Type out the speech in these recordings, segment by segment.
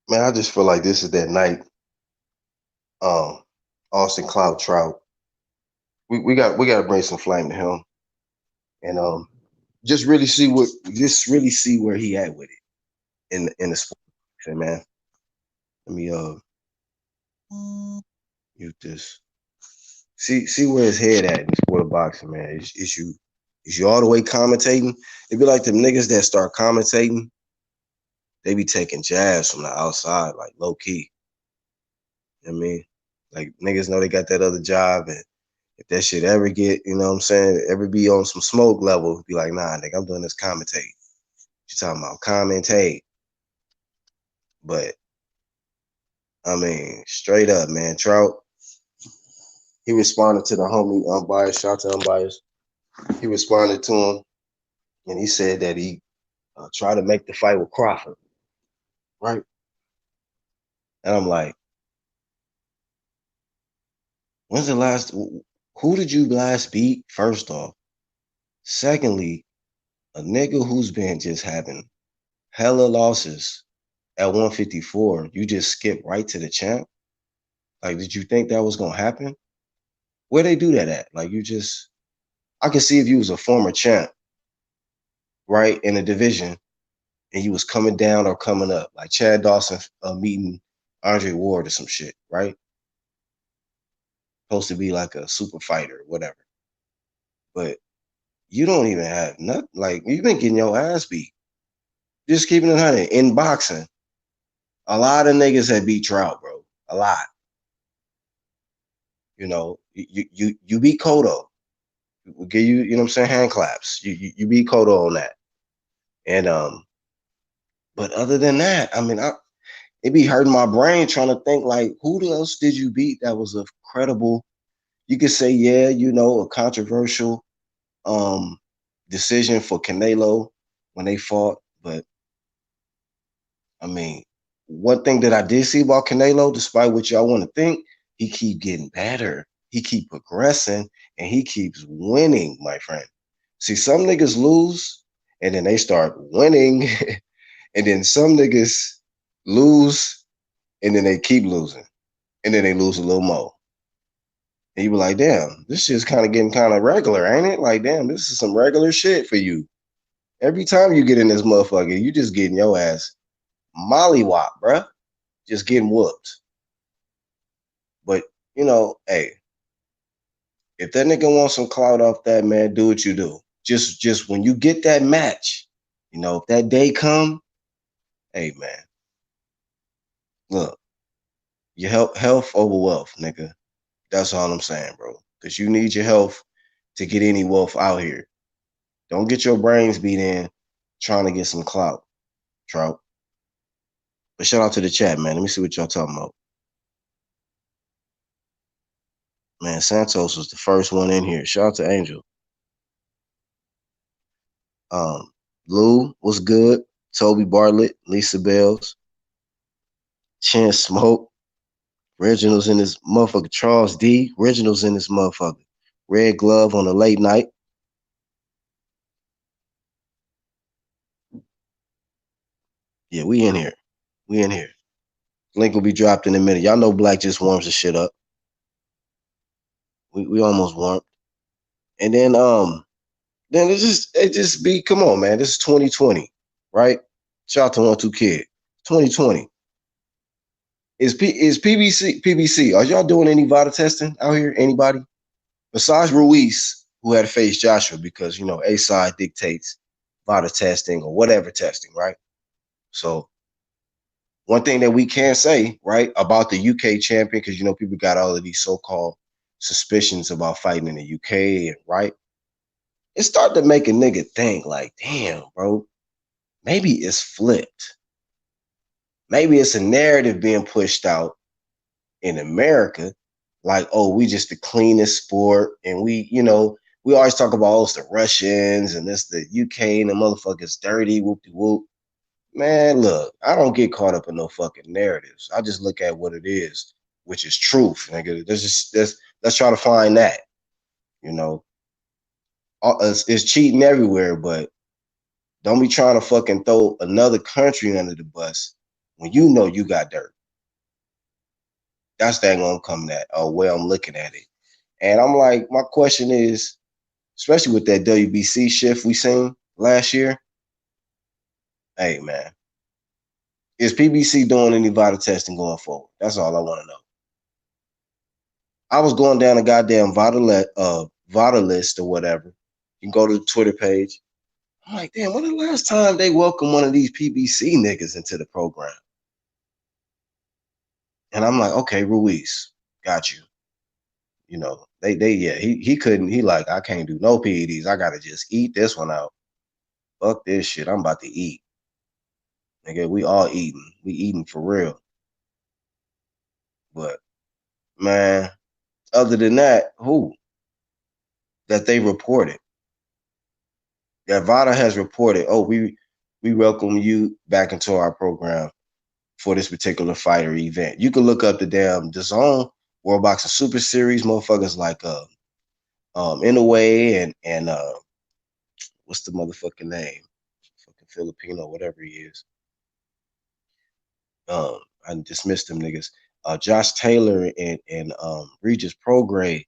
Man, I just feel like this is that night. Um, Austin Clout Trout. We got to bring some flame to him, and just really see where he at with it in the sport. Okay, man. Let me mute this. See where his head at in the sport of boxing, man. Is you all the way commentating? It'd be like the niggas that start commentating. They be taking jabs from the outside, like low key. You know what I mean, like niggas know they got that other job, and if that shit ever get, you know what I'm saying, ever be on some smoke level, be like, nah, nigga, I'm doing this commentate. You talking about commentate? But I mean, straight up, man. Trout, he responded to the homie unbiased, shout to unbiased. He responded to him, and he said that he tried to make the fight with Crawford, right? And I'm like, when's the last? Who did you last beat? First off, secondly, a nigga who's been just having hella losses at 154, you just skip right to the champ. Like, did you think that was gonna happen? Where they do that at? Like, I can see if you was a former champ, right, in a division, and you was coming down or coming up, like Chad Dawson meeting Andre Ward or some shit, right? Supposed to be like a super fighter, whatever. But you don't even have nothing. Like, you've been getting your ass beat. Just keeping it 100 in boxing. A lot of niggas have beat Trout, bro. A lot. You know, you beat Cotto. We'll give you, you know what I'm saying, hand claps. You beat Cotto on that. And but other than that, I mean, it be hurting my brain trying to think like, who else did you beat that was a credible? You could say, yeah, you know, a controversial um decision for Canelo when they fought, but I mean, one thing that I did see about Canelo, despite what y'all want to think, he keep getting better. He keep progressing and he keeps winning, my friend. See, some niggas lose and then they start winning, and then some niggas lose and then they keep losing, and then they lose a little more. And you be like, damn, this shit's kind of getting kind of regular, ain't it? Like, damn, this is some regular shit for you. Every time you get in this motherfucker, you just getting your ass mollywop, bruh. Just getting whooped. But, you know, hey, if that nigga wants some clout off that, man, do what you do. Just when you get that match, you know, if that day come, hey, man, look, your health over wealth, nigga. That's all I'm saying, bro. Because you need your health to get any wealth out here. Don't get your brains beat in trying to get some clout, Trout. But shout out to the chat, man. Let me see what y'all talking about. Man, Santos was the first one in here. Shout out to Angel. Um, Lou was good. Toby Bartlett, Lisa Bells, Chin Smoke, Reginald's in this motherfucker. Charles D. Reginald's in this motherfucker. Red Glove on a late night. Yeah, we in here. We in here. Link will be dropped in a minute. Y'all know Black just warms the shit up. We almost warmed. And then it just be, come on, man. This is 2020, right? Shout out to 1-2 Kid. 2020. Is PBC? Are y'all doing any VADA testing out here? Anybody besides Ruiz, who had to face Joshua because you know A side dictates VADA testing or whatever testing, right? So one thing that we can say, right, about the UK champion, because you know people got all of these so-called suspicions about fighting in the UK, right? It started to make a nigga think like, damn, bro, maybe it's flipped. Maybe it's a narrative being pushed out in America, like, oh, we just the cleanest sport, and we, you know, we always talk about oh, it's the Russians and this the UK and the motherfuckers dirty, whoop de whoop. Man, look, I don't get caught up in no fucking narratives. I just look at what it is, which is truth, nigga. Let's try to find that. You know, it's cheating everywhere, but don't be trying to fucking throw another country under the bus when you know you got dirt. That's the angle I'm coming at, or where I'm looking at it. And I'm like, my question is, especially with that WBC shift we seen last year, hey man, is PBC doing any VADA testing going forward? That's all I want to know. I was going down a goddamn VADA list or whatever. You can go to the Twitter page. I'm like, damn, when the last time they welcomed one of these PBC niggas into the program? And I'm like, okay, Ruiz, got you. You know, he couldn't, he like, I can't do no PEDs. I gotta just eat this one out. Fuck this shit. I'm about to eat. Nigga, we all eating. We eating for real. But man, other than that, who? That they reported. That VADA has reported, oh, we welcome you back into our program for this particular fighter event. You can look up the damn DAZN World Boxing Super Series, motherfuckers like Inouye and what's the motherfucking name? Fucking Filipino, whatever he is. I dismissed them niggas. Josh Taylor and Regis Prograde.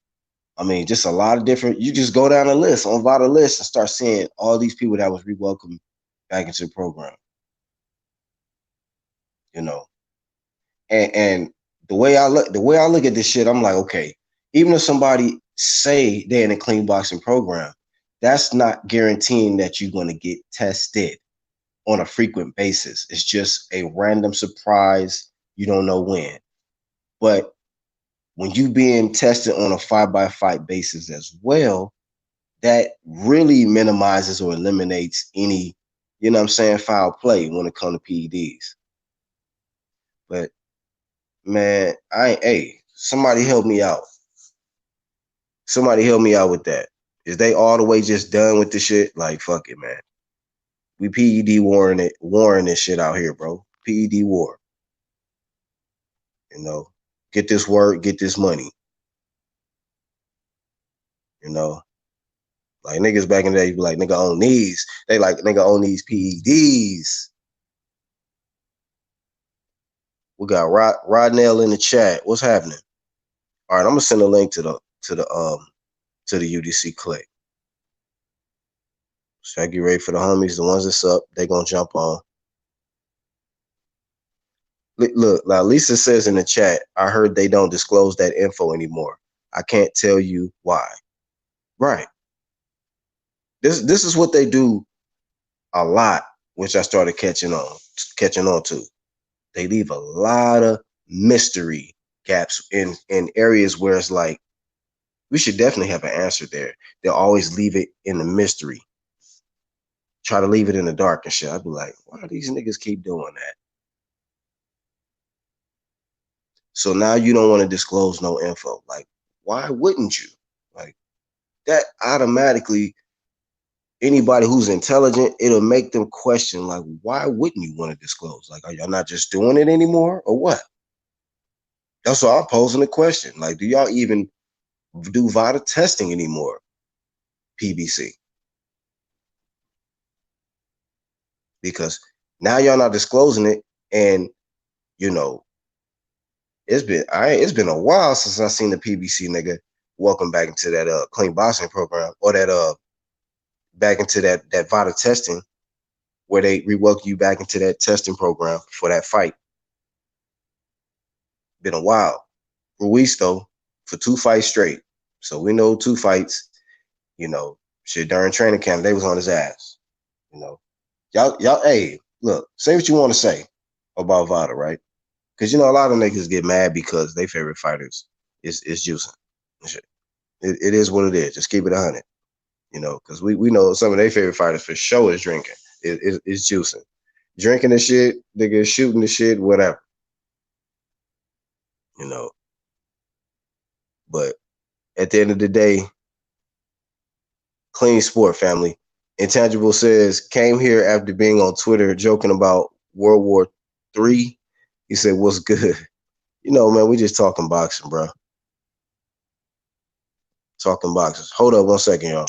I mean, just a lot of different. You just go down the list on VADA list and start seeing all these people that was re-welcomed back into the program. You know, and the way I look at this shit, I'm like, okay, even if somebody say they're in a clean boxing program, that's not guaranteeing that you're going to get tested on a frequent basis. It's just a random surprise. You don't know when. But when you being tested on a fight-by-fight basis as well, that really minimizes or eliminates any, you know what I'm saying, foul play when it comes to PEDs. But man, somebody help me out. Somebody help me out with that. Is they all the way just done with the shit? Like, fuck it, man. We PED warring this shit out here, bro. PED war. You know, get this work, get this money. You know, like niggas back in the day, you be like, nigga own these. They like, nigga own these PEDs. We got Rodnell in the chat. What's happening? All right, I'm gonna send a link to the UDC click. So I get ready for the homies. The ones that's up, they gonna jump on. Look, now Lisa says in the chat, I heard they don't disclose that info anymore. I can't tell you why. Right. This is what they do a lot, which I started catching on to. They leave a lot of mystery gaps in areas where it's like, we should definitely have an answer there. They'll always leave it in the mystery. Try to leave it in the dark and shit. I'd be like, why do these niggas keep doing that? So now you don't want to disclose no info. Like, why wouldn't you? Like, that automatically, anybody who's intelligent, it'll make them question, like, why wouldn't you want to disclose? Like, are y'all not just doing it anymore or what? That's why I'm posing the question. Like, do y'all even do VADA testing anymore? PBC. Because now y'all not disclosing it, and you know, it's been a while since I seen the PBC nigga welcome back into that clean boxing program, or that back into that VADA testing, where they re-welcome you back into that testing program for that fight. Been a while. Ruiz though, for 2 fights straight. So we know 2 fights, you know, shit during training camp, they was on his ass. You know. Y'all, hey, look, say what you want to say about VADA, right? Because, you know, a lot of niggas get mad because their favorite fighters is juicing. It is what it is. Just keep it 100. You know, because we know some of their favorite fighters for sure is drinking. It's juicing. Drinking the shit, nigga, shooting the shit, whatever. You know. But at the end of the day, clean sport, family. Intangible says, came here after being on Twitter joking about World War III. He said, what's good? You know, man, we just talking boxing, bro. Talking boxers. Hold up 1 second, y'all.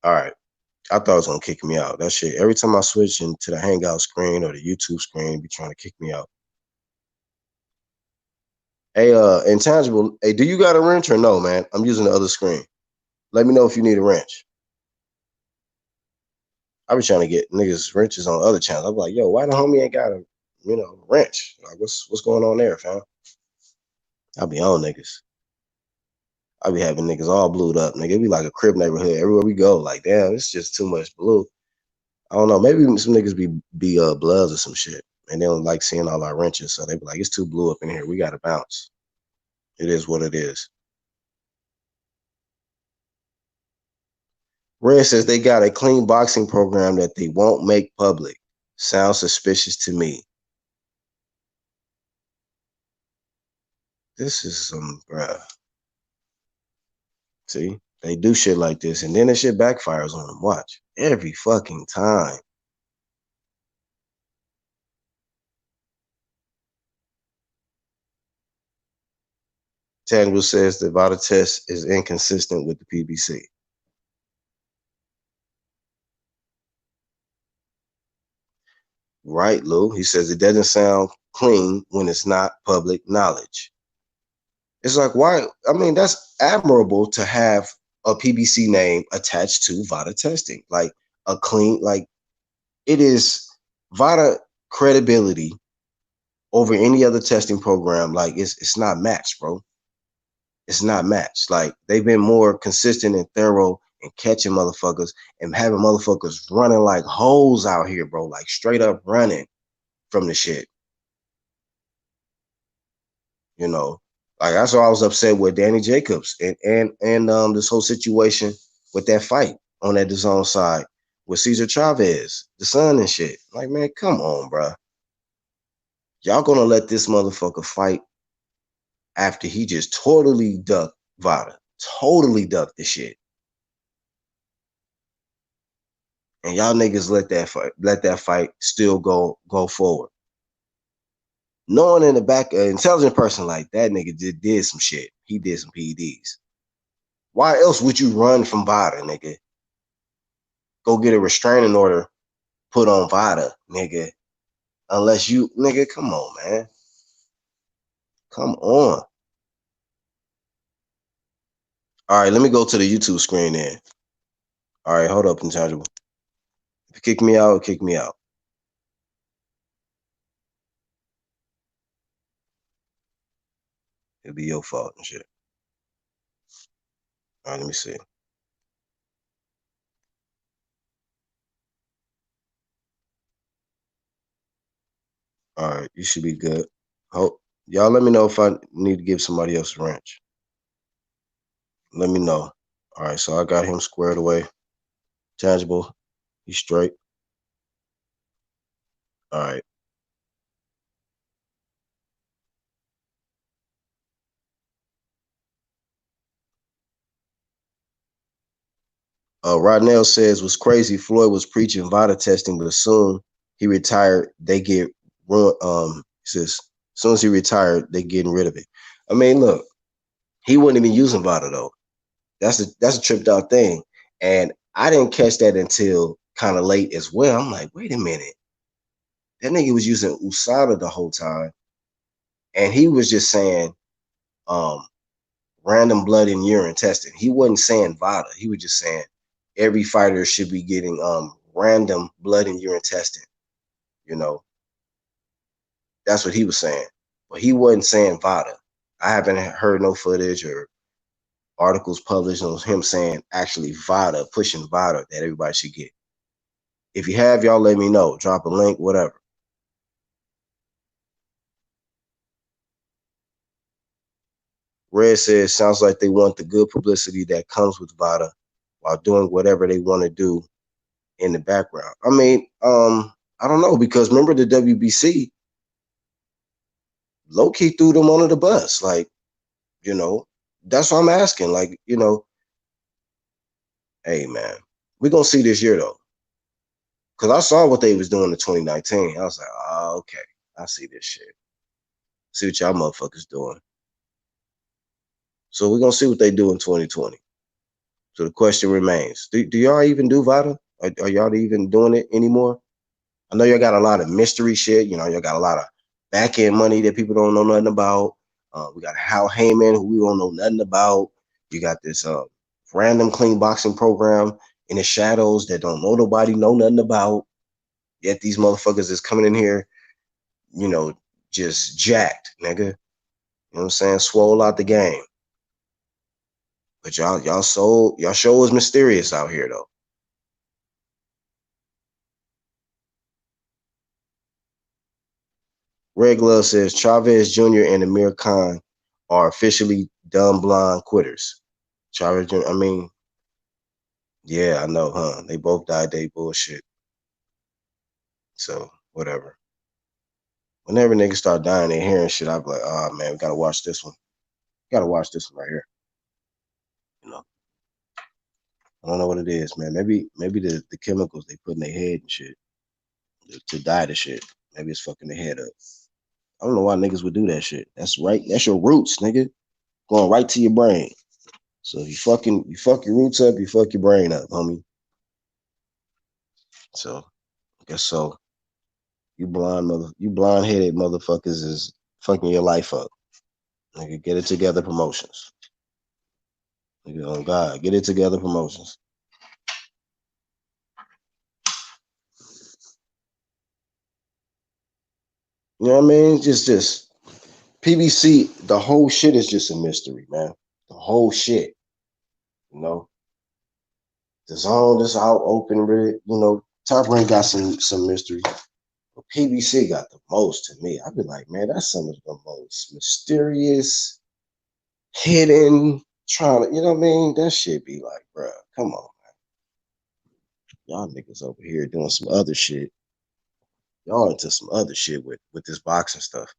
All right. I thought it was gonna kick me out. That shit. Every time I switch into the Hangout screen or the YouTube screen, be trying to kick me out. Hey, intangible. Hey, do you got a wrench or no, man? I'm using the other screen. Let me know if you need a wrench. I be trying to get niggas wrenches on other channels. I'm like, yo, why the homie ain't got a, wrench? Like, what's going on there, fam? I be on niggas. I be having niggas all blued up, nigga. It be like a crib neighborhood everywhere we go. Like, damn, it's just too much blue. I don't know. Maybe some niggas be bloods or some shit, and they don't like seeing all our wrenches, so they be like, it's too blue up in here. We got to bounce. It is what it is. Red says they got a clean boxing program that they won't make public. Sounds suspicious to me. This is some bruh. See, they do shit like this, and then the shit backfires on them. Watch every fucking time. Tangible says the VADA test is inconsistent with the PBC. Right, Lou? He says it doesn't sound clean when it's not public knowledge. It's like, why? I mean, that's admirable to have a PBC name attached to VADA testing. Like a clean, like it is VADA credibility over any other testing program. Like it's not matched, bro. It's not matched. Like they've been more consistent and thorough and catching motherfuckers and having motherfuckers running like hoes out here, bro. Like straight up running from the shit. You know, like that's why I was upset with Danny Jacobs and this whole situation with that fight on that DAZN side with Cesar Chavez, the son and shit. Like, man, come on, bro. Y'all gonna let this motherfucker fight after he just totally ducked VADA, totally ducked the shit, and y'all niggas let that fight still go forward, knowing in the back an intelligent person like that nigga did some shit. He did some PEDs. Why else would you run from VADA, nigga? Go get a restraining order put on VADA, nigga. Unless you, nigga, come on, man. Come on. All right, let me go to the YouTube screen then. All right, hold up, Intangible. If you kick me out, kick me out. It'll be your fault and shit. All right, let me see. All right, you should be good. Hope y'all let me know if I need to give somebody else a wrench. Let me know. All right, so I got him squared away. Tangible, he's straight. All right. Rodnell says was crazy. Floyd was preaching VADA testing, but as soon he retired, they get ruined. He says as soon as he retired, they getting rid of it. I mean, look, he wasn't even using VADA though. That's a tripped out thing, and I didn't catch that until kind of late as well. I'm like, wait a minute, that nigga was using USADA the whole time, and he was just saying um, random blood and urine testing. He wasn't saying VADA. He was just saying every fighter should be getting random blood and urine testing. You know, that's what he was saying. But he wasn't saying VADA. I haven't heard no footage or articles published on him saying actually VADA, pushing VADA that everybody should get. If you have, y'all let me know. Drop a link, whatever. Red says, sounds like they want the good publicity that comes with VADA while doing whatever they want to do in the background. I mean, I don't know, because remember the WBC low key threw them under the bus. Like, you know, that's what I'm asking. Like, you know, hey man, we're gonna see this year though. Cause I saw what they was doing in 2019. I was like, oh, okay, I see this shit. See what y'all motherfuckers doing. So we're gonna see what they do in 2020. So the question remains: Do y'all even do VADA? Are y'all even doing it anymore? I know y'all got a lot of mystery shit. You know, y'all got a lot of back end money that people don't know nothing about. We got Hal Heyman, who we don't know nothing about. You got this random clean boxing program in the shadows that don't nobody know nothing about. Yet these motherfuckers is coming in here, you know, just jacked, nigga. You know what I'm saying? Swole out the game. But y'all show is mysterious out here though. Red Glove says Chavez Jr. and Amir Khan are officially dumb blonde quitters. Chavez Jr., I mean, yeah, I know, huh? They both died they bullshit. So whatever. Whenever niggas start dying they hearing shit, I be like, oh man, we gotta watch this one. Gotta watch this one right here. You know. I don't know what it is, man. Maybe the chemicals they put in their head and shit to die to shit. Maybe it's fucking their head up. I don't know why niggas would do that shit. That's right. That's your roots, nigga. Going right to your brain. So if you fuck your roots up, you fuck your brain up, homie. So I guess so. You blonde headed motherfuckers is fucking your life up. Nigga, get it together promotions. Nigga, oh God, get it together promotions. You know what I mean? Just PBC, the whole shit is just a mystery, man. The whole shit. You know? The zone is out open, really, you know. Top Rank got some mystery. But PBC got the most to me. I'd be like, man, that's some of the most mysterious, hidden, trying to, you know what I mean? That shit be like, bro, come on, man. Y'all niggas over here doing some other shit. Y'all into some other shit with this boxing stuff.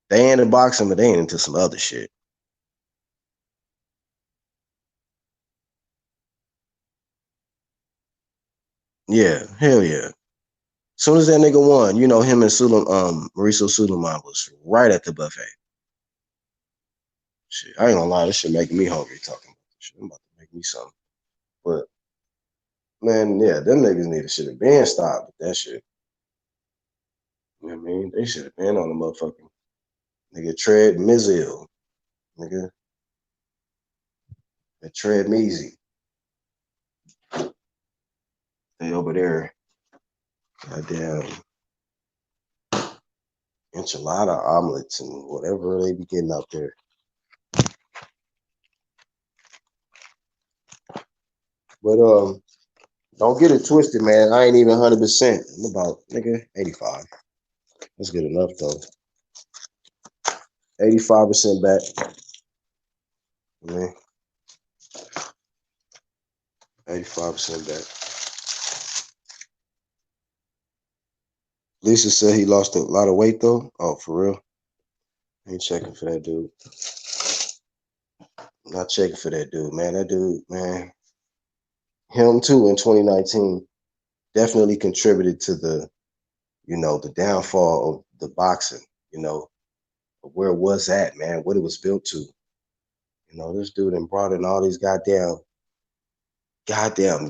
They ain't in boxing, but they ain't into some other shit. Yeah, hell yeah. Soon as that nigga won, you know, him and Mauricio Suleiman was right at the buffet. Shit, I ain't gonna lie, this shit making me hungry talking about this shit. I'm about to make me something. But man, yeah, them niggas need to should have been stopped with that shit. You know what I mean? They should have been on the motherfucking nigga tread Mizil. Nigga. That tread me easy. They over there. Goddamn enchilada omelets and whatever they be getting out there. But don't get it twisted, man. I ain't even 100%. I'm about nigga 85. That's good enough though. 85% back. Man, 85% back. Lisa said he lost a lot of weight though. Oh, for real? I ain't checking for that dude. I'm not checking for that dude, man. That dude, man. Him too in 2019 definitely contributed to the, you know, the downfall of the boxing, you know, where it was at, man, what it was built to. You know, this dude and brought in all these goddamn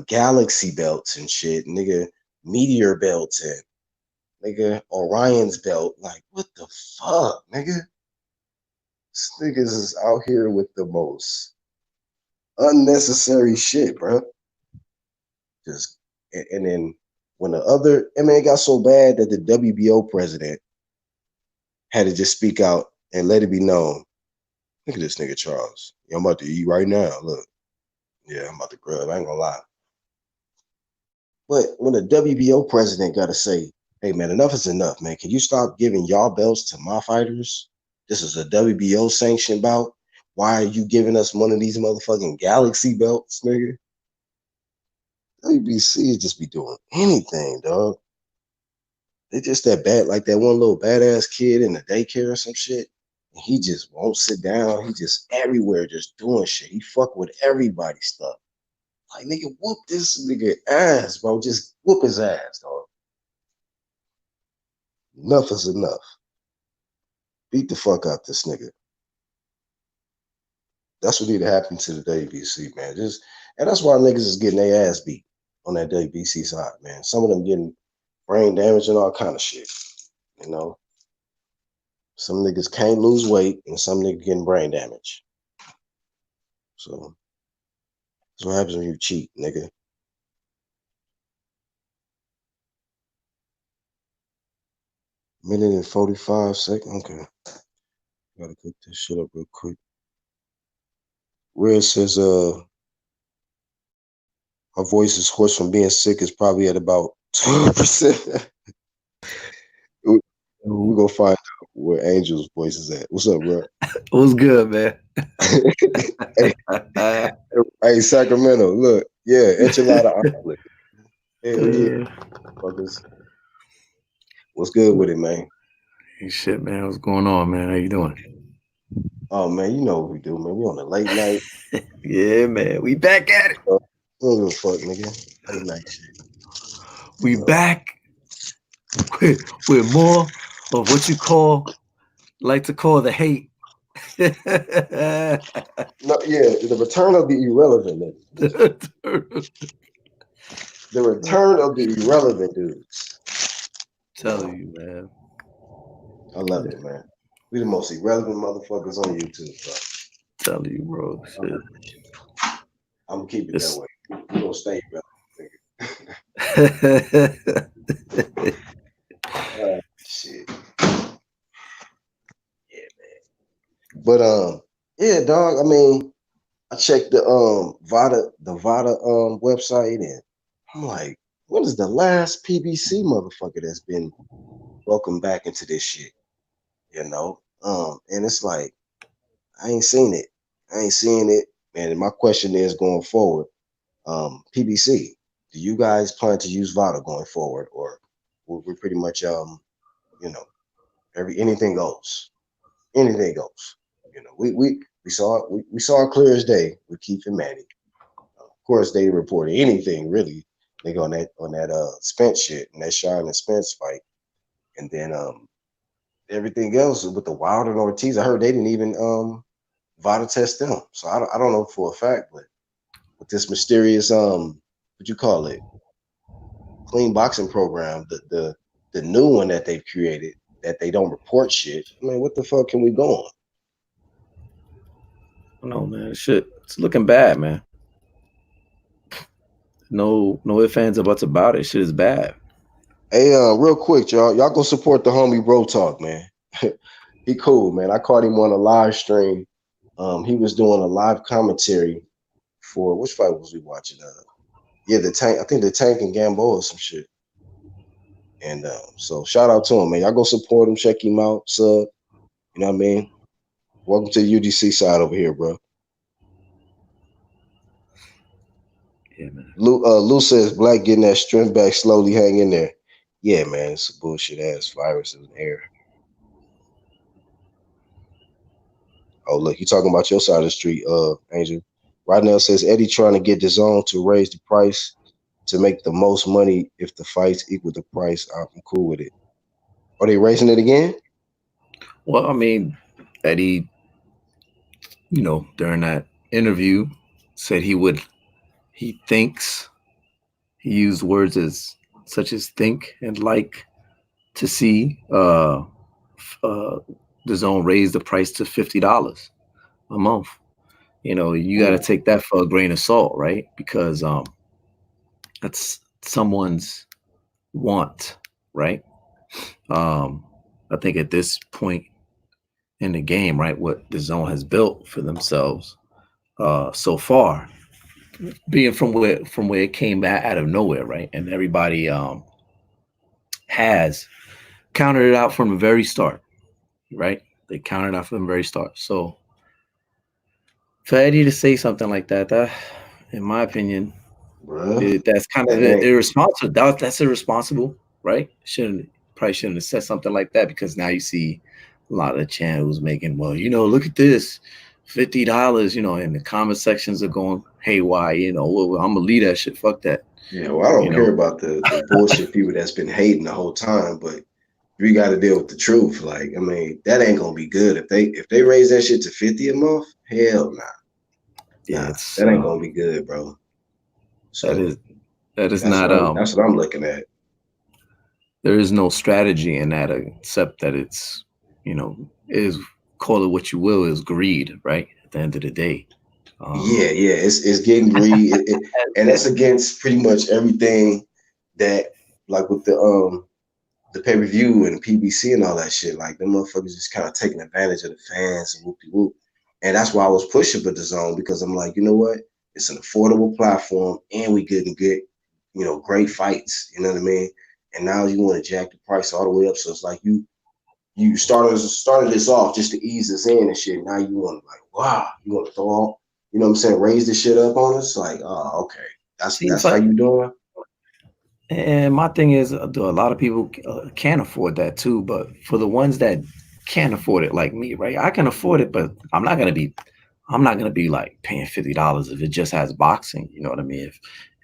galaxy belts and shit, nigga, meteor belts and nigga Orion's belt. Like, what the fuck, nigga? This niggas is out here with the most unnecessary shit, bro. Just and then when the other, I mean, it got so bad that the WBO president had to just speak out and let it be known. Look at this nigga Charles. I'm about to eat right now. Look. Yeah, I'm about to grub. I ain't gonna lie. But when the WBO president got to say, hey, man, enough is enough, man. Can you stop giving y'all belts to my fighters? This is a WBO sanctioned bout. Why are you giving us one of these motherfucking galaxy belts, nigga? WBC just be doing anything, dog. They just that bad, like that one little badass kid in the daycare or some shit. And he just won't sit down. He just everywhere just doing shit. He fuck with everybody's stuff. Like, nigga, whoop this nigga ass, bro. Just whoop his ass, dog. Enough is enough. Beat the fuck out this nigga. That's what need to happen to the WBC, man. Just And that's why niggas is getting their ass beat on that WBC side, man. Some of them getting brain damage and all kind of shit. You know, some niggas can't lose weight, and some niggas getting brain damage. So that's what happens when you cheat, nigga. Minute and 45 seconds. Okay. Gotta cook this shit up real quick. Red says, my voice is hoarse from being sick is probably at about 12%. We're gonna find out where Angel's voice is at. What's up, bro? What's good, man? hey, Sacramento, look, yeah, enchilada omelet. Hell yeah, fuckers. What's good with it, man? Hey, shit, man. What's going on, man? How you doing? Oh man, you know what we do, man. We on a late night. Yeah, man. We back at it. I don't give a fuck, nigga. Late night shit. We back with more of what you like to call the hate. No, yeah, the return of the irrelevant niggas. The return of the irrelevant dudes. Telling you, man. I love it, man. We the most irrelevant motherfuckers on YouTube, bro. Telling you, bro. Shit. I'm gonna keep it that way. We gonna stay relevant, nigga. Shit. Yeah, man. But yeah, dog. I mean, I checked the VADA website, and I'm like, what is the last PBC motherfucker that's been welcomed back into this shit? You know? And it's like, I ain't seen it. I ain't seeing it. And my question is going forward, PBC, do you guys plan to use VADA going forward, or we're pretty much you know, anything goes. Anything goes. You know, we saw it clear as day with Keith and Manny. Of course, they reported anything really. They go on that Spence shit and that Shine and Spence fight, and then everything else with the Wilder and Ortiz. I heard they didn't even VADA test them, so I don't know for a fact, but with this mysterious what you call it, clean boxing program, the new one that they've created that they don't report shit. I mean, what the fuck can we go on? No, man. Shit, it's looking bad, man. No ifs, ands, or buts about it. Shit is bad. Hey, real quick, y'all go support the homie Bro Talk, man. He cool, man. I caught him on a live stream. He was doing a live commentary for which fight was we watching? Yeah, the Tank. I think the Tank and Gamboa or some shit. And so shout out to him, man. Y'all go support him, check him out, sub. You know what I mean? Welcome to the UGC side over here, bro. Yeah, man. Lou says Black getting that strength back slowly. Hang in there. Yeah, man, it's a bullshit ass virus in the air. Oh, look, you talking about your side of the street, Angel. Right now says Eddie trying to get DAZN to raise the price to make the most money if the fights equal the price. I'm cool with it. Are they raising it again? Well, I mean, Eddie, during that interview said he thinks, he used words such as think and like to see DAZN raise the price to $50 a month. You got to take that for a grain of salt, right? Because that's someone's want, right? I think at this point in the game, right, what DAZN has built for themselves so far, being from where it came out of nowhere, right, and everybody has counted it out from the very start, right? They counted out from the very start. So for Eddie to say something like that, in my opinion, that's kind of irresponsible. That's irresponsible, right? Probably shouldn't have said something like that, because now you see a lot of the channels making, well, look at this, $50, and the comment sections are going haywire. Well, I'm gonna leave that shit. Fuck that. Yeah, well, I don't care about the bullshit people that's been hating the whole time, but we got to deal with the truth. Like, I mean, that ain't gonna be good if they raise that shit to 50 a month. Hell nah. Yeah, that ain't gonna be good, bro. So that is that's not that's what I'm looking at. There is no strategy in that except that it's, is, call it what you will, is greed, right? At the end of the day. Yeah, it's getting greed, and it's against pretty much everything that, like with the pay per view and PBC and all that shit. Like them motherfuckers just kind of taking advantage of the fans and whoop de whoop. And that's why I was pushing for DAZN, because I'm like, you know what? It's an affordable platform, and we getting good, great fights. You know what I mean? And now you want to jack the price all the way up, so it's like you started this off just to ease us in and shit. Now you want to, like, wow, you want to throw all, you know what I'm saying, raise the shit up on us. Like, oh, okay, that's how you doing. And my thing is, a lot of people can't afford that too. But for the ones that can't afford it, like me, right? I can afford it, but I'm not gonna be like paying $50 if it just has boxing. You know what I mean? If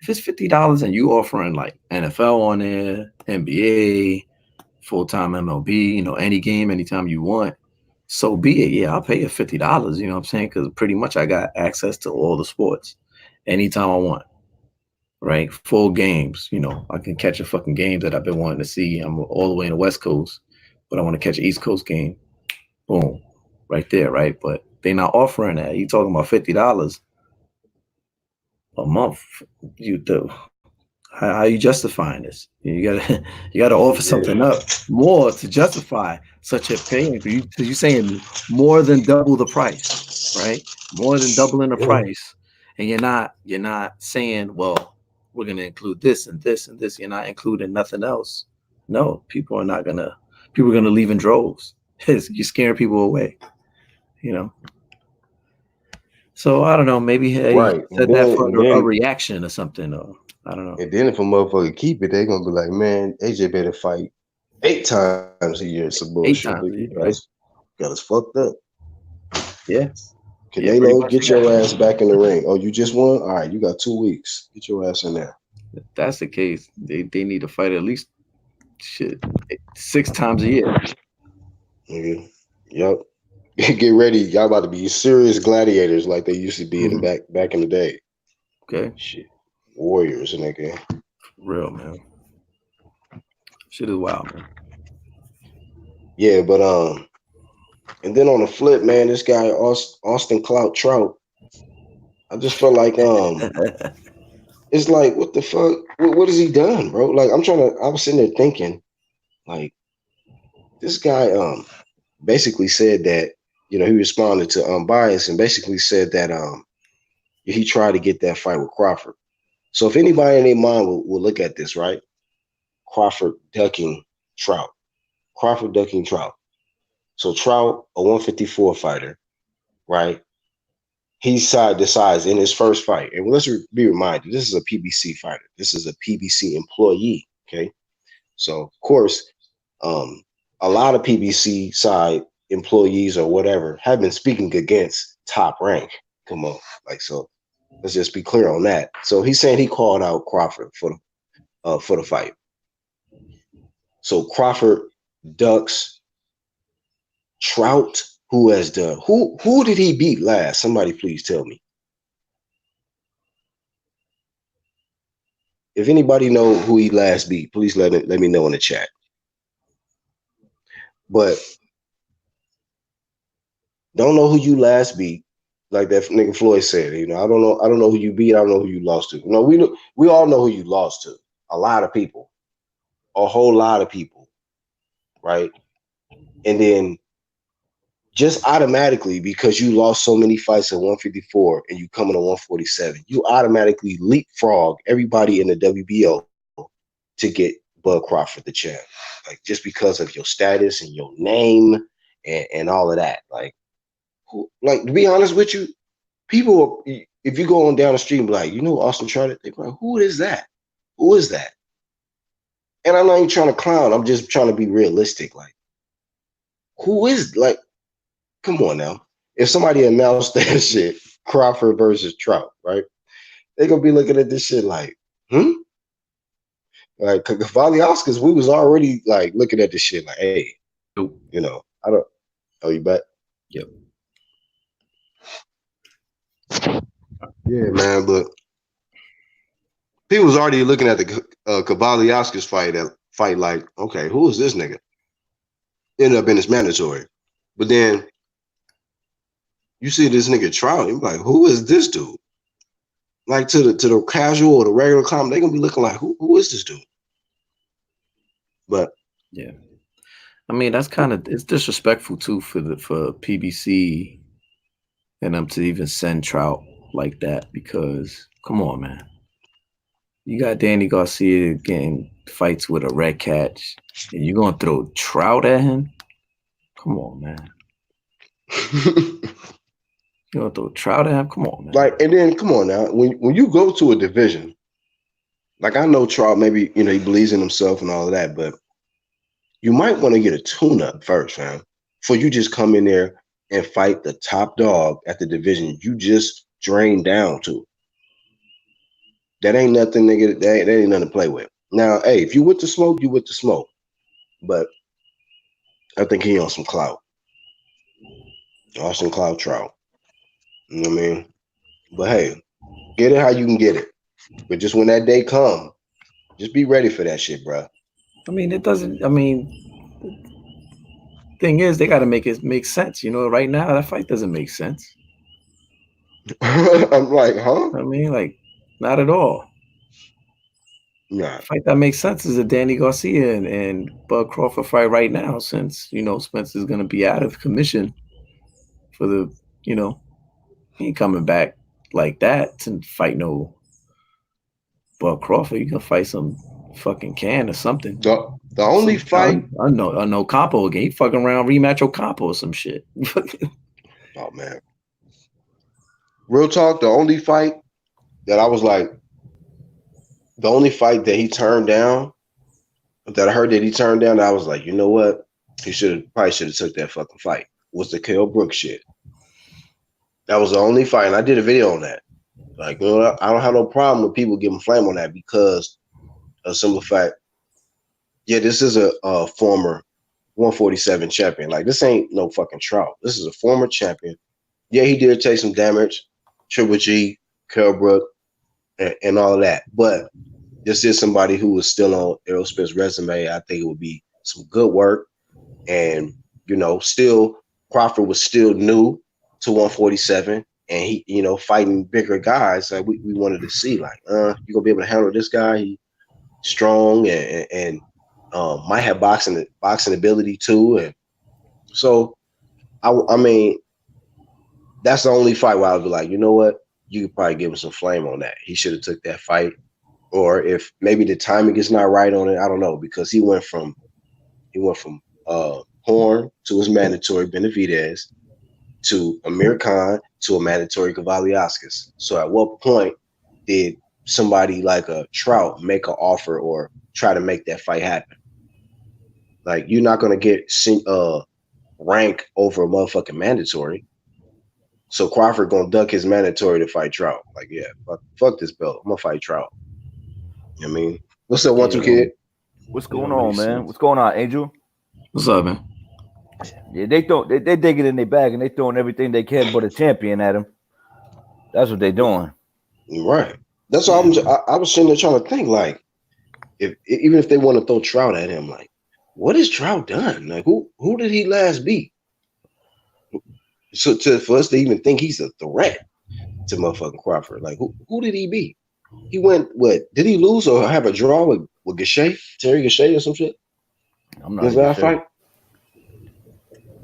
it's $50 and you offering like NFL on there, NBA, full-time MLB, any game, anytime you want, so be it. Yeah, I'll pay you $50. You know what I'm saying? Because pretty much I got access to all the sports anytime I want. Right, full games. I can catch a fucking game that I've been wanting to see. I'm all the way in the West Coast, but I want to catch an East Coast game. Boom, right there, right? But they're not offering that. You talking about $50 a month? You do. How you justifying this? You gotta offer something up more to justify such a paying. Because you saying more than double the price, right? More than doubling the price, and you're not saying, well, we're gonna include this and this and this. You're not including nothing else. No, people are gonna leave in droves. You're scaring people away. So I don't know. Maybe he Right. said that for a reaction or something, or I don't know. And then if a motherfucker keep it, they gonna be like, man, AJ better fight 8 times a year. Some bullshit. 8 times a year, right? Got us fucked up. Yeah. Canelo, get your ass back in the ring. Oh, you just won? All right, you got 2 weeks. Get your ass in there. If that's the case, they need to fight at least 6 times a year. Nigga. Yep. Get ready. Y'all about to be serious gladiators like they used to be in back in the day. Okay. Shit. Warriors, nigga. Real, man. Shit is wild, man. Yeah, but and then on the flip, man, this guy Austin CLOUT Trout, I just felt like it's like, what the fuck? What has he done, bro? Like I was sitting there thinking, like, this guy basically said that, he responded to Bias and basically said that he tried to get that fight with Crawford. So if anybody in their mind will look at this, right? Crawford ducking Trout. Crawford ducking Trout. So Trout, a 154 fighter, right? He decides in his first fight, and let's be reminded, this is a PBC fighter. This is a PBC employee, okay? So, of course, a lot of PBC side employees or whatever have been speaking against Top Rank. Come on, like, so let's just be clear on that. So he's saying he called out Crawford for the fight. So Crawford ducks Trout, who did he beat last? Somebody please tell me. If anybody know who he last beat, please let me know in the chat. But don't know who you last beat, like that nigga Floyd said. I don't know who you beat. I don't know who you lost to. No, we all know who you lost to. A lot of people, a whole lot of people, right? And then just automatically, because you lost so many fights at 154 and you come in at 147, you automatically leapfrog everybody in the WBO to get Bud Crawford the champ. Like, just because of your status and your name and all of that. Like, to be honest with you, people, if you go on down the street and be like, Austin Trout, they're like, who is that? Who is that? And I'm not even trying to clown. I'm just trying to be realistic. Like, who is, like, come on now. If somebody announced that shit, Crawford versus Trout, right? They're going to be looking at this shit like, Like, Valley Oscars, we was already, like, looking at this shit like, hey, I don't, oh, you back? Yep. Yeah, man, but People was already looking at the Kovalevskis fight like, okay, who is this nigga? Ended up in his mandatory. But then you see this nigga Trout, you're like, who is this dude? Like to the casual or the regular comment, they're gonna be looking like, who is this dude? But yeah, I mean that's kind of it's disrespectful too for PBC and them to even send Trout like that because come on, man. You got Danny Garcia getting fights with a red catch, and you're gonna throw Trout at him? Come on, man. You gonna throw Trout at him? Come on, man. Like, and then come on now, when you go to a division, like I know Trout, maybe he believes in himself and all of that, but you might want to get a tune-up first, fam. Before you just come in there and fight the top dog at the division you just drained down to. That ain't nothing, nigga. That ain't nothing to play with. Now, hey, if you with the smoke, you with the smoke. But I think he on some clout. Austin Clout Trout. You know what I mean? But hey, get it how you can get it. But just when that day come, just be ready for that shit, bro. I mean, it doesn't. I mean, thing is, they got to make it make sense. Right now that fight doesn't make sense. I'm like, huh? I mean, like, not at all. Nah. The fight that makes sense is a Danny Garcia and Bud Crawford fight right now, since Spence is gonna be out of commission for the he ain't coming back like that to fight no Bud Crawford. You can fight some fucking can or something. The only fight I know Campo again. He fucking around rematch Ocampo or some shit. Oh man. Real talk, the only fight that I was like, the only fight that he turned down, that I heard that he turned down, I was like, you know what? He probably should have took that fucking fight. Was the Kell Brooks shit. That was the only fight, and I did a video on that. Like, I don't have no problem with people giving flame on that because of simple fact. Yeah, this is a former 147 champion. Like, this ain't no fucking Trout. This is a former champion. Yeah, he did take some damage, Triple G, Kell Brooks, and all of that. But this is somebody who was still on Errol Spence' resume. I think it would be some good work. And, still, Crawford was still new to 147. And he, fighting bigger guys. Like we wanted to see, like, you going to be able to handle this guy? He strong and might have boxing ability too. And so, I mean, that's the only fight where I would be like, you know what? You could probably give him some flame on that. He should have took that fight. Or if maybe the timing is not right on it, I don't know, because he went from Horn to his mandatory Benavidez to Amir Khan to a mandatory Kovalevskis. So at what point did somebody like a Trout make an offer or try to make that fight happen? Like, you're not going to get rank over a motherfucking mandatory. So Crawford going to duck his mandatory to fight Trout. Like, yeah, fuck this belt. I'm going to fight Trout. You know what I mean? What's up, 1-2 kid? What's going on, man? What's going on, Angel? What's up, man? Yeah, they dig it in their bag and they throwing everything they can but a champion at him. That's what they doing. Right. That's all. I was sitting there trying to think, like, even if they want to throw Trout at him, like, what has Trout done? Like, who did he last beat? So for us to even think he's a threat to motherfucking Crawford, like, who did he beat? He went, what? Did he lose or have a draw with Gachet? Terry Gachet or some shit? I'm not sure. Fight?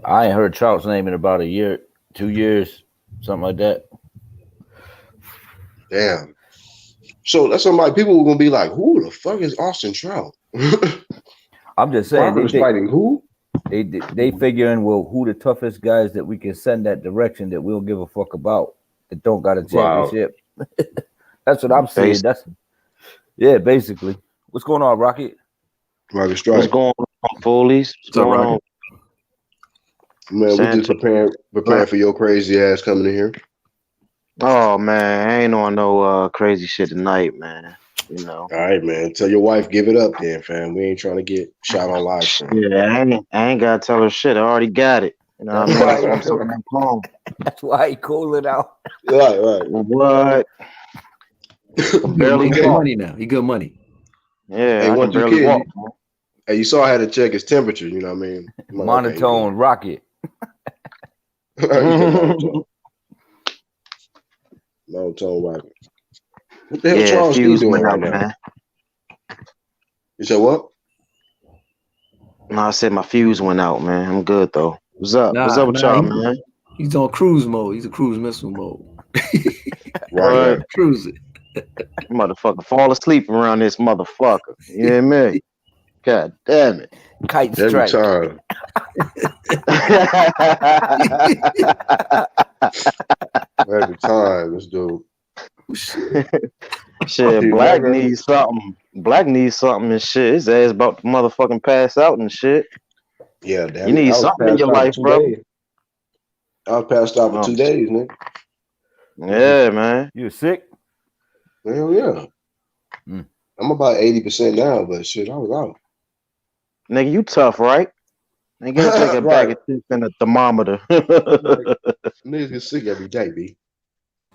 I ain't heard Trout's name in about a year, 2 years, something like that. Damn. So that's somebody, people were going to be like, who the fuck is Austin Trout? I'm just saying. Crawford's fighting who? They figuring, well, who the toughest guys that we can send that direction that we don't give a fuck about, that don't got a championship. Wow. That's what I'm saying. Basically. What's going on, Rocket? Rocket Strike. What's going on, Foolies? What's going on? Man, we just preparing for your crazy ass coming in here. Oh man, I ain't on no crazy shit tonight, man. All right, man. Tell your wife, give it up then, fam. We ain't trying to get shot on live stream. Yeah, I ain't gotta tell her shit. I already got it. You know what I mean? That's why I'm That's why he cooling out. Right. What? He barely good walk. money now. He good money. Yeah, Hey, I can once you barely kid, walk. hey, you saw I had to check his temperature. You know what I mean? I'm like, Monotone rocket. He said monotone. Monotone rocket. What the hell Yeah, Charles D fuse doing went right out, now? man. You said what? No, I said my fuse went out, man. I'm good though. What's up? What's up with y'all, man? He's on cruise mode. He's a cruise missile mode. Right. Cruising. Motherfucker, fall asleep around this motherfucker. You hear me? God damn it. Kite Every strike. time. Every time, this dude. Shit, Black needs something. Black needs something and shit. His ass about to motherfucking pass out and shit. Yeah, damn. You need something in your life, bro. I was passed out for 2 days, nigga. Yeah, man. You sick? Hell yeah. I'm about 80% now, but shit, I was out. Nigga, you tough, right? Nigga, get a nigga bag of chips and a thermometer. Niggas get sick every day, B.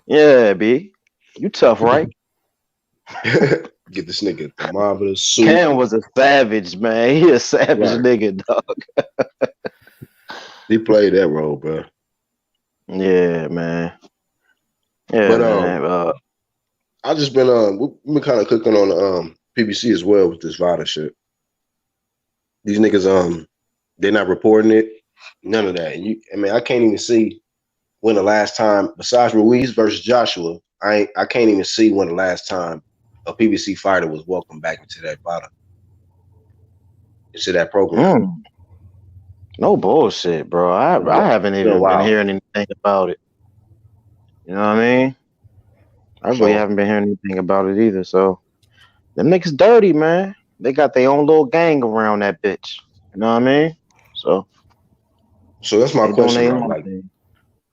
Yeah, B. You tough, right? Get this nigga a thermometer, soup. Cam was a savage, man. He a savage nigga, dog. He played that role, bro. Yeah, man. Yeah, but man. I just been we've been kind of cooking on the PBC as well with this VADA shit. These niggas they're not reporting it, none of that. I mean, I can't even see when the last time, besides Ruiz versus Joshua, I can't even see when the last time a PBC fighter was welcomed back into that VADA, into that program. No bullshit, bro. I haven't even been hearing anything about it. You know what I mean? I really haven't been hearing anything about it either. So them niggas dirty, man. They got their own little gang around that bitch. You know what I mean? So that's my question, bro. Like,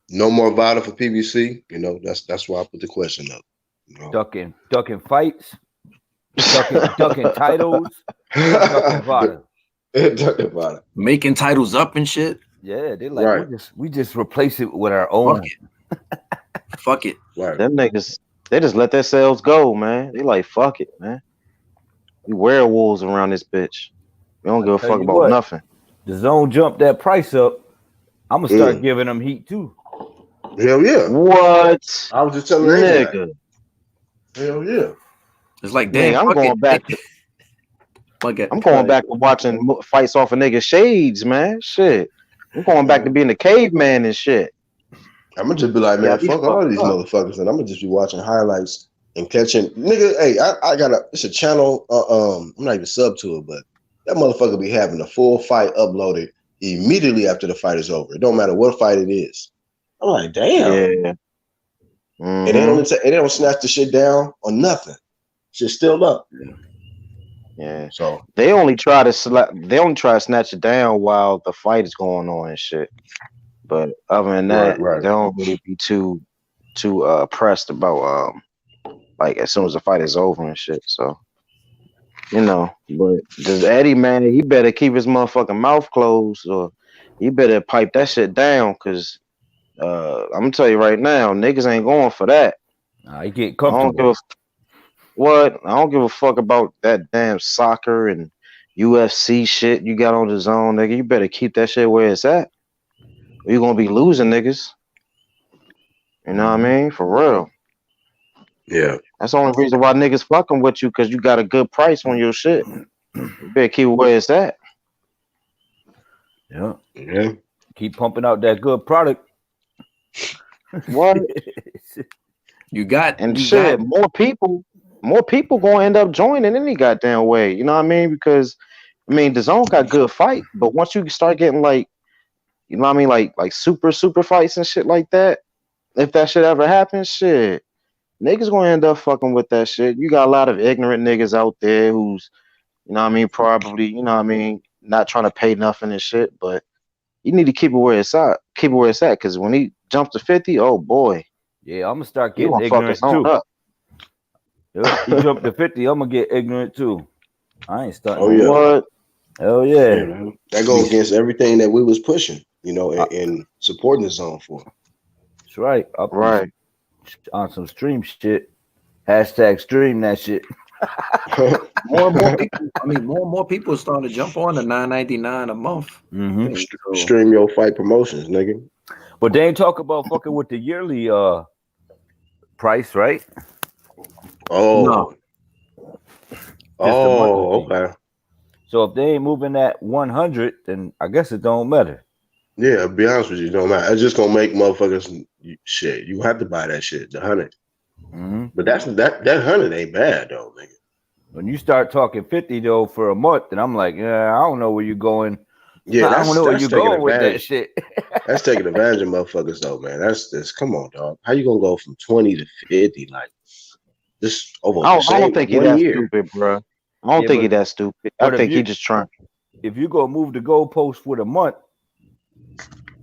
no more VADA for PBC. You know, that's why I put the question up. You know? Ducking fights, ducking titles, ducking VADA. Ducking VADA. Making titles up and shit. Yeah, they like we just replace it with our own. Fuck it. Right. Them niggas, they just let themselves go, man. They like, fuck it, man. We werewolves around this bitch. We don't give a fuck about nothing. The zone jumped that price up. I'm gonna start giving them heat too. Hell yeah. What? I was just telling nigga. Hell yeah. It's like, damn, I'm going back. I'm going back to watching fights off of niggas' shades, man. Shit. I'm going back to being a caveman and shit. I'm gonna just be like, man, fuck all these motherfuckers, and I'm gonna just be watching highlights and catching nigga. Hey, I got it's a channel. I'm not even sub to it, but that motherfucker be having a full fight uploaded immediately after the fight is over. It don't matter what fight it is. I'm like, damn. Yeah. And they don't snatch the shit down or nothing. Shit's still up. Yeah. So they only try to snatch it down while the fight is going on and shit. But other than that, they don't really be too pressed about like as soon as the fight is over and shit. So you know, but does Eddie, man, he better keep his motherfucking mouth closed, or he better pipe that shit down, cause I'm gonna tell you right now, niggas ain't going for that. You get comfortable. I don't give a fuck about that damn soccer and UFC shit you got on the zone, nigga. You better keep that shit where it's at. You're gonna be losing niggas. You know what I mean? For real. Yeah. That's the only reason why niggas fucking with you, because you got a good price on your shit. You better keep it where it's at. Yeah. Yeah. Keep pumping out that good product. What? You got more people gonna end up joining any goddamn way. You know what I mean? Because I mean, DAZN got good fight, but once you start getting like, you know what I mean, like super fights and shit like that, if that shit ever happens, shit, niggas gonna end up fucking with that shit. You got a lot of ignorant niggas out there who's, you know what I mean, probably, you know what I mean, not trying to pay nothing and shit, but you need to keep it where it's at. Keep it where it's at, because when he jumps to 50, oh boy. Yeah, I'm gonna start getting ignorant too. If he jump to 50, I'm gonna get ignorant too. I ain't starting. Oh yeah. What? Hell yeah. That goes against everything that we was pushing, you know, and supporting the zone for. That's right. Right. On some stream shit. Hashtag stream that shit. More and more people. I mean, more and more people are starting to jump on the $9.99 a month. Mm-hmm. So, stream your fight promotions, nigga. But they ain't talk about fucking with the yearly price, right? Oh, No. Okay. So if they ain't moving that 100, then I guess it don't matter. Yeah, to be honest with you, it don't matter. It's just gonna make motherfuckers shit. You have to buy that shit, the 100. Mm-hmm. But that 100 ain't bad though, nigga. When you start talking 50 though for a month, then I'm like, yeah, I don't know where you're going. Yeah, I don't know where you're going with that shit. That's taking advantage of motherfuckers though, man. That's come on, dog. How you gonna go from 20 to 50 like this over? I don't think he's that stupid, bro. I don't think he's that stupid. I think he just trying. If you go move the goalpost with a month,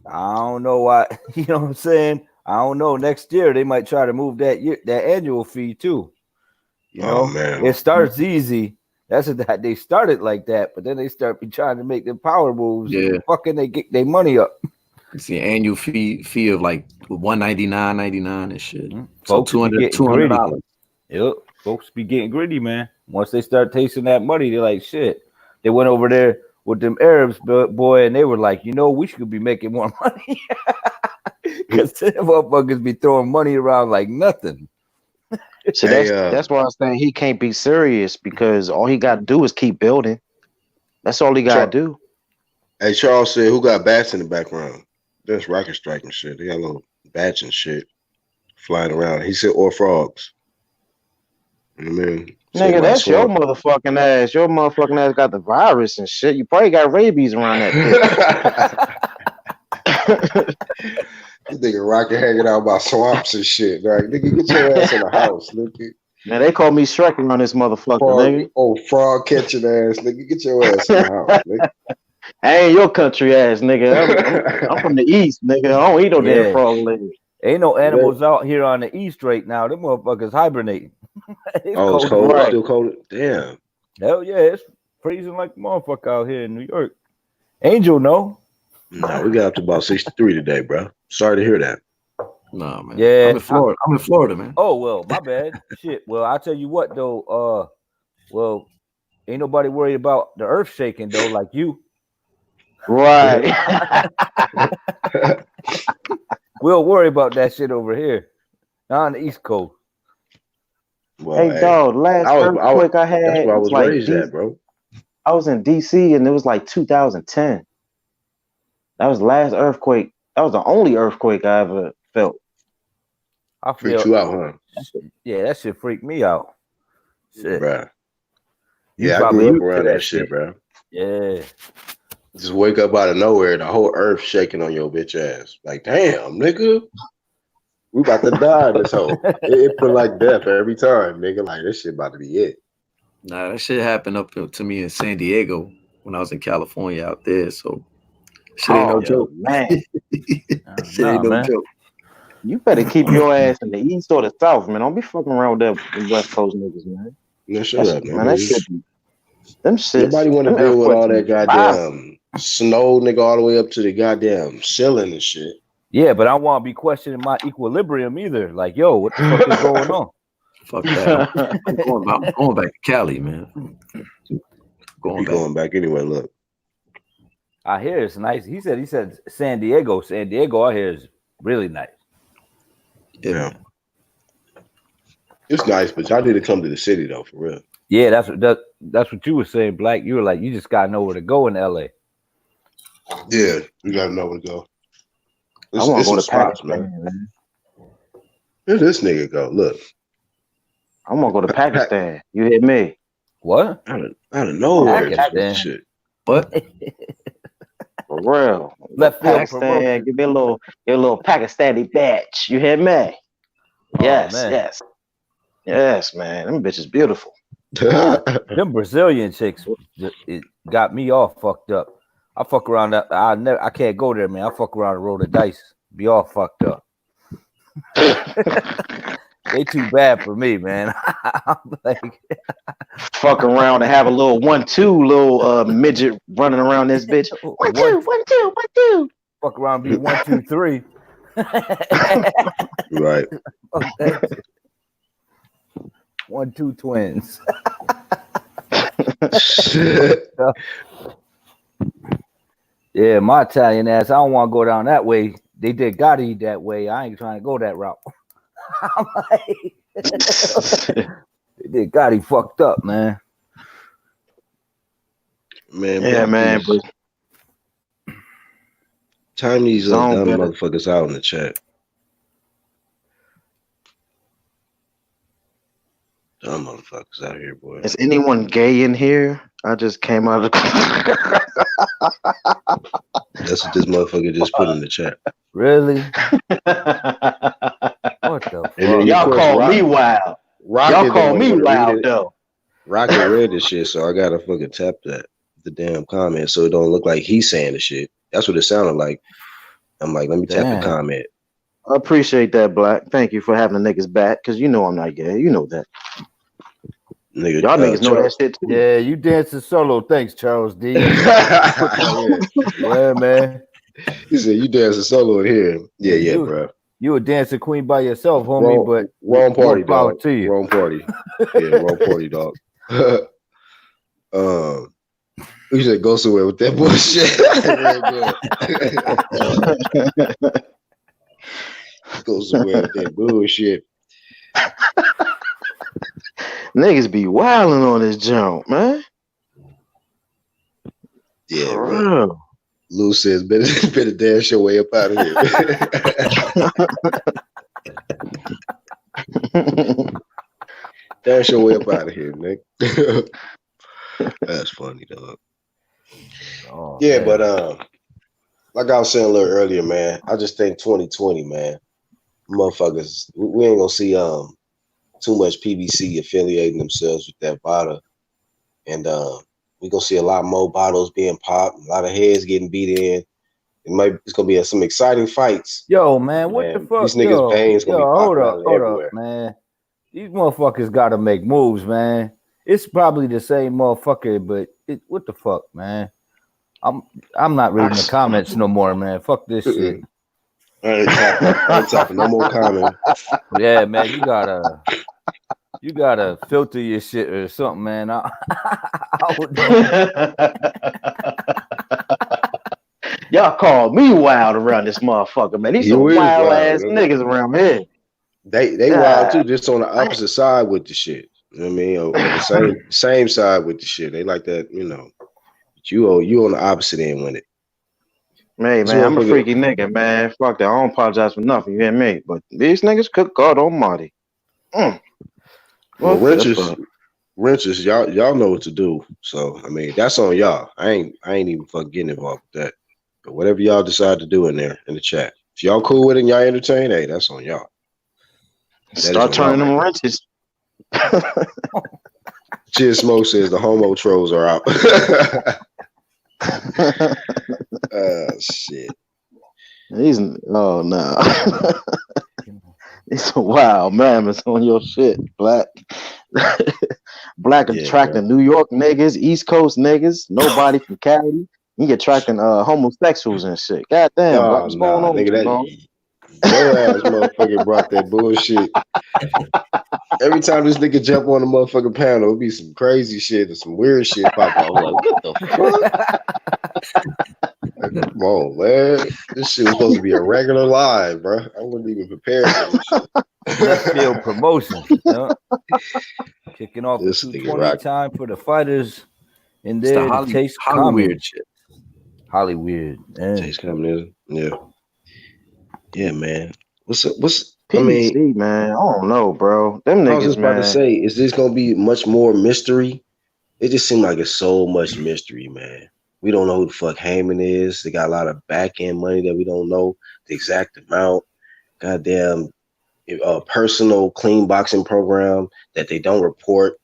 I don't know why. You know what I'm saying? I don't know. Next year they might try to move that annual fee too. You know, man. It starts easy. That's that they started like that, but then they start trying to make the power moves. Yeah, fucking they get their money up. It's the annual fee of like $199.99 and shit. Mm-hmm. So $200. Yep, folks be getting gritty, man. Once they start tasting that money, they're like, shit. They went over there with them Arabs, boy, and they were like, you know, we should be making more money because them motherfuckers be throwing money around like nothing. So that's why I'm saying he can't be serious because all he got to do is keep building. That's all he got to do. Hey, Charles said, who got bats in the background? That's rocket striking shit. They got little bats and shit flying around. He said, or frogs. I mean, nigga, that's your motherfucking ass. Your motherfucking ass got the virus and shit. You probably got rabies around that bitch. This nigga Rocket hanging out by swamps and shit. Like, nigga, get your ass in the house, nigga. Now they call me Shrek on this motherfucker, nigga. Oh, frog catching ass, nigga. Get your ass in the house, nigga. I ain't your country ass, nigga. I'm from the east, nigga. I don't eat no damn frog legs. Ain't no animals out here on the east right now. Them motherfuckers hibernating. It's cold. Right. Still cold. Damn. Hell yeah, it's freezing like a motherfucker out here in New York. Angel, no. No, we got up to about 63 today, bro. Sorry to hear that. No, man. Yeah, I'm in Florida, man. Oh well, my bad. Shit. Well, I'll tell you what though. Well, ain't nobody worried about the earth shaking though, like you. Right. We'll worry about that shit over here, not on the East Coast. Well, hey, dog, last earthquake I had. That's where I was like raised at, bro. I was in DC and it was like 2010. That was the last earthquake. That was the only earthquake I ever felt. I feel freaked you out, huh? Yeah, that shit freaked me out. Shit, bro. Yeah, I grew up around that shit, bro. Yeah. Just wake up out of nowhere, the whole earth shaking on your bitch ass. Like, damn, nigga, we about to die in this hole. It feel like death every time, nigga. Like, this shit about to be it. Nah, that shit happened up to me in San Diego when I was in California out there. So, shit ain't no joke, man. Shit ain't no joke. You better keep your ass in the east or the south, man. Don't be fucking around with them West Coast niggas, man. No, shut up, man. That shit be, them shit. Nobody want to deal with all that goddamn snow, nigga, all the way up to the goddamn ceiling and shit. Yeah, but I don't want to be questioning my equilibrium either. Like, yo, what the fuck is going on? Fuck that. I'm going back to Cali, man. Going back anyway, look. I hear it's nice. He said San Diego. San Diego, I hear is really nice. Yeah. It's nice, but y'all need to come to the city though, for real. Yeah, that's what you were saying, Black. You were like, you just gotta know where to go in LA. Yeah, you gotta know where to go. I want to go to Pakistan, man. Where this nigga go? Look. I want to go to Pakistan. You hit me. What? Out of nowhere. Pakistan. Shit. What? For real. Left field Pakistan. Give me a little Pakistani batch. You hit me. Yes, man. Yes, man. Them bitches beautiful. Them Brazilian chicks, it got me all fucked up. I fuck around that. I can't go there, man. I fuck around and roll the dice. Be all fucked up. They too bad for me, man. I'm like, fuck around and have a little 1-2 little midget running around this bitch. 1-2. Fuck around, be 1, 2, 3. Right. 1-2 twins. Yeah, my Italian ass. I don't want to go down that way. They did Gotti that way. I ain't trying to go that route. I'm like, they did Gotti fucked up, man. Man, yeah, man. But time these dumb motherfuckers out in the chat. Dumb motherfuckers out here, boy. Is anyone gay in here? I just came out of the. That's what this motherfucker just put in the chat. Really? What the fuck? Y'all call me wild. Y'all call me wild though. Rocket read this shit, so I gotta fucking tap the damn comment so it don't look like he's saying the shit. That's what it sounded like. I'm like, let me tap the comment. I appreciate that, Black. Thank you for having the niggas back, because you know I'm not gay. You know that. Nigga, y'all niggas know that shit too. Yeah, you dancing solo. Thanks, Charles D. Yeah, man. He said you dancing solo in here. Yeah, bro. You a dancing queen by yourself, homie, but wrong party, dog. To you. Wrong party. Yeah, wrong party, dog. We should go somewhere with that bullshit. Go somewhere with that bullshit. Niggas be wilding on this jump, man. Yeah, bro. Lou says, better dash your way up out of here. Dash your way up out of here, Nick. That's funny, dog. Oh, yeah, man. But like I was saying a little earlier, man, I just think 2020, man, motherfuckers, we ain't gonna see too much PBC affiliating themselves with that VADA, and we're gonna see a lot more bottles being popped, a lot of heads getting beat in. It's gonna be some exciting fights. Yo, man, what the fuck? These niggas' pains gonna be popping out everywhere. Up, man. These motherfuckers gotta make moves, man. It's probably the same motherfucker, but what the fuck, man? I'm not reading the comments no more, man. Fuck this shit. I ain't talking no more comments. Yeah, man, you gotta filter your shit or something, man. Y'all call me wild around this motherfucker, man. These some wild ass niggas around here. They wild too, just on the opposite side with the shit. You know what I mean? Or the same side with the shit. They like that, you know. But you on the opposite end with it. Hey, man, I'm a freaky nigga, man. Fuck that. I don't apologize for nothing, you hear me? But these niggas cook God almighty. Well, wrenches, y'all know what to do. So I mean, that's on y'all. I ain't even fucking getting involved with that. But whatever y'all decide to do in there in the chat, if y'all cool with it and y'all entertain, hey, that's on y'all. Start turning them wrenches. Chill Smoke says the homo trolls are out. Shit. Oh no. It's a wild mammoth on your shit, Black. Black attracting New York niggas, East Coast niggas, nobody from Cali. He attracting homosexuals and shit. God damn, what's going on? Nigga, your ass motherfucker brought that bullshit. Every time this nigga jump on the motherfucking panel, it'll be some crazy shit or some weird shit pop out. I'm like, what the fuck? Like, come on, man. This shit was supposed to be a regular live, bro. I wasn't even prepared for this shit. Field promotion. Kicking off the 220 time for the fighters in there. It's the Hollywood shit. Hollywood. Chase communism. Yeah. Yeah, man. What's PBC, man. I don't know, bro. Them niggas, I was just about to say, is this gonna be much more mystery? It just seemed like it's so much mystery, man. We don't know who the fuck Heyman is. They got a lot of back end money that we don't know the exact amount. Goddamn, personal clean boxing program that they don't report.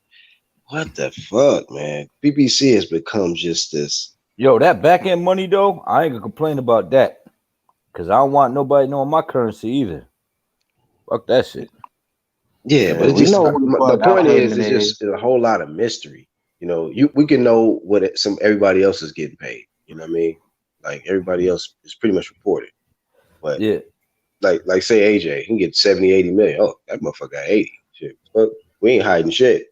What the fuck, man? PBC has become just this. Yo, that back end money though, I ain't gonna complain about that. Cause I don't want nobody knowing my currency either. Fuck that shit. Yeah, but it's just the point is, it's just a whole lot of mystery. You know, we can know what everybody else is getting paid. You know what I mean? Like everybody else is pretty much reported. But like say AJ, he can get 70, 80 million. Oh, that motherfucker got 80. Shit. But we ain't hiding shit.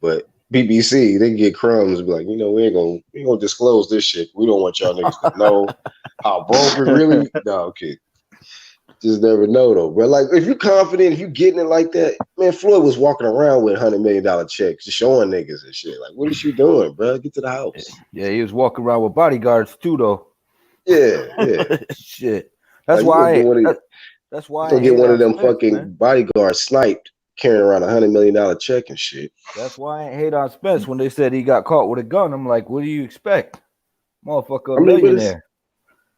But BBC, they get crumbs and be like, we ain't gonna disclose this shit. We don't want y'all niggas to know how broke it really. No, okay. Just never know though, bro. Like if you're confident, if you getting it like that, man, Floyd was walking around with $100 million checks, just showing niggas and shit. Like, what is you doing, bro? Get to the house. Yeah, he was walking around with bodyguards too, though. Yeah. Shit. That's like, why. That's why. You gonna get one of them fucking bodyguards sniped carrying around $100 million check and shit. That's why I ain't hate on Spence when they said he got caught with a gun. I'm like, what do you expect, motherfucker? Millionaire.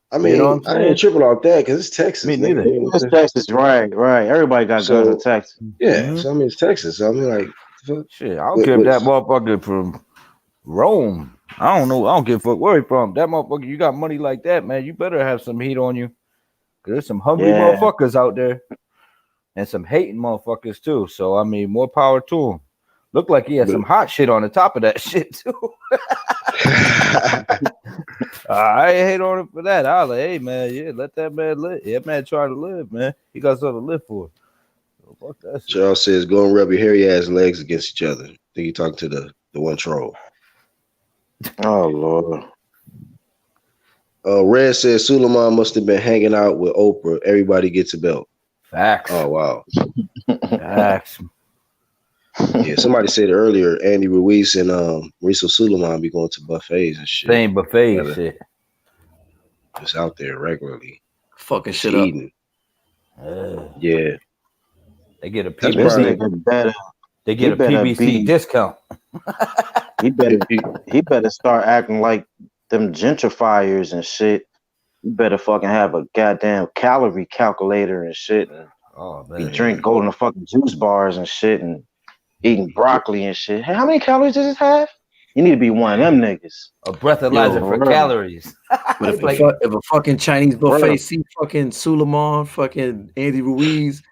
I mean, I ain't tripping off that because it's Texas. Me neither. It's Texas, right. Everybody got guns in Texas. Yeah, so I mean, it's Texas. So I mean, like, shit, I don't care if that motherfucker from Rome. I don't know. I don't give a fuck where he from. That motherfucker, you got money like that, man. You better have some heat on you. Because there's some hungry motherfuckers out there and some hating motherfuckers too. So, I mean, more power to him. Looked like he had some hot shit on the top of that shit too. I ain't hate on him for that. I was like, hey man, let that man live. That man try to live, man. He got something to live for. So fuck that shit. Charles says, go and rub your hairy ass legs against each other. I think he talking to the one troll. Oh Lord. Red says Suleiman must have been hanging out with Oprah. Everybody gets a belt. Facts. Oh wow. Facts. Yeah, somebody said earlier, Andy Ruiz and Rizzo Suleiman be going to buffets and shit. Same buffet shit. Just out there regularly. Fucking shit eating. Yeah. They get a PBC. They get a PBC discount. He better start acting like them gentrifiers and shit. You better fucking have a goddamn calorie calculator and shit. And drink go to the fucking juice bars and shit and eating broccoli and shit. Hey, how many calories does it have? You need to be one of them niggas. A breathalyzer for calories. But if a fucking Chinese buffet see fucking Suleiman, fucking Andy Ruiz,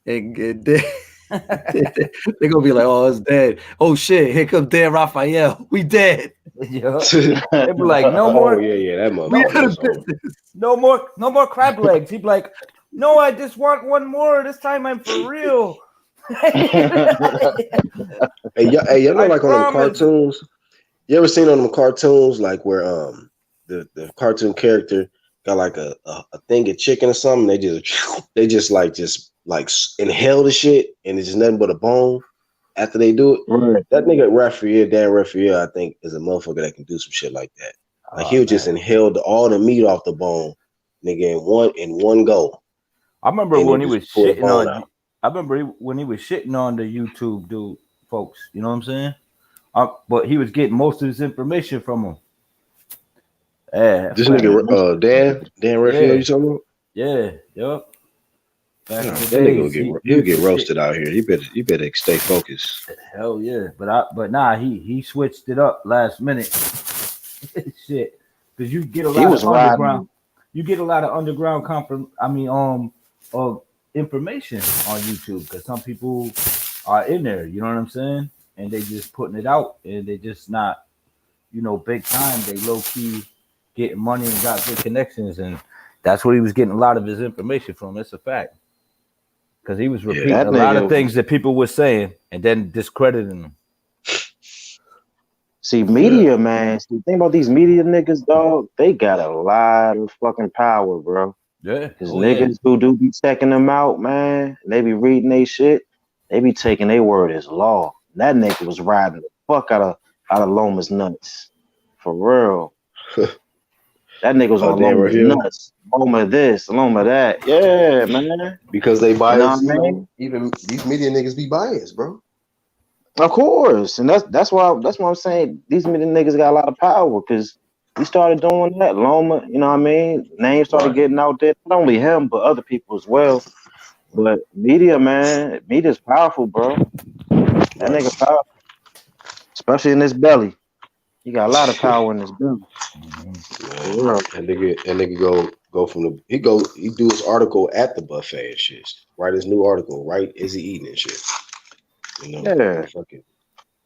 and they're gonna be like, oh, it's dead. Oh shit, here comes Dan Raphael. We dead. Yeah. They be like, no more. Oh yeah, that motherfucker. No more crab legs. He'd be like, no, I just want one more. This time I'm for real. Hey, y'all know, like on them cartoons. You ever seen on them cartoons like where the cartoon character got like a thing of chicken or something? They just inhale the shit and it's just nothing but a bone after they do it. Right. That nigga Dan Raphael, I think, is a motherfucker that can do some shit like that. Like he'll just inhale all the meat off the bone, nigga, in one go. I remember when he was shitting on. I remember when he was shitting on the YouTube dude, folks. You know what I'm saying? But he was getting most of his information from him. Yeah, this nigga, Dan Raphael, you talking about? Yeah, yep. That nigga he'll get roasted out here. You better stay focused. Hell yeah, but he switched it up last minute. Shit, because you get a lot of underground. You get a lot of underground information on YouTube because some people are in there. You know what I'm saying? And they just putting it out, and they just not, big time. They low key getting money and got good connections, and that's where he was getting a lot of his information from. It's a fact. Because he was repeating a lot of things that people were saying and then discrediting them. See, media, man. See, the thing about these media niggas, dog, they got a lot of fucking power, bro. Yeah. Because niggas who do be checking them out, man, they be reading they shit, they be taking their word as law. That nigga was riding the fuck out of Loma's nuts. For real. That nigga was on Loma's nuts. Loma this, Loma that. Yeah, man. Because they biased. You know what I mean? Even these media niggas be biased, bro. Of course. And that's why I'm saying these media niggas got a lot of power because we started doing that. Loma, you know what I mean? Names started getting out there. Not only him, but other people as well. But media, man, media's powerful, bro. That nigga powerful. Especially in this belly. He got a lot of power in his belly. That nigga go from he do his article at the buffet and shit. Write his new article right as he eating and shit. Fucking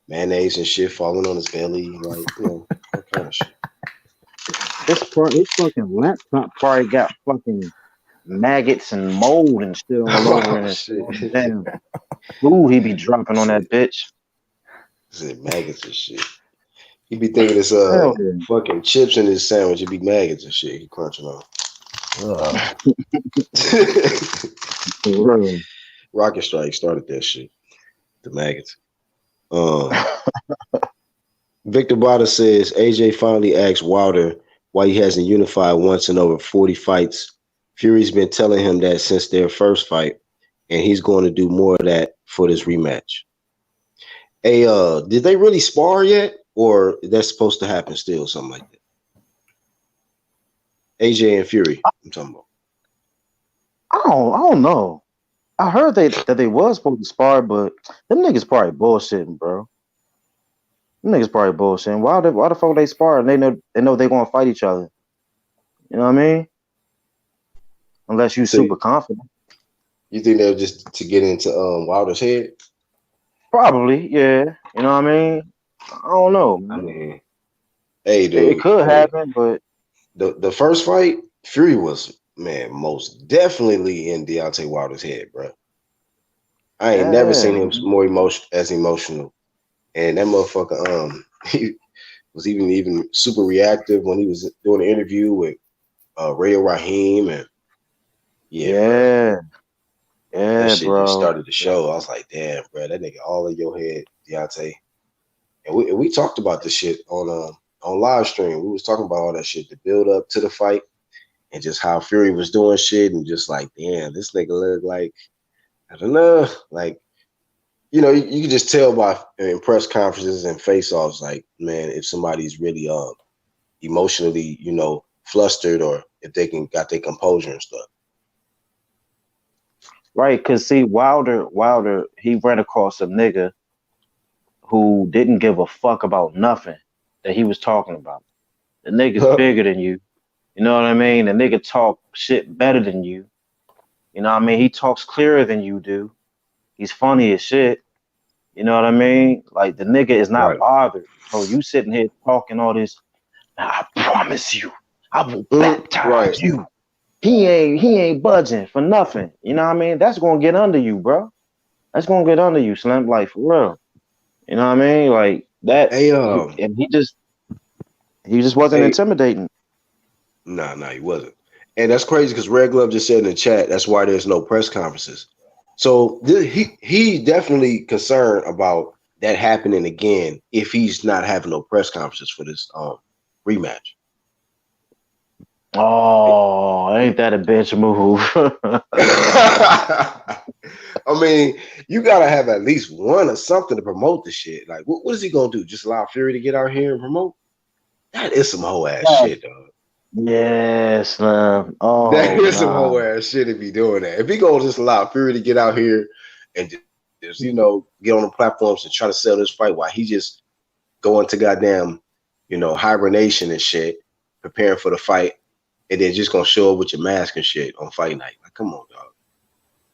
mayonnaise and shit falling on his belly, like that kind of shit. His fucking laptop probably got fucking maggots and mold and still all over and shit. Damn. Ooh, he be dropping on that bitch. Said maggots and shit. He be thinking it's fucking chips in his sandwich. It be maggots and shit. He crunching on. Rocket Strike started that shit. The maggots. Victor Bada says AJ finally asked Wilder why he hasn't unified once in over 40 fights. Fury's been telling him that since their first fight, and he's going to do more of that for this rematch. Hey, did they really spar yet, or that's supposed to happen still, something like that? AJ and Fury, I'm talking about. I don't know. I heard that they was supposed to spar, but them niggas probably bullshitting, bro. Them niggas probably bullshitting. Why the fuck they spar and they know they gonna fight each other? You know what I mean? Unless you super confident. You think they're just to get into Wilder's head? Probably, yeah. You know what I mean? I don't know. Man. I mean, hey, dude, it could happen, but the first fight, Fury was, man, most definitely in Deontay Wilder's head, bro. I ain't never seen him more emotional, and that motherfucker, he was even super reactive when he was doing an interview with Ray Rahim, and that shit bro. just started the show. I was like, damn, bro, that nigga all in your head, Deontay. And we talked about this shit on live stream. We was talking about all that shit, the build up to the fight, and just how Fury was doing shit, and just like, damn, this nigga looked like, I don't know, like, you know, you can just tell by in press conferences and face-offs, like, man, if somebody's really emotionally, you know, flustered, or if they got their composure and stuff. Right, because see, Wilder, he ran across a nigga who didn't give a fuck about nothing that he was talking about. The nigga's bigger than you. You know what I mean? The nigga talk shit better than you. You know what I mean? He talks clearer than you do. He's funny as shit. You know what I mean? Like, the nigga is not bothered. So you sitting here talking all this, I promise you, I will baptize you. He ain't budging for nothing. You know what I mean? That's gonna get under you, bro. That's gonna get under you, Slim. Like, for real. You know what I mean? Like that. Hey, and he just wasn't intimidating. Nah, he wasn't. And that's crazy because Red Glove just said in the chat that's why there's no press conferences. So he's definitely concerned about that happening again if he's not having no press conferences for this rematch. Oh, ain't that a bitch move? I mean, you gotta have at least one or something to promote the shit. Like, what is he gonna do? Just allow Fury to get out here and promote? That is some whole ass shit, dog. Yes, man. Oh, that is some whole ass shit if he doing that. If he gonna just allow Fury to get out here and just you know, get on the platforms and try to sell this fight while he just going to goddamn, you know, hibernation and shit, preparing for the fight, and then just gonna show up with your mask and shit on fight night. Like, come on, dog.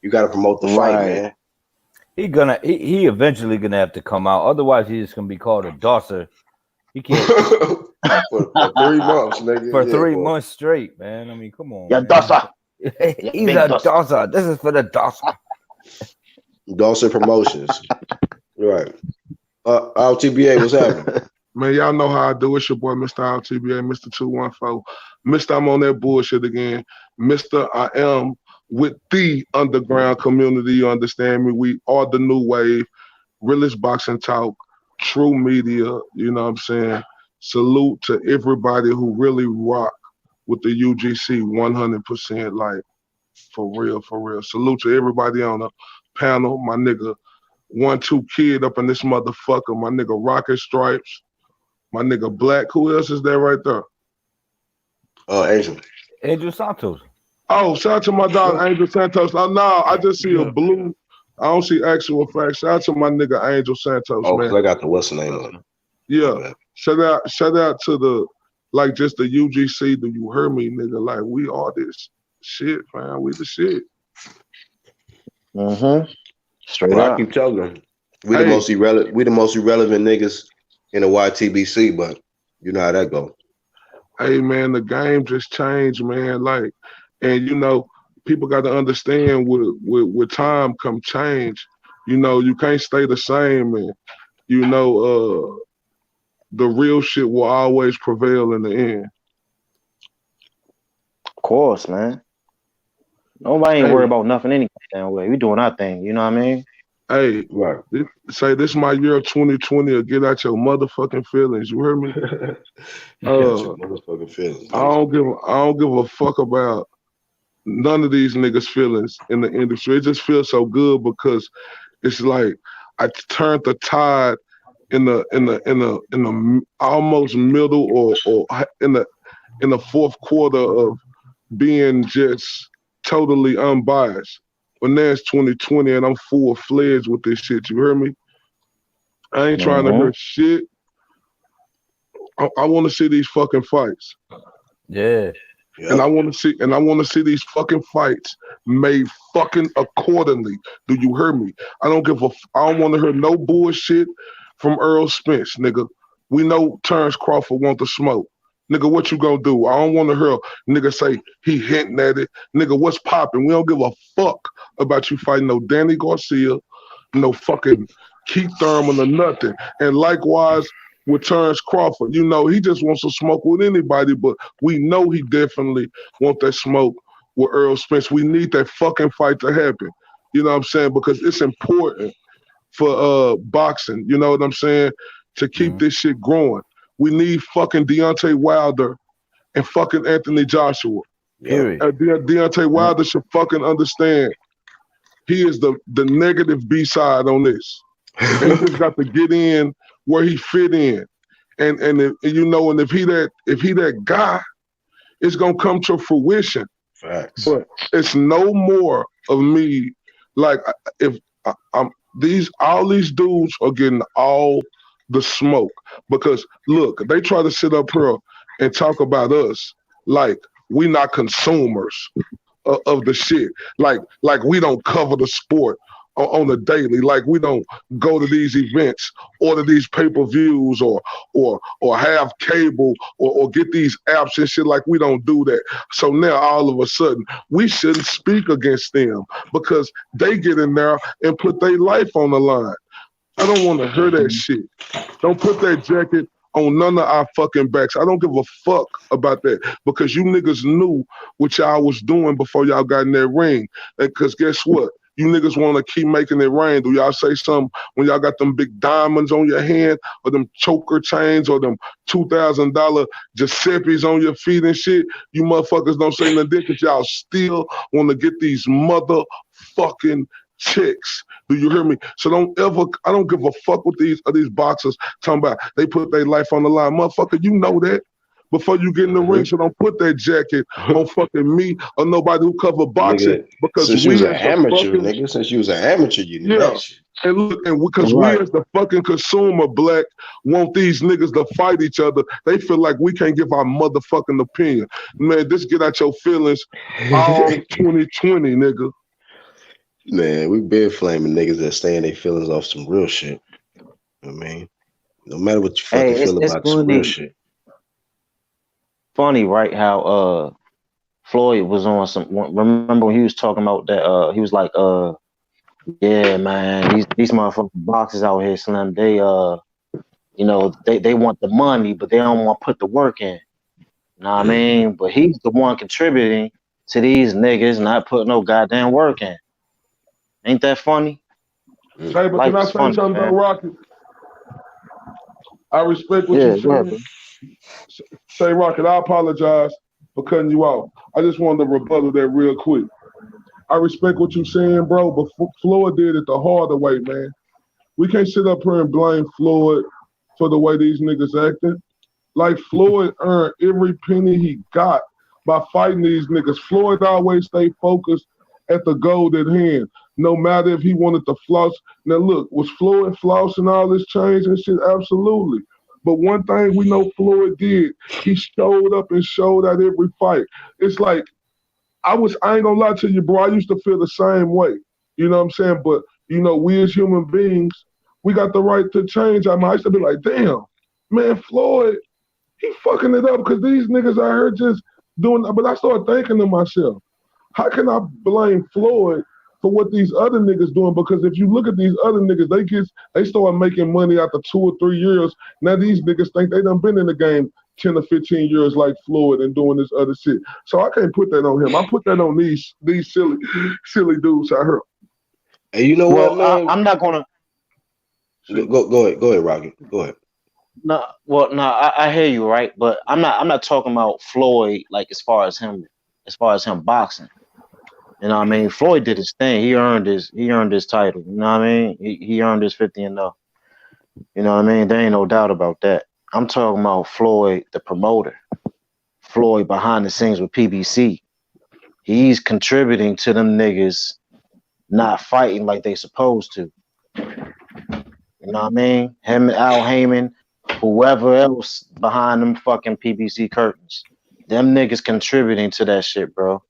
You gotta promote the fight, man. He eventually gonna have to come out. Otherwise, he's just gonna be called a dosser. He can't for 3 months, nigga. For 3 months straight, man. I mean, come on. Yeah, dosser. He's a dosser. This is for the dosser. Dosser Promotions. Right. RTBA, what's happening? Man, y'all know how I do. It's your boy, Mr. RTBA, Mr. 214. Mr. I'm on that bullshit again. Mr. I am with the underground community. You understand me? We are the new wave. Realest boxing talk. True media. You know what I'm saying? Salute to everybody who really rock with the UGC 100%. Like, for real, for real. Salute to everybody on the panel. My nigga 1-2 Kid up in this motherfucker. My nigga Rocket Stripes. My nigga Black. Who else is there right there? Angel Santos. Oh, shout out to my dog Angel Santos. Oh, no, I just see a blue. I don't see actual facts. Shout out to my nigga Angel Santos, man. I got the what's the name on it. Yeah. Shout out to the, like, just the UGC. Do you hear me, nigga? Like, we are this shit, man. We the shit. Mm-hmm. Straight up. I keep telling them. We the most irrelevant niggas in the YTBC, but you know how that go. Hey, man, the game just changed, man. Like, and you know, people got to understand with time come change. you know, you can't stay the same, and you know, the real shit will always prevail in the end. Of course, man. Nobody ain't worried about nothing any damn way. We doing our thing, you know what I mean? Hey, Right. This my year of 2020, or get out your motherfucking feelings. You heard me? Your motherfucking feelings. I don't give a fuck about none of these niggas' feelings in the industry. It just feels so good because it's like I turned the tide in the almost middle or in the fourth quarter of being just totally unbiased. But now it's 2020 and I'm full-fledged with this shit. You hear me? I ain't trying to hear shit. I want to see these fucking fights. Yeah. Yep. And I want to see these fucking fights made fucking accordingly. Do you hear me? I don't want to hear no bullshit from Earl Spence, nigga. We know Terence Crawford want the smoke. Nigga, what you gonna do? I don't want to hear nigga say he hinting at it. Nigga, what's popping? We don't give a fuck about you fighting no Danny Garcia, no fucking Keith Thurman or nothing. And likewise with Terence Crawford, you know, he just wants to smoke with anybody, but we know he definitely want that smoke with Earl Spence. We need that fucking fight to happen. You know what I'm saying? Because it's important for boxing, you know what I'm saying, to keep this shit growing. We need fucking Deontay Wilder and fucking Anthony Joshua. Period. Deontay Wilder should fucking understand he is the negative B-side on this. And he just got to get in where he fit in. And if he that guy, it's gonna come to fruition. Facts. But it's no more of me like if all these dudes are getting all the smoke, because look, they try to sit up here and talk about us like we not consumers of the shit, like we don't cover the sport on the daily, like we don't go to these events, order these pay-per-views or have cable or get these apps and shit, like we don't do that. So now all of a sudden we shouldn't speak against them because they get in there and put their life on the line. I don't want to hear that shit. Don't put that jacket on none of our fucking backs. I don't give a fuck about that because you niggas knew what y'all was doing before y'all got in that ring. Because guess what? You niggas want to keep making it rain. Do y'all say something when y'all got them big diamonds on your hand or them choker chains or them $2,000 Giuseppe's on your feet and shit? You motherfuckers don't say nothing because y'all still want to get these motherfucking chicks. Do you hear me? So I don't give a fuck what these boxers talking about. They put their life on the line. Motherfucker, you know that before you get in the ring. So don't put that jacket on fucking me or nobody who cover boxing. Nigga, because since you was an amateur, nigga. Since you was an amateur, you knew that shit. And look, and because we as the fucking consumer, black, want these niggas to fight each other, they feel like we can't give our motherfucking opinion. Man, just get out your feelings all 2020, nigga. Man, we been flaming niggas that stay in their feelings off some real shit. I mean, no matter what you fucking feel about some real shit. Funny, right? How Floyd was on some. Remember when he was talking about that? He was like, "Yeah, man, these motherfucking boxers out here, Slim. They, you know, they want the money, but they don't want to put the work in. You know what I mean? But he's the one contributing to these niggas not putting no goddamn work in. Ain't that funny? Hey, but can I say something though, Rocket? I respect what you said. Say, Rocket, I apologize for cutting you off. I just wanted to rebuttal that real quick. I respect what you're saying, bro, but Floyd did it the harder way, man. We can't sit up here and blame Floyd for the way these niggas acting. Like, Floyd earned every penny he got by fighting these niggas. Floyd always stayed focused at the goal at hand, no matter if he wanted to floss. Now, look, was Floyd flossing all this change and shit? Absolutely. But one thing we know Floyd did, he showed up and showed out every fight. It's like, I ain't gonna lie to you, bro, I used to feel the same way. You know what I'm saying? But, you know, we as human beings, we got the right to change. I used to be like, damn, man, Floyd, he fucking it up because these niggas out here just doing, but I started thinking to myself, how can I blame Floyd for what these other niggas doing, because if you look at these other niggas, they start making money after 2 or 3 years. Now these niggas think they done been in the game 10 or 15 years like Floyd and doing this other shit. So I can't put that on him. I put that on these silly dudes out here. And you know what, man? I'm not gonna go ahead, Rocky. Go ahead. No, I hear you, right? But I'm not talking about Floyd like as far as him boxing. You know what I mean? Floyd did his thing. He earned his title. You know what I mean? He earned his 50-0. You know what I mean? There ain't no doubt about that. I'm talking about Floyd, the promoter. Floyd behind the scenes with PBC. He's contributing to them niggas not fighting like they supposed to. You know what I mean? Him, Al Heyman, whoever else behind them fucking PBC curtains. Them niggas contributing to that shit, bro.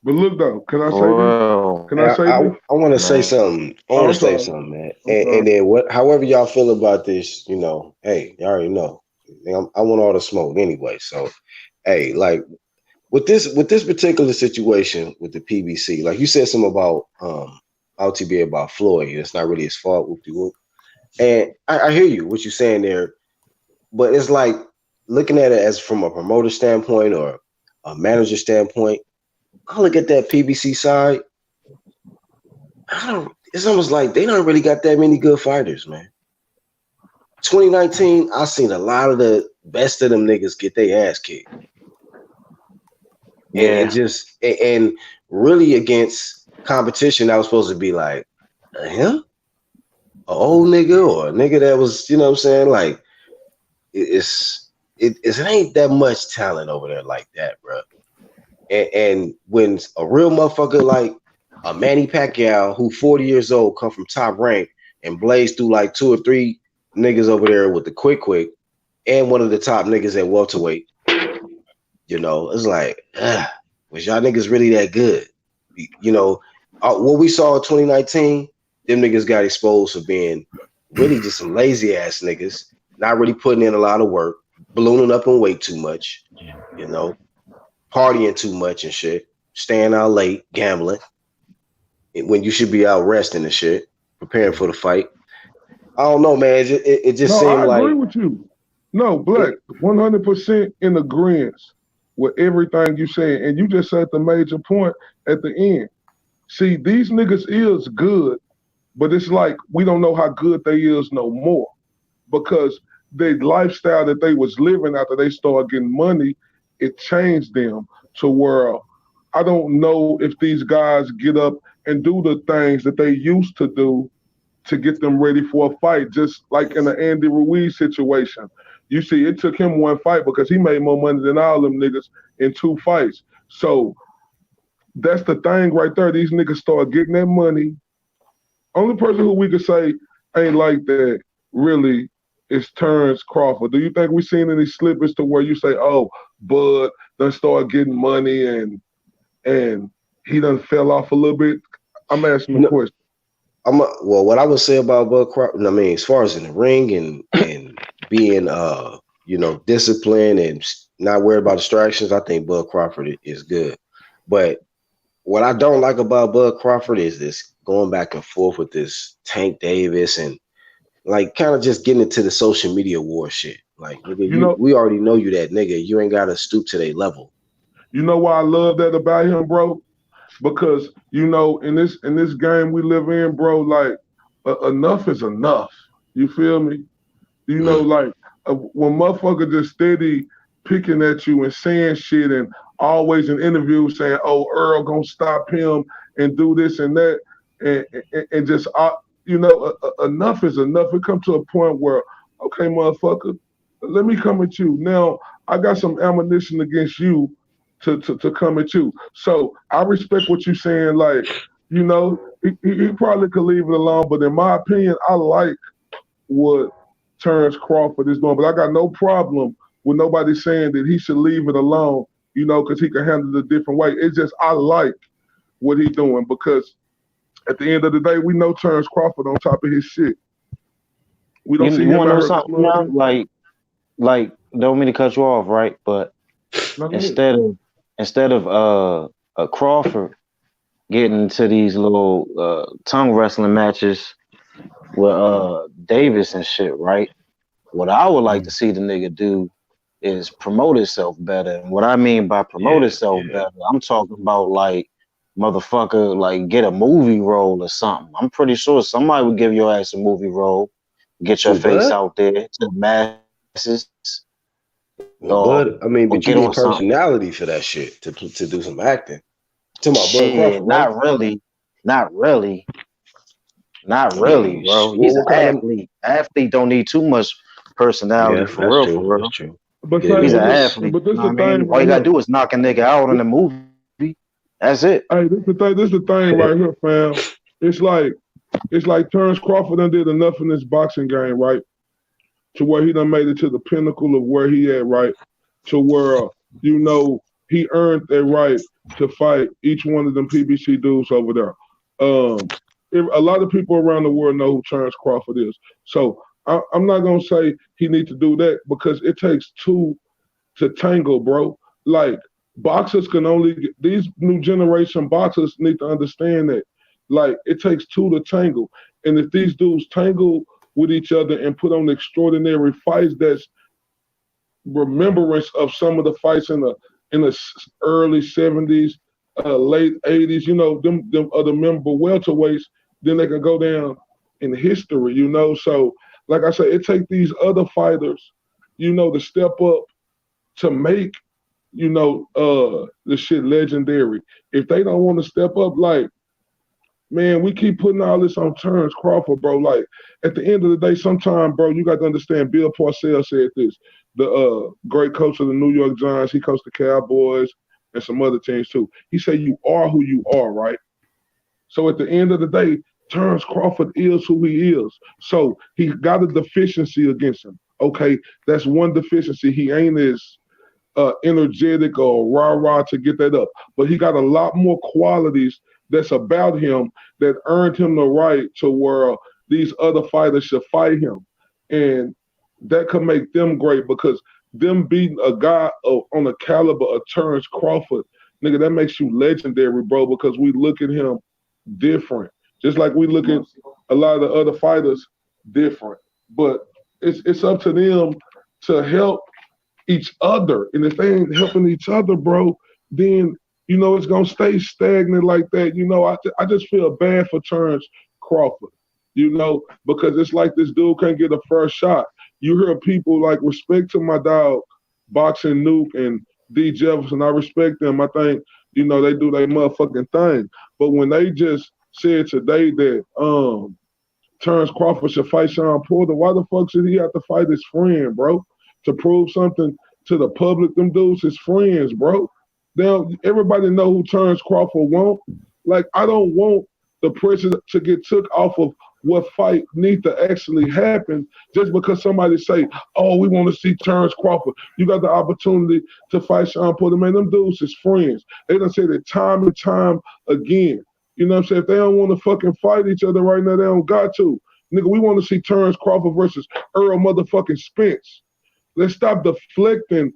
But look though, can I say this? Can I say this? I want to say something. I want to say something, man. And then however y'all feel about this, you know, hey, you already know. I want all the smoke anyway. So, hey, like with this particular situation with the PBC, like you said something about LTB about Floyd. It's not really his fault. Whoop-de-whoop. And I hear you, what you're saying there, but it's like looking at it as from a promoter standpoint or a manager standpoint. I look at that PBC side. It's almost like they don't really got that many good fighters, man. 2019, I seen a lot of the best of them niggas get their ass kicked. Yeah. And really against competition that was supposed to be like him, an old nigga or a nigga that was, you know what I'm saying? Like it ain't that much talent over there like that, bro. And when a real motherfucker like a Manny Pacquiao, who 40 years old, come from Top Rank and blaze through like 2 or 3 niggas over there with the quick, and one of the top niggas at welterweight, you know, it's like, was y'all niggas really that good? You know, what we saw in 2019, them niggas got exposed for being really just some lazy ass niggas, not really putting in a lot of work, ballooning up in weight too much, you know, partying too much and shit, staying out late, gambling, when you should be out resting and shit, preparing for the fight. I don't know, man. It just seemed like. I agree with you. No, Black, 100% in agreement with everything you saying. And you just said the major point at the end. See, these niggas is good, but it's like we don't know how good they is no more. Because the lifestyle that they was living after they started getting money, it changed them to where I don't know if these guys get up and do the things that they used to do to get them ready for a fight, just like in the Andy Ruiz situation. You see, it took him 1 fight because he made more money than all them niggas in 2 fights. So that's the thing right there. These niggas start getting that money. Only person who we could say ain't like that really is Terence Crawford. Do you think we seen any slippage to where you say, oh, Bud done start getting money and he done fell off a little bit? I'm asking the question. Well, what I would say about Bud Crawford, I mean, as far as in the ring and being, you know, disciplined and not worried about distractions, I think Bud Crawford is good. But what I don't like about Bud Crawford is this going back and forth with this Tank Davis and like kind of just getting into the social media war shit. Like, nigga, we already know you that nigga. You ain't got to stoop to their level. You know why I love that about him, bro? Because, you know, in this game we live in, bro, like enough is enough. You feel me? You know, like when motherfucker just steady picking at you and saying shit and always in interviews saying, oh, Earl gonna stop him and do this and that. And just, you know, enough is enough. It come to a point where, okay, motherfucker, let me come at you. Now, I got some ammunition against you to come at you. So I respect what you're saying. Like, you know, he probably could leave it alone. But in my opinion, I like what Terence Crawford is doing. But I got no problem with nobody saying that he should leave it alone, you know, because he can handle it a different way. It's just I like what he's doing because at the end of the day, we know Terence Crawford on top of his shit. We don't see him. You want to know something now? Like, don't mean to cut you off, right? But instead of Crawford, getting into these little tongue wrestling matches with Davis and shit, right? What I would like to see the nigga do is promote himself better. And what I mean by promote himself better, I'm talking about like motherfucker, like get a movie role or something. I'm pretty sure somebody would give your ass a movie role, get your face out there to the masses. But I mean, but you get need on personality for that shit to do some acting. To my shit, Crawford, not really, bro. He's an athlete. Athlete don't need too much personality for real. That's true. But he's an athlete. But this You know the what I mean? thing. All you gotta do is knock a nigga out in the movie. That's it. Hey, this the thing. This the thing right here, fam. It's like Terence Crawford done did enough in this boxing game, right? To where he done made it to the pinnacle of where he at, right? To where he earned that right to fight each one of them PBC dudes over there. A lot of people around the world know who Terence Crawford is. So I'm not gonna say he needs to do that because it takes two to tango, bro. Like boxers can only these new generation boxers need to understand that. Like it takes two to tangle. And if these dudes tangle with each other and put on extraordinary fights that's remembrance of some of the fights in the early 70s, late 80s, them other memorable welterweights, then they can go down in history, So, like I said, it takes these other fighters, to step up to make, the shit legendary. If they don't want to step up, like, man, we keep putting all this on Terence Crawford, bro. Like, at the end of the day, sometime, bro, you got to understand, Bill Parcells said this, the great coach of the New York Giants, he coached the Cowboys and some other teams too. He said, you are who you are, right? So at the end of the day, Terence Crawford is who he is. So he got a deficiency against him. Okay, that's one deficiency. He ain't as energetic or rah-rah to get that up. But he got a lot more qualities that's about him that earned him the right to where these other fighters should fight him. And that could make them great because them beating a guy on the caliber of Terence Crawford, nigga, that makes you legendary, bro, because we look at him different. Just like we look at a lot of the other fighters different. But it's up to them to help each other. And if they ain't helping each other, bro, then, it's going to stay stagnant like that. I just feel bad for Terence Crawford, because it's like this dude can't get a first shot. You hear people like respect to my dog, Boxing Nuke and D Jefferson. I respect them. I think, they do their motherfucking thing. But when they just said today that Terence Crawford should fight Sean Porter, why the fuck should he have to fight his friend, bro? To prove something to the public, them dudes his friends, bro. Now, everybody know who Terence Crawford want. Like, I don't want the pressure to get took off of what fight need to actually happen just because somebody say, oh, we want to see Terence Crawford. You got the opportunity to fight Sean Porter. Man, them dudes is friends. They done say that time and time again. You know what I'm saying? If they don't want to fucking fight each other right now, they don't got to. Nigga, we want to see Terence Crawford versus Earl motherfucking Spence. Let's stop deflecting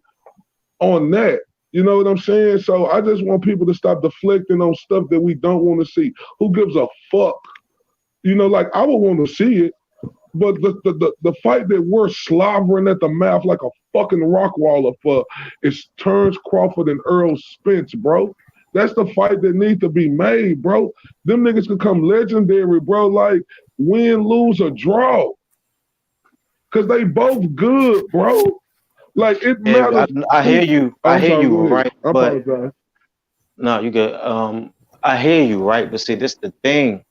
on that. You know what I'm saying? So I just want people to stop deflecting on stuff that we don't want to see. Who gives a fuck? Like I would want to see it, but the fight that we're slobbering at the mouth like a fucking rock waller for is Terence Crawford and Earl Spence, bro. That's the fight that needs to be made, bro. Them niggas can come legendary, bro, like win, lose, or draw. Because they both good, bro. Like it matters. I hear you. I hear you, right? I apologize. No, you good. I hear you, right? But see, this the thing.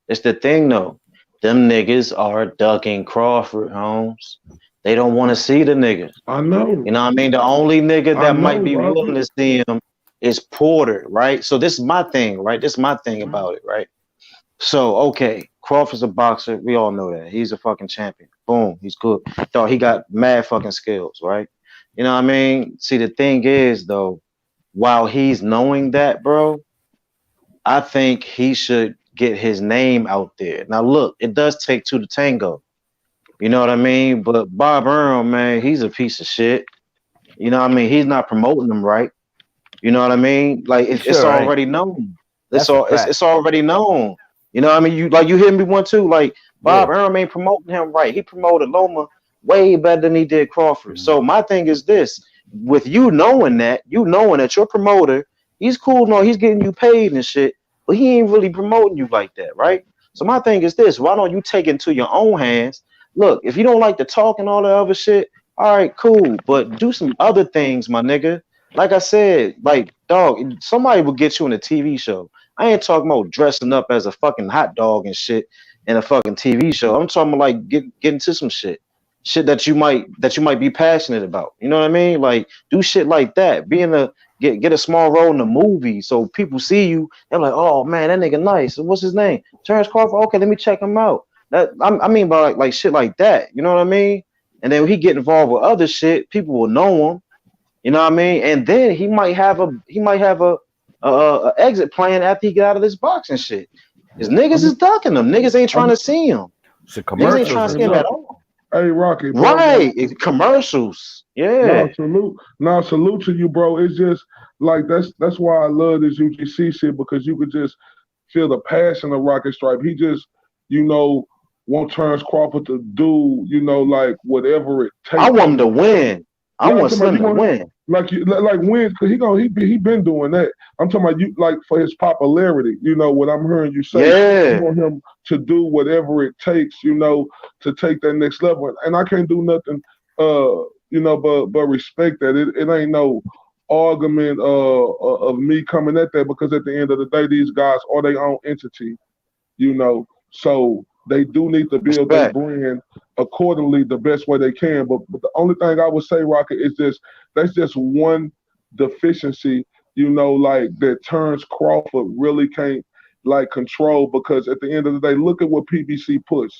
It's the thing, though. Them niggas are ducking Crawford, Holmes. They don't want to see the niggas. I know. You know what I mean? The only nigga that might be willing to see him is Porter, right? So this is my thing, right? This is my thing about it, right? So, okay, Crawford's a boxer. We all know that. He's a fucking champion. Boom, he's good. Thought he got mad fucking skills, right? You know what I mean? See, the thing is, though, while he's knowing that, bro, I think he should get his name out there. Now, look, it does take two to tango. You know what I mean? But Bob Earl, man, he's a piece of shit. You know what I mean? He's not promoting them right. You know what I mean? Like, it's already known. It's already known. You know what I mean? You hit me one too. Like Bob Arum ain't promoting him right. He promoted Loma way better than he did Crawford. So my thing is this: with you knowing that your promoter, he's cool, no, he's getting you paid and shit, but he ain't really promoting you like that, right? So my thing is this: why don't you take it into your own hands? Look, if you don't like the talk and all that other shit, all right, cool, but do some other things, my nigga. Like I said, like dog, somebody will get you in a TV show. I ain't talking about dressing up as a fucking hot dog and shit in a fucking TV show. I'm talking about like get into some shit that you might be passionate about. You know what I mean? Like do shit like that. Get a small role in a movie so people see you. They're like, oh man, that nigga nice. What's his name? Terence Crawford. Okay, let me check him out. I mean by like shit like that. You know what I mean? And then when he get involved with other shit, people will know him. You know what I mean? And then he might have a exit plan after he get out of this boxing shit. His niggas is ducking him. Niggas ain't trying to see him. Niggas ain't trying to see him at all. Hey, Rocky, bro, right? It's commercials. Yeah. Salute to you, bro. It's just like that's why I love this UGC shit, because you could just feel the passion of Rocket Stripe. He just, want Terence Crawford to do, like whatever it takes. I want him to win. I want Slim to win. Like win, because he been doing that. I'm talking about you, like for his popularity. What I'm hearing you say. Yeah. You want him to do whatever it takes, to take that next level. And I can't do nothing, but respect that. It ain't no argument of me coming at that, because at the end of the day, these guys are their own entity, So they do need to build their brand accordingly the best way they can. But the only thing I would say, Rocket, is that's just one deficiency, like that Terence Crawford really can't like control, because at the end of the day, look at what PBC push.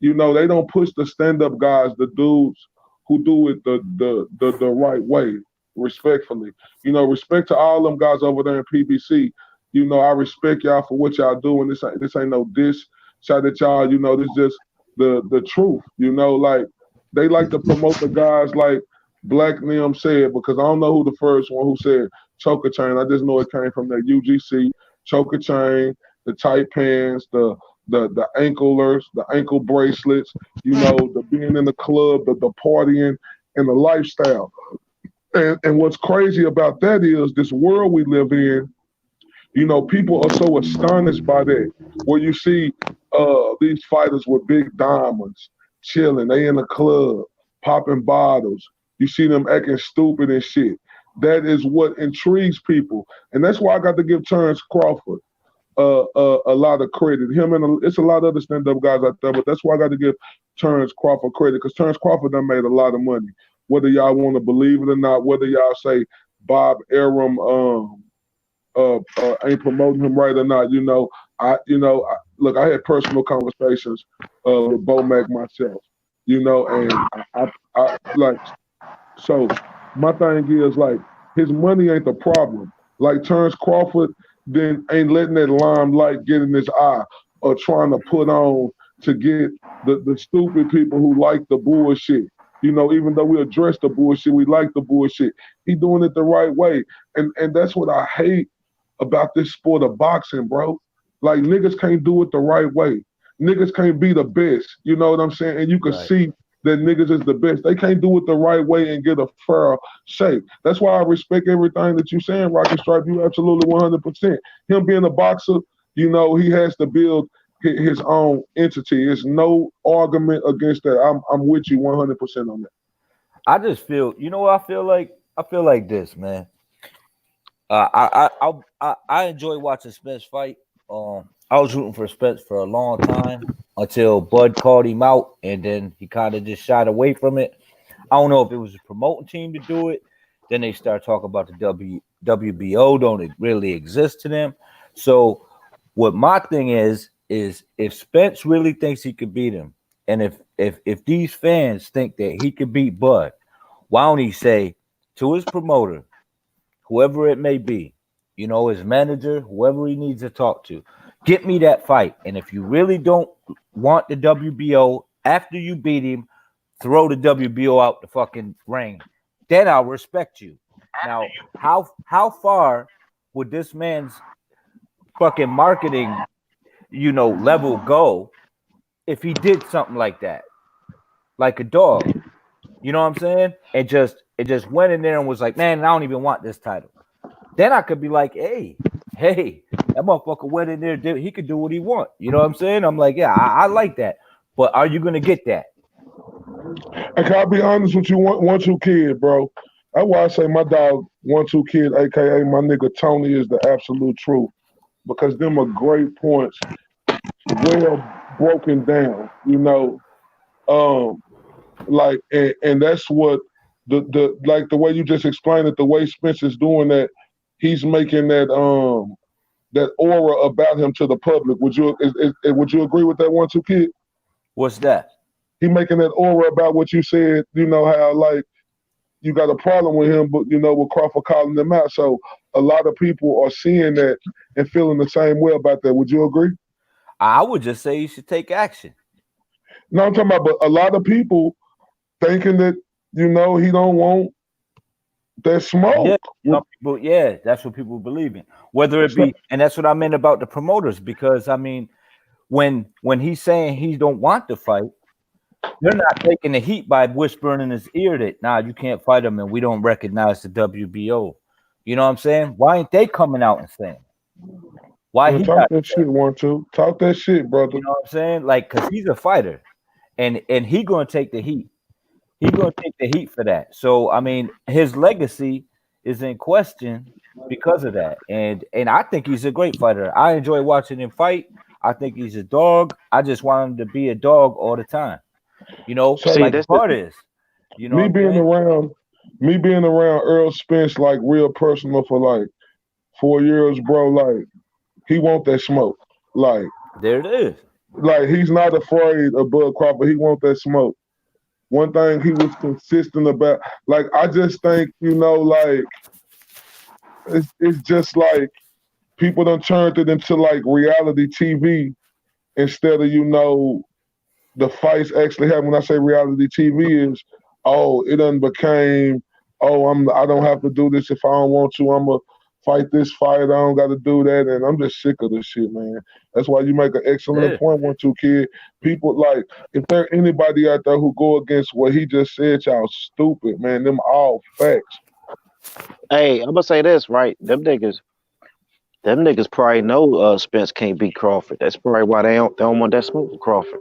They don't push the stand-up guys, the dudes who do it the right way, respectfully. Respect to all them guys over there in PBC. I respect y'all for what y'all doing. This ain't no diss. Shout at y'all, this just the truth, like they like to promote the guys like Black Nim said, because I don't know who the first one who said choker chain. I just know it came from that UGC choker chain, the tight pants, the anklers, the ankle bracelets, the being in the club, the partying and the lifestyle. And what's crazy about that is this world we live in, people are so astonished by that. Where you see these fighters with big diamonds, chilling, they in the club, popping bottles. You see them acting stupid and shit. That is what intrigues people. And that's why I got to give Terence Crawford a lot of credit. Him and it's a lot of other stand-up guys out there, but that's why I got to give Terence Crawford credit, because Terence Crawford done made a lot of money. Whether y'all want to believe it or not, whether y'all say Bob Arum ain't promoting him right or not, look, I had personal conversations with Bo Mac myself, and I like, so my thing is like his money ain't the problem. Like Terence Crawford then ain't letting that limelight get in his eye or trying to put on to get the stupid people who like the bullshit. Even though we address the bullshit, we like the bullshit. He doing it the right way. And that's what I hate about this sport of boxing, bro. Like niggas can't do it the right way. Niggas can't be the best. You know what I'm saying? And you can see that niggas is the best. They can't do it the right way and get a fair shake. That's why I respect everything that you're saying, Rocky Stripe. You absolutely 100%. Him being a boxer, he has to build his own entity. There's no argument against that. I'm with you 100% on that. I just feel, what I feel like? I feel like this, man. I enjoy watching Spence fight. I was rooting for Spence for a long time until Bud called him out, and then he kind of just shied away from it. I don't know if it was a promoting team to do it. Then they start talking about the WBO don't really exist to them. So what my thing is if Spence really thinks he could beat him, and if these fans think that he could beat Bud, why don't he say to his promoter, whoever it may be, his manager, whoever he needs to talk to, get me that fight. And if you really don't want the WBO, after you beat him, throw the WBO out the fucking ring. Then I'll respect you. Now, how far would this man's fucking marketing, level go if he did something like that, like a dog. You know what I'm saying? It just went in there and was like, man, I don't even want this title. Then I could be like, hey, that motherfucker went in there, he could do what he want. You know what I'm saying? I'm like, yeah, I like that. But are you gonna get that? And can I be honest with you? 1-2 Kid, bro. That's why I say my dog 1-2 Kid, aka my nigga Tony, is the absolute truth. Because them are great points, well broken down, like, and that's what the like the way you just explained it, the way Spence is doing that, he's making that that aura about him to the public. Would you agree with that 1-2 Kid? What's that? He making that aura about what you said, how like you got a problem with him, but with Crawford calling them out. So a lot of people are seeing that and feeling the same way about that. Would you agree? I would just say you should take action. No, I'm talking about, but a lot of people thinking that, he don't want that smoke. Yeah, that's what people believe in. Whether it be, and that's what I meant about the promoters, because I mean, when he's saying he don't want to fight, they're not taking the heat by whispering in his ear that, nah, you can't fight him and we don't recognize the WBO. You know what I'm saying? Why ain't they coming out and saying? Why he talk that shit, 1-2? Talk that shit, brother. You know what I'm saying? Like, because he's a fighter, and he gonna take the heat. He's gonna take the heat for that. So I mean, his legacy is in question because of that. And I think he's a great fighter. I enjoy watching him fight. I think he's a dog. I just want him to be a dog all the time. So, like the part is, me being around Earl Spence like real personal for like 4 years, bro. Like, he want that smoke. Like, there it is. Like, he's not afraid of Bud Crawford. He want that smoke. One thing he was consistent about, like, I just think, like, it's just like people done turned it into like reality TV instead of, the fights actually happen. When I say reality TV is, it done became, I don't have to do this if I don't want to. I'm a fight this fight. I don't got to do that. And I'm just sick of this shit, man. That's why you make an excellent point, 1-2 Kid. People, like, if there anybody out there who go against what he just said, y'all stupid, man. Them all facts. Hey, I'm gonna say this, right? Them niggas probably know Spence can't beat Crawford. That's probably why they don't want that smoke with Crawford.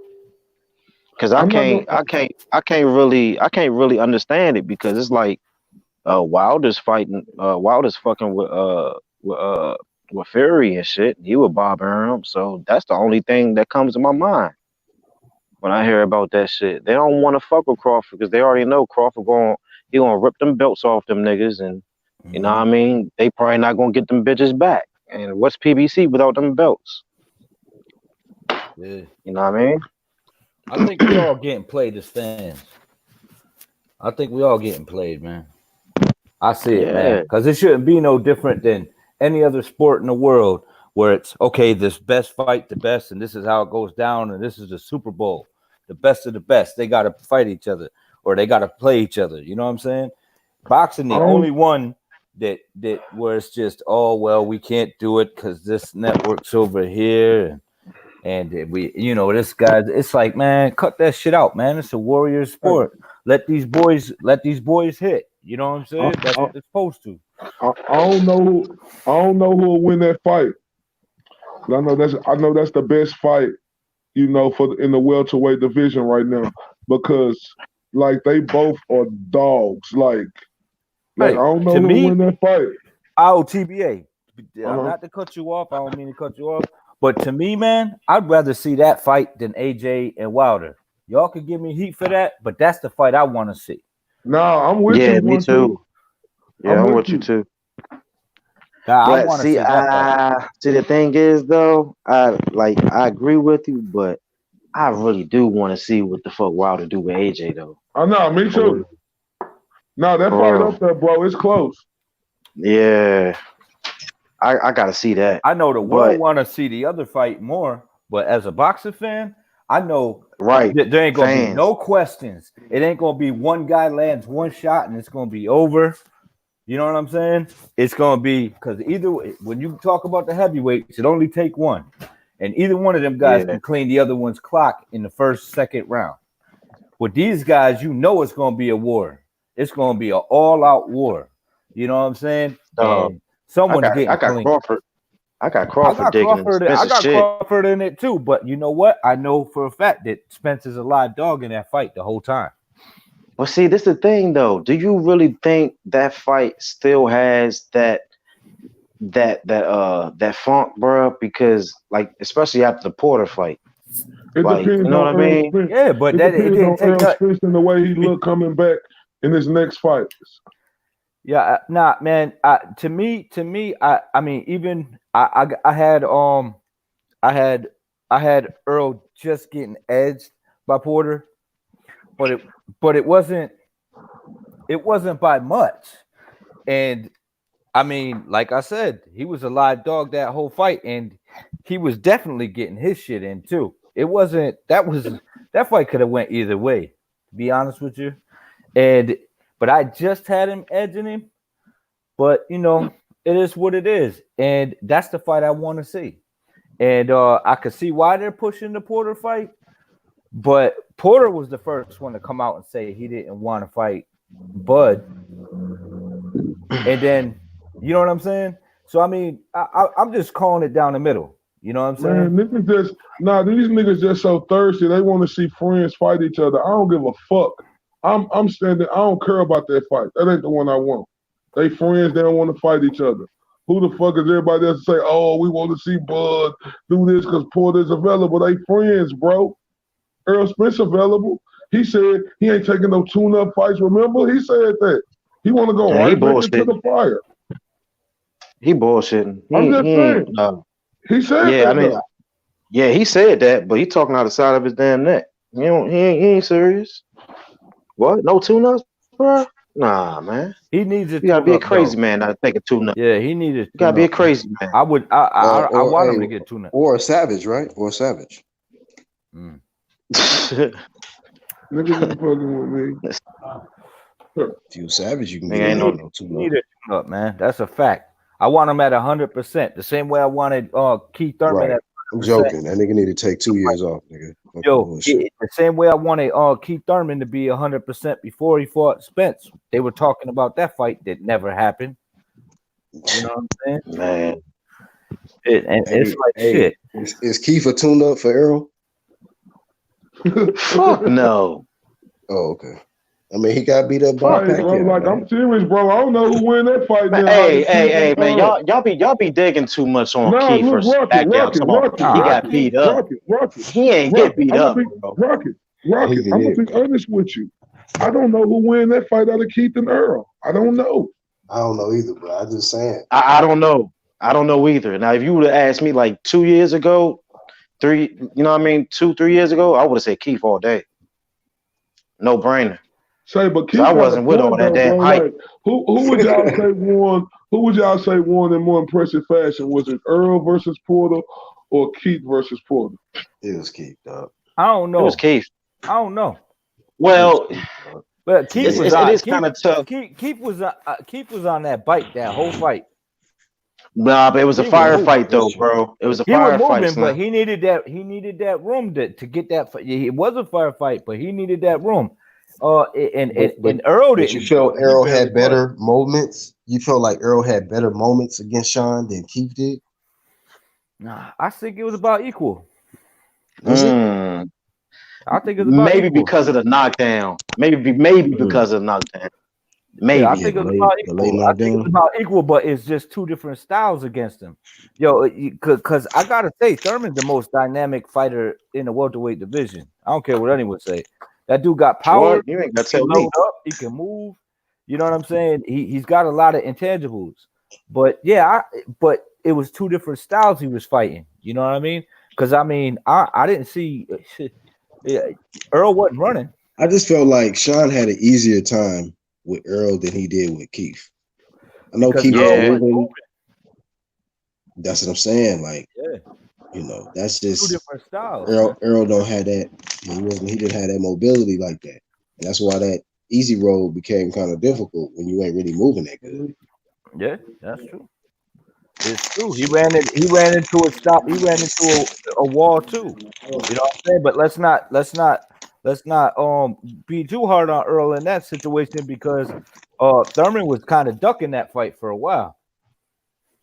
Cause I can't really understand it, because it's like Wilder's fucking with Fury and shit. He would bother him, so that's the only thing that comes to my mind when I hear about that shit. They don't want to fuck with Crawford because they already know Crawford gonna rip them belts off them niggas, and you know what I mean. They probably not gonna get them bitches back. And what's PBC without them belts? Yeah, you know what I mean. I think we all getting played as fans. I think we all getting played, man. I see it, man. Because it shouldn't be no different than any other sport in the world where it's, okay, this best fight the best, and this is how it goes down, and this is the Super Bowl. The best of the best. They got to fight each other, or they got to play each other. You know what I'm saying? Boxing, the only one that where it's just, oh, well, we can't do it because this network's over here, and we, this guy, it's like, man, cut that shit out, man. It's a warrior sport. Let these boys hit. You know what I'm saying? That's what they're supposed to. I don't know who will win that fight. But I know that's the best fight, in the welterweight division right now, because like they both are dogs. Like I don't know who will win that fight. TBA. Not to cut you off. I don't mean to cut you off. But to me, man, I'd rather see that fight than AJ and Wilder. Y'all could give me heat for that, but that's the fight I want to see. No, I'm with you. Yeah, me too. Yeah, I'm with you too. But see, the thing is though, I agree with you, but I really do want to see what the fuck Wilder do with AJ though. I know, me too. No, that fight up there, bro, it's close. Yeah. I gotta see that. I know the world want to see the other fight more, but as a boxing fan, I know there ain't gonna be no questions. It ain't gonna be one guy lands one shot and it's gonna be over. You know what I'm saying? It's gonna be because either way, when you talk about the heavyweights, it only take one, and either one of them guys can clean the other one's clock in the first, second round. With these guys, you know it's gonna be a war. It's gonna be an all-out war. You know what I'm saying? And someone's getting clean. Crawford. I got Crawford digging Crawford in it too, but you know what? I know for a fact that Spence is a live dog in that fight the whole time. Well, see, this is the thing, though. Do you really think that fight still has that funk, bro? Because, like, especially after the Porter fight, it like, depends. You know on what I mean? Spence. Yeah, but it depends on Errol Spence and the way he look coming back in his next fight. Yeah, nah, man. To me, I mean, even I had Earl just getting edged by Porter, but it wasn't by much. And I mean, like I said, he was a live dog that whole fight, and he was definitely getting his shit in too. It wasn't that fight could have went either way, to be honest with you. But I just had him edging him. But you know, it is what it is, and that's the fight I want to see. And I could see why they're pushing the Porter fight. But Porter was the first one to come out and say he didn't want to fight Bud. And then, you know what I'm saying? So, I mean, I'm just calling it down the middle. You know what I'm saying? Man, these niggas just so thirsty. They want to see friends fight each other. I don't give a fuck. I'm standing. I don't care about that fight. That ain't the one I want. They friends. They don't want to fight each other. Who the fuck is everybody else to say, oh, we want to see Bud do this because Porter's available? They friends, bro. Errol Spence available. He said he ain't taking no tune-up fights. Remember? He said that. He want to go right back into the fire. He bullshitting. I'm just saying. He said that. I mean, yeah, he said that, but he talking out the side of his damn neck. He ain't serious. What? No tune-ups, bro? Nah, man. He needs You gotta be a crazy man not to take a tune-up. Yeah, he needed. You gotta be a crazy man. I want him to get tune-up. Or a Savage, right? Or a Savage. Niggas ain't fucking with me. If you Savage, you can get no need a tune-up, man. That's a fact. I want him at 100%. The same way I wanted Keith Thurman at 100%. I'm joking. That nigga need to take 2 years off, nigga. Yo, the same way I wanted Keith Thurman to be 100% before he fought Spence. They were talking about that fight that never happened. You know what I'm saying? Man. It's like shit. Is Keith a tune-up for Errol? Fuck no. Oh, okay. I mean, he got beat up by Pacquiao. Like, I'm serious, bro. I don't know who win that fight. Hey, man, y'all be digging too much on Keith for Pacquiao. He got beat up. He ain't get beat up, bro. Rocket. I'm gonna be honest with you. I don't know who win that fight out of Keith and Earl. I don't know. I don't know either, bro. I'm just saying. I don't know. I don't know either. Now, if you would have asked me like 2 years ago, 3, you know what I mean, 2-3 years ago, I would have said Keith all day. No brainer. But I wasn't with all that damn hype. Like, who would y'all say won? Who would y'all say won in more impressive fashion? Was it Earl versus Porter or Keith versus Porter? It was Keith, dog. I don't know. It was Keith. I don't know. Well, but Keith was it is kind of tough. Keith was on that bite that whole fight. Nah, but it was a firefight though, bro. It was a firefight. But he needed that room to get that. It was a firefight, but he needed that room. And Earl didn't. You feel Earl had better moments? You feel like Earl had better moments against Sean than Keith did? Nah, I think it was about equal. Was it? I think it was about equal. Because of the knockdown. Maybe because of the knockdown. Maybe. Yeah, I think it was about equal. I think it was about equal, but it's just two different styles against him. Yo, because I gotta say, Thurman's the most dynamic fighter in the welterweight division. I don't care what anyone say. That dude got power. What? You ain't got to tell me. He can move. You know what I'm saying? He's got a lot of intangibles. But yeah, but it was two different styles he was fighting. You know what I mean? Because I mean, I didn't see Earl wasn't running. I just felt like Sean had an easier time with Earl than he did with Keith. I know Keith was moving. That's what I'm saying. Like, you know, that's just two different styles. Earl don't have that. He didn't have that mobility like that. And that's why that easy road became kind of difficult when you ain't really moving that good. Yeah, that's true. It's true. He ran into a stop. He ran into a wall too. You know what I'm saying? But let's not be too hard on Earl in that situation because Thurman was kind of ducking that fight for a while.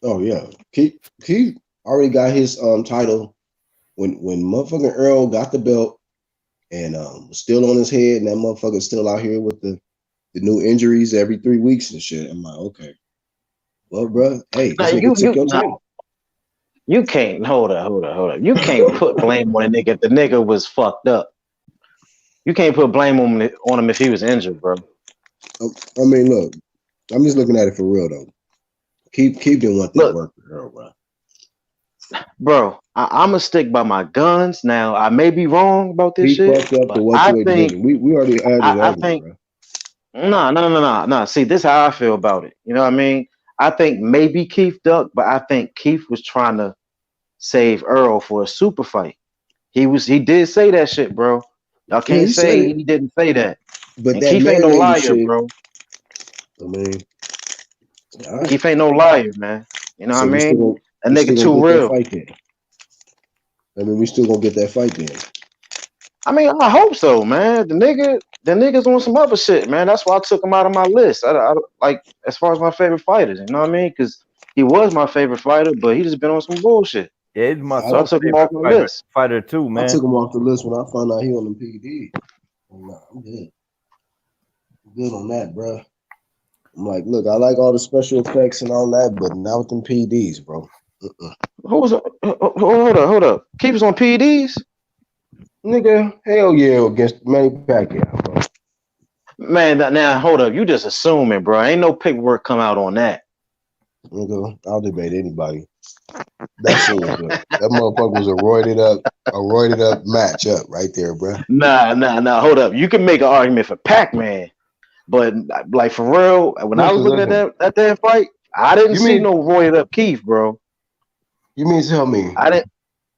Oh yeah, Keith already got his title when motherfucking Earl got the belt and was still on his head, and that motherfucker's still out here with the new injuries every 3 weeks and shit. I'm like, okay, well, bro, hey, this nigga took your time. You can't hold up. You can't put blame on a nigga if the nigga was fucked up. You can't put blame on him if he was injured, bro. I mean, look, I'm just looking at it for real though. Keith didn't want that work for Earl, bro. Bro, I'm gonna stick by my guns. Now I may be wrong about this shit, but I think we already had it. I think no. See, this is how I feel about it. You know what I mean? I think maybe Keith ducked, but I think Keith was trying to save Earl for a super fight. He did say that shit, bro. Y'all can't say he didn't say that. But that Keith ain't no liar, shit, bro. I mean, right. Keith ain't no liar, man. You know what I mean? A nigga too real. I mean, we still gonna get that fight then. I mean, I hope so, man. The niggas on some other shit, man. That's why I took him out of my list. I like as far as my favorite fighters, you know what I mean? Because he was my favorite fighter, but he just been on some bullshit. Yeah, he's my so I took him off the list. Fighter too, man. I took him off the list when I found out he on the PD. I'm good. I'm good on that, bro. I'm like, look, I like all the special effects and all that, but not with them PDs, bro. Hold up. Keith was on PDs? Nigga, hell yeah, against Manny Pacquiao, bro. Man, now hold up. You just assuming, bro. Ain't no paperwork come out on that. Nigga, I'll debate anybody. That shit was that motherfucker was a roided up matchup right there, bro. Nah. Hold up. You can make an argument for Pac-Man, but like for real, when I was looking at that fight, I didn't see no roided up Keith, bro. You mean tell me I didn't?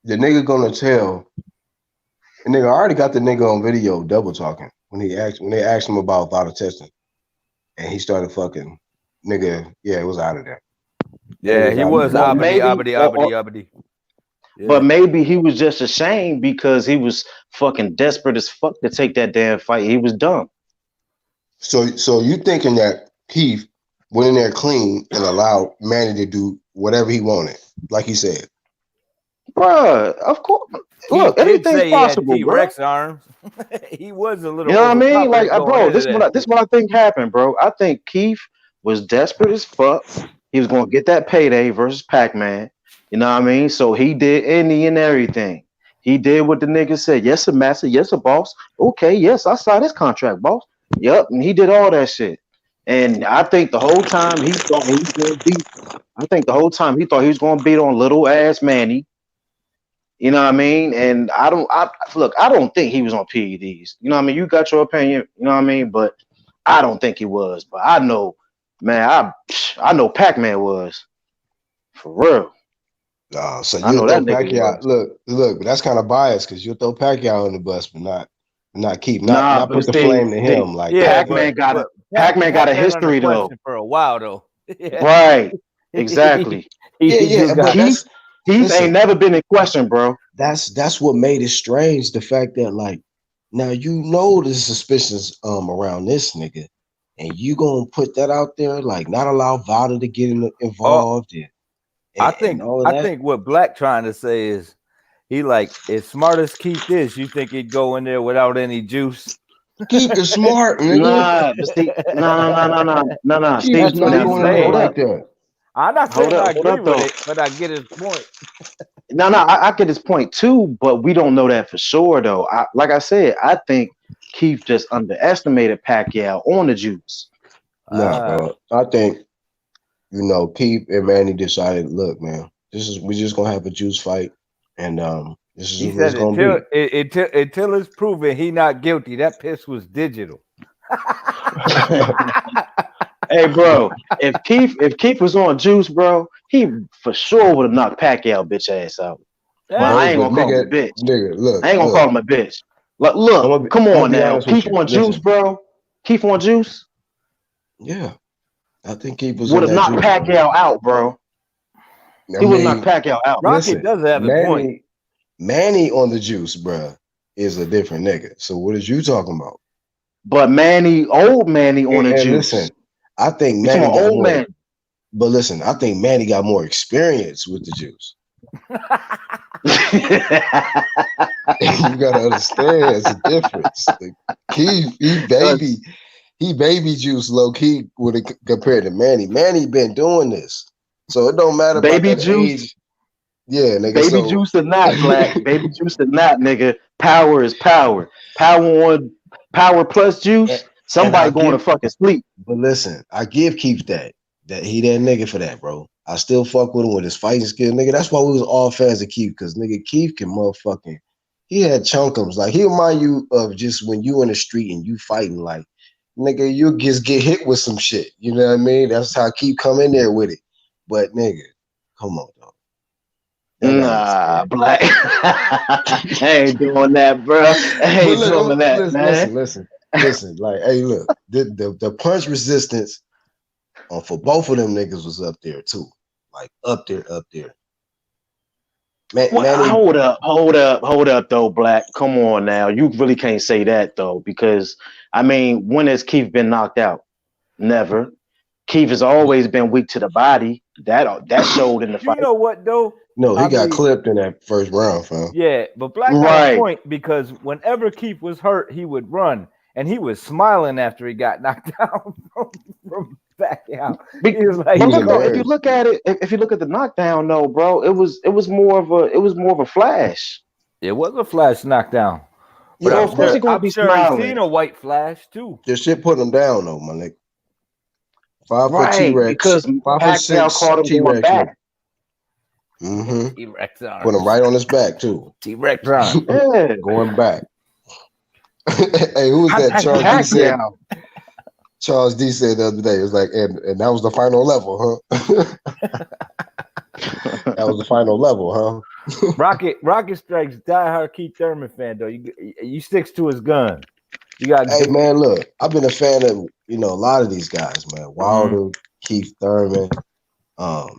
The nigga gonna tell? The nigga already got the nigga on video double talking when they asked him about VADA testing, and he started fucking nigga. Yeah, it was out of there. Yeah, he was Abadi. Yeah. But maybe he was just ashamed because he was fucking desperate as fuck to take that damn fight. He was dumb. So you thinking that Keith went in there clean and allowed Manny to do whatever he wanted, like he said? Bruh, of course. Look, anything's possible, bro. T-Rex arms. He was a little. You know what I mean? Like, bro, this is what I think happened, bro. I think Keith was desperate as fuck. He was gonna get that payday versus Pac-Man. You know what I mean? So he did any and everything. He did what the nigga said. Yes, sir, master. Yes, sir, boss. Okay, yes, I signed this contract, boss. Yep, and he did all that shit. And I think the whole time he thought he was gonna beat. I think the whole time he thought he was gonna beat on little ass Manny. You know what I mean? And I don't think he was on PEDs. You know what I mean? You got your opinion, you know what I mean? But I don't think he was. But I know, man, I know Pac-Man was. For real. So you throw Pacquiao. Look, but that's kind of biased because you throw Pacquiao on the bus, but not keep not put the flame to him. Like Pac-Man got a history though. For a while though. Right. Exactly. Keith ain't never been in question, bro. That's what made it strange. The fact that like now you know the suspicions around this nigga, and you gonna put that out there, like not allow VADA to get involved. I think what Black trying to say is he like as smart as Keith is, you think he'd go in there without any juice? Keith is smart, nigga. No. Steve's not going in like that. I'm not saying I agree with it, but I get his point. I get his point too, but we don't know that for sure though. Like I said, I think Keith just underestimated Pacquiao on the juice. Bro. I think Keith and Manny decided, look, man, we're just gonna have a juice fight, and this is what it's gonna be. Until it's proven he not guilty. That piss was digital. Hey, bro, if Keith was on juice, bro, he for sure would have knocked Pacquiao bitch ass out. Well, I ain't gonna call him a bitch. Nigga, look, I ain't gonna call him a bitch. Look, come on now. Keith on juice, bro. Keith on juice? Yeah, I think Keith was would have on that knocked juice, Pacquiao out, bro. He would have knocked Pacquiao out. Rocket does have a point. Manny on the juice, bro, is a different nigga. So what is you talking about? But old Manny on the juice. Listen, I think Manny got old more. man. But listen, I think Manny got more experience with the juice. You gotta understand it's a difference. Keith, he baby juice low key would have compared to Manny. Manny been doing this, so it don't matter baby about that juice. age. Yeah, nigga. Baby juice or not, Black. Baby juice or not, nigga. Power is power. Power plus juice. Somebody going to fucking sleep. But listen, I give Keith that he that nigga for that, bro. I still fuck with him with his fighting skill, nigga. That's why we was all fans of Keith, because nigga Keith can motherfucking. He had chunkums. Like he remind you of just when you in the street and you fighting, like nigga, you just get hit with some shit. You know what I mean? That's how Keith come in there with it. But nigga, come on, dog. Nah, Black. I ain't doing that, bro. I ain't doing that, man. Listen. Like, hey, look, the punch resistance for both of them niggas was up there too. Like up there. Hold up, though, Black. Come on now, you really can't say that though, because I mean, when has Keith been knocked out? Never. Keith has always been weak to the body. That showed in the fight. You know what though? No, he got clipped in that first round, fam. Yeah, but Black got a point, because whenever Keith was hurt, he would run, and he was smiling after he got knocked down from back out. He was like, if you look at it, if you look at the knockdown, though, bro, it was more of a flash. It was a flash knockdown. But of course he's gonna be smiling. Seen a white flash too. This shit put him down though, my nigga. 5 foot T-Rex, because 5 Pacquiao caught him T-Rex back. T-Rex arm. Put him right on his back too. T-Rex arm. Yeah. Going back. Hey, who was that? Charles D said the other day. It was like, and that was the final level, huh? That was the final level, huh? Rocket Strike's diehard Keith Thurman fan though. You sticks to his gun. You got. Hey man, look, I've been a fan of a lot of these guys, man. Wilder, Keith Thurman, all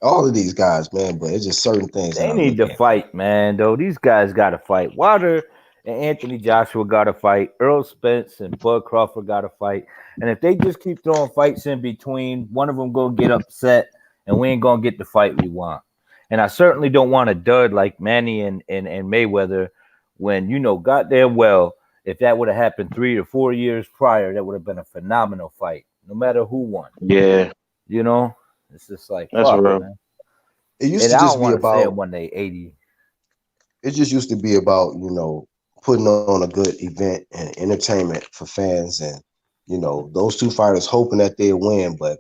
of these guys, man. But it's just certain things they need to fight, man. Though these guys got to fight. Wilder and Anthony Joshua got to fight. Earl Spence and Bud Crawford got to fight. And if they just keep throwing fights in between, one of them gonna get upset, and we ain't gonna get the fight we want. And I certainly don't want a dud like Manny and Mayweather, when goddamn well, if that would have happened 3 or 4 years prior, that would have been a phenomenal fight, no matter who won. Yeah, it's just like that's real. Man. It used to just be about 180. It just used to be about putting on a good event and entertainment for fans, and those two fighters hoping that they'd win, but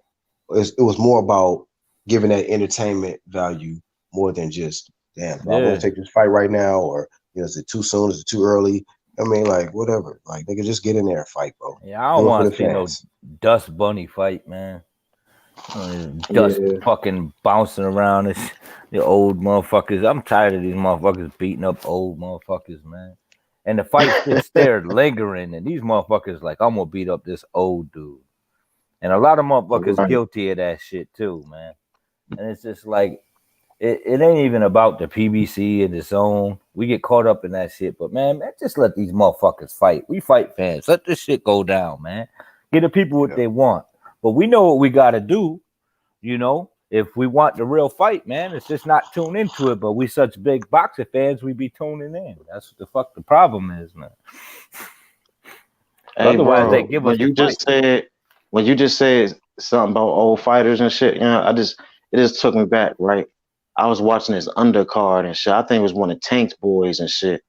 it was more about giving that entertainment value more than just damn. I want to take this fight right now, or is it too soon? Is it too early? I mean, like, whatever. Like, they could just get in there and fight, bro. Yeah, I don't want to see no Dust Bunny fight, man. Dust fucking bouncing around the old motherfuckers. I'm tired of these motherfuckers beating up old motherfuckers, man. And the fight's just there lingering, and these motherfuckers like, I'm gonna beat up this old dude. And a lot of motherfuckers guilty of that shit too, man. And it's just like, it ain't even about the PBC and the zone. We get caught up in that shit, but man, just let these motherfuckers fight. We fight fans. Let this shit go down, man. Get the people what they want. But we know what we gotta do, if we want the real fight, man. It's just not tune into it. But we such big boxing fans, we be tuning in. That's what the fuck the problem is, man. Hey, otherwise, they give us. When you just said something about old fighters and shit, it just took me back, right? I was watching this Undercard and shit. I think it was one of Tank's boys and shit.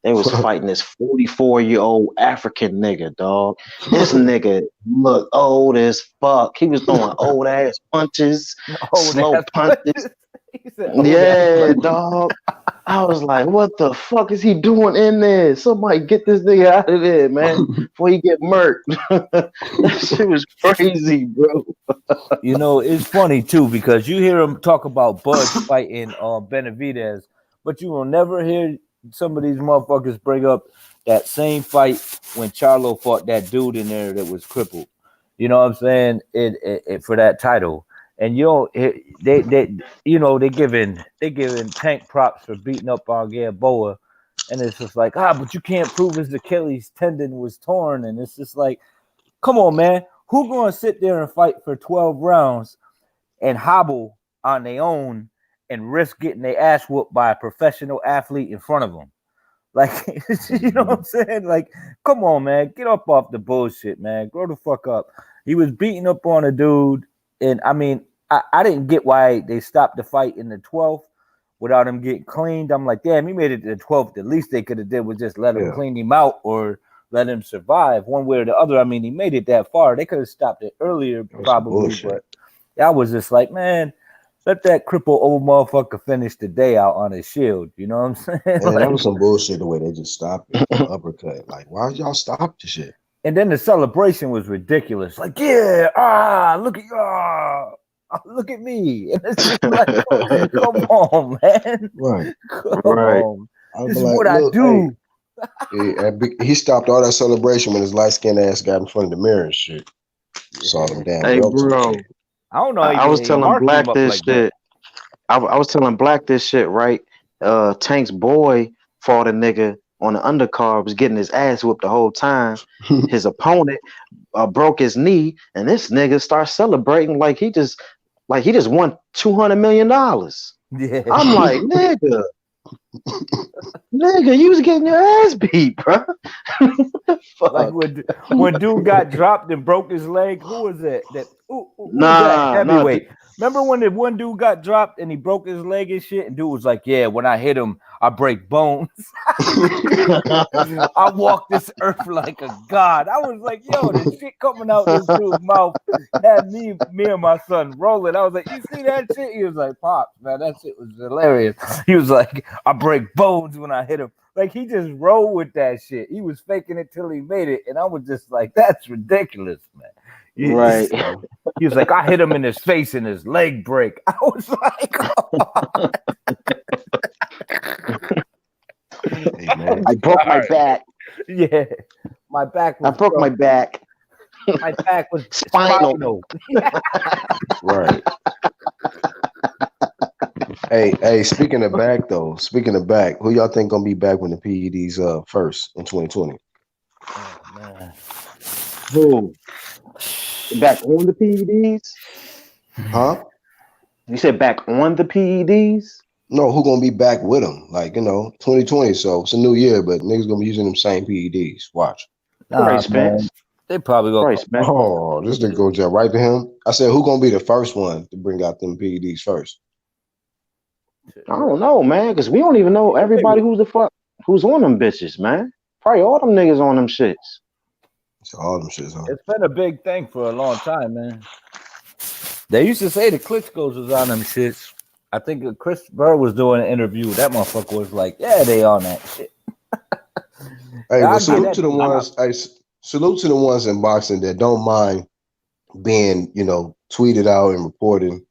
They was fighting this 44-year-old African nigga, dog. This nigga looked old as fuck. He was throwing old ass punches, slow punches. Yeah, dog. I was like, what the fuck is he doing in there? Somebody get this nigga out of there, man, before he get murked. That shit was crazy, bro. It's funny too, because you hear him talk about Bud fighting Benavidez, but you will never hear some of these motherfuckers bring up that same fight when Charlo fought that dude in there that was crippled. You know what I'm saying? It for that title. And you know, they giving Tank props for beating up on Gamboa, and it's just like, but you can't prove his Achilles tendon was torn, and it's just like, come on, man, who gonna sit there and fight for 12 rounds and hobble on their own and risk getting their ass whooped by a professional athlete in front of them? Like, you know what I'm saying? Like, come on, man, get up off the bullshit, man, grow the fuck up. He was beating up on a dude. And I mean, I didn't get why they stopped the fight in the 12th without him getting cleaned. I'm like, damn, he made it to the 12th. The least they could have did was just let him clean him out or let him survive one way or the other. I mean, he made it that far. They could have stopped it earlier, probably. But I was just like, man, let that crippled old motherfucker finish the day out on his shield. You know what I'm saying? Man, like, that was some bullshit the way they just stopped it. Uppercut. Like, why did y'all stop the shit? And then the celebration was ridiculous. Like, yeah, look at me. And it's just like, come on, man. Right. Come on. This is like, what I do. He stopped all that celebration when his light-skinned ass got in front of the mirror and shit. Saw them damn belts. Bro. I don't know. I was telling Black this shit. I was telling Black this shit, right? Tank's boy fought a nigga on the undercard, was getting his ass whooped the whole time. His opponent broke his knee, and this nigga starts celebrating like he just won $200 million. Yeah. I'm like, nigga, you was getting your ass beat, bro. Like when dude got dropped and broke his leg. Who was that? Who was that heavyweight? Remember when the one dude got dropped and he broke his leg and shit? And dude was like, yeah, when I hit him, I break bones. I walk this earth like a god. I was like, yo, the shit coming out this dude's mouth had me and my son rolling. I was like, you see that shit? He was like, Pops, man, that shit was hilarious. He was like, I break bones when I hit him. Like, he just rolled with that shit. He was faking it till he made it. And I was just like, that's ridiculous, man. Right. He was like, I hit him in his face and his leg break. I was like, oh. Hey, man. I broke my back. Yeah. My back was broke my back. My back was spinal. Right. Hey, speaking of back, who y'all think gonna be back when the PEDs first in 2020? Oh, man. Who? Back on the PEDs? Huh? You said back on the PEDs? No, who gonna be back with them? Like, 2020, so it's a new year, but niggas gonna be using them same PEDs. Watch. Right, Spence. They probably go. Right, Spence. Oh, this nigga go jump right to him. I said, who gonna be the first one to bring out them PEDs first? I don't know, man, because we don't even know everybody who's on them bitches, man. Probably all them niggas on them shits. So all them shits, huh? It's been a big thing for a long time, man. They used to say the Klitschko's was on them shits. I think Chris Burr was doing an interview. That motherfucker was like, yeah, they on that shit. Hey, but salute to the ones. Salute to the ones in boxing that don't mind being, tweeted out and reporting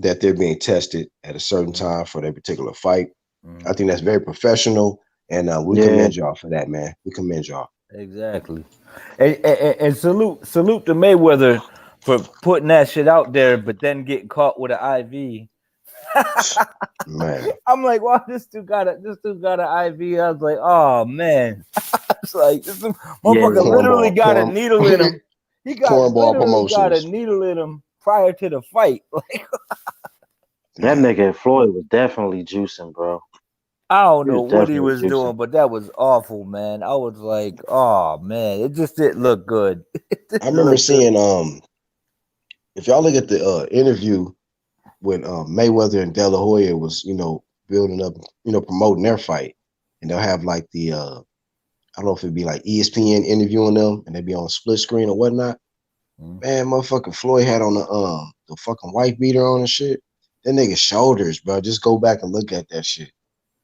that they're being tested at a certain time for their particular fight. Mm-hmm. I think that's very professional, and we commend y'all for that, man. We commend y'all. Exactly. And salute to Mayweather for putting that shit out there, but then getting caught with an IV. Man, I'm like, wow, this dude got an IV. I was like, oh man. It's like this motherfucker literally got a needle in him. He got a needle in him prior to the fight. Like, that nigga Floyd was definitely juicing, bro. I don't know what he was doing, but that was awful, man. I was like, oh man, it just didn't look good. I remember seeing if y'all look at the interview when Mayweather and De La Hoya was, building up, promoting their fight, and they'll have like the I don't know if it'd be like ESPN interviewing them, and they'd be on a split screen or whatnot. Man, motherfucking Floyd had on the fucking white beater on and shit. That nigga's shoulders, bro. Just go back and look at that shit.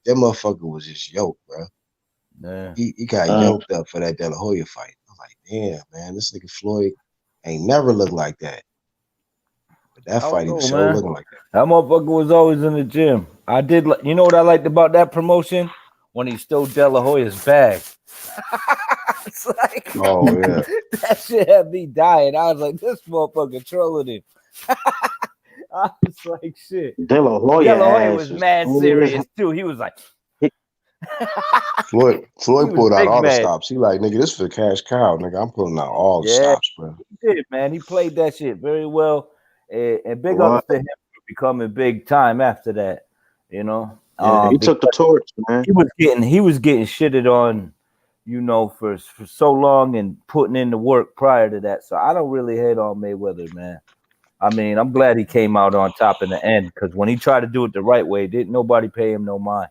That motherfucker was just yoked, bro. Yeah. He got yoked up for that De La Hoya fight. I'm like, damn, man, this nigga Floyd ain't never looked like that. But that fight, he was sure looking like that. That motherfucker was always in the gym. You know what I liked about that promotion? When he stole De La Hoya's bag. was like, Oh yeah. that shit had me dying. I was like, this motherfucker trolling him. I was like, shit. De La Hoya was mad serious too. He was like, Floyd pulled out big all the man. stops. He like, nigga, this for the cash cow, nigga. I'm pulling out all the stops, bro. He did, man. He played that shit very well, and big ups to him for becoming big time after that. You know, yeah, he took the torch, man. He was getting shitted on, you know, for so long and putting in the work prior to that. So I don't really hate on Mayweather, man. I mean, I'm glad he came out on top in the end, because when he tried to do it the right way, didn't nobody pay him no mind.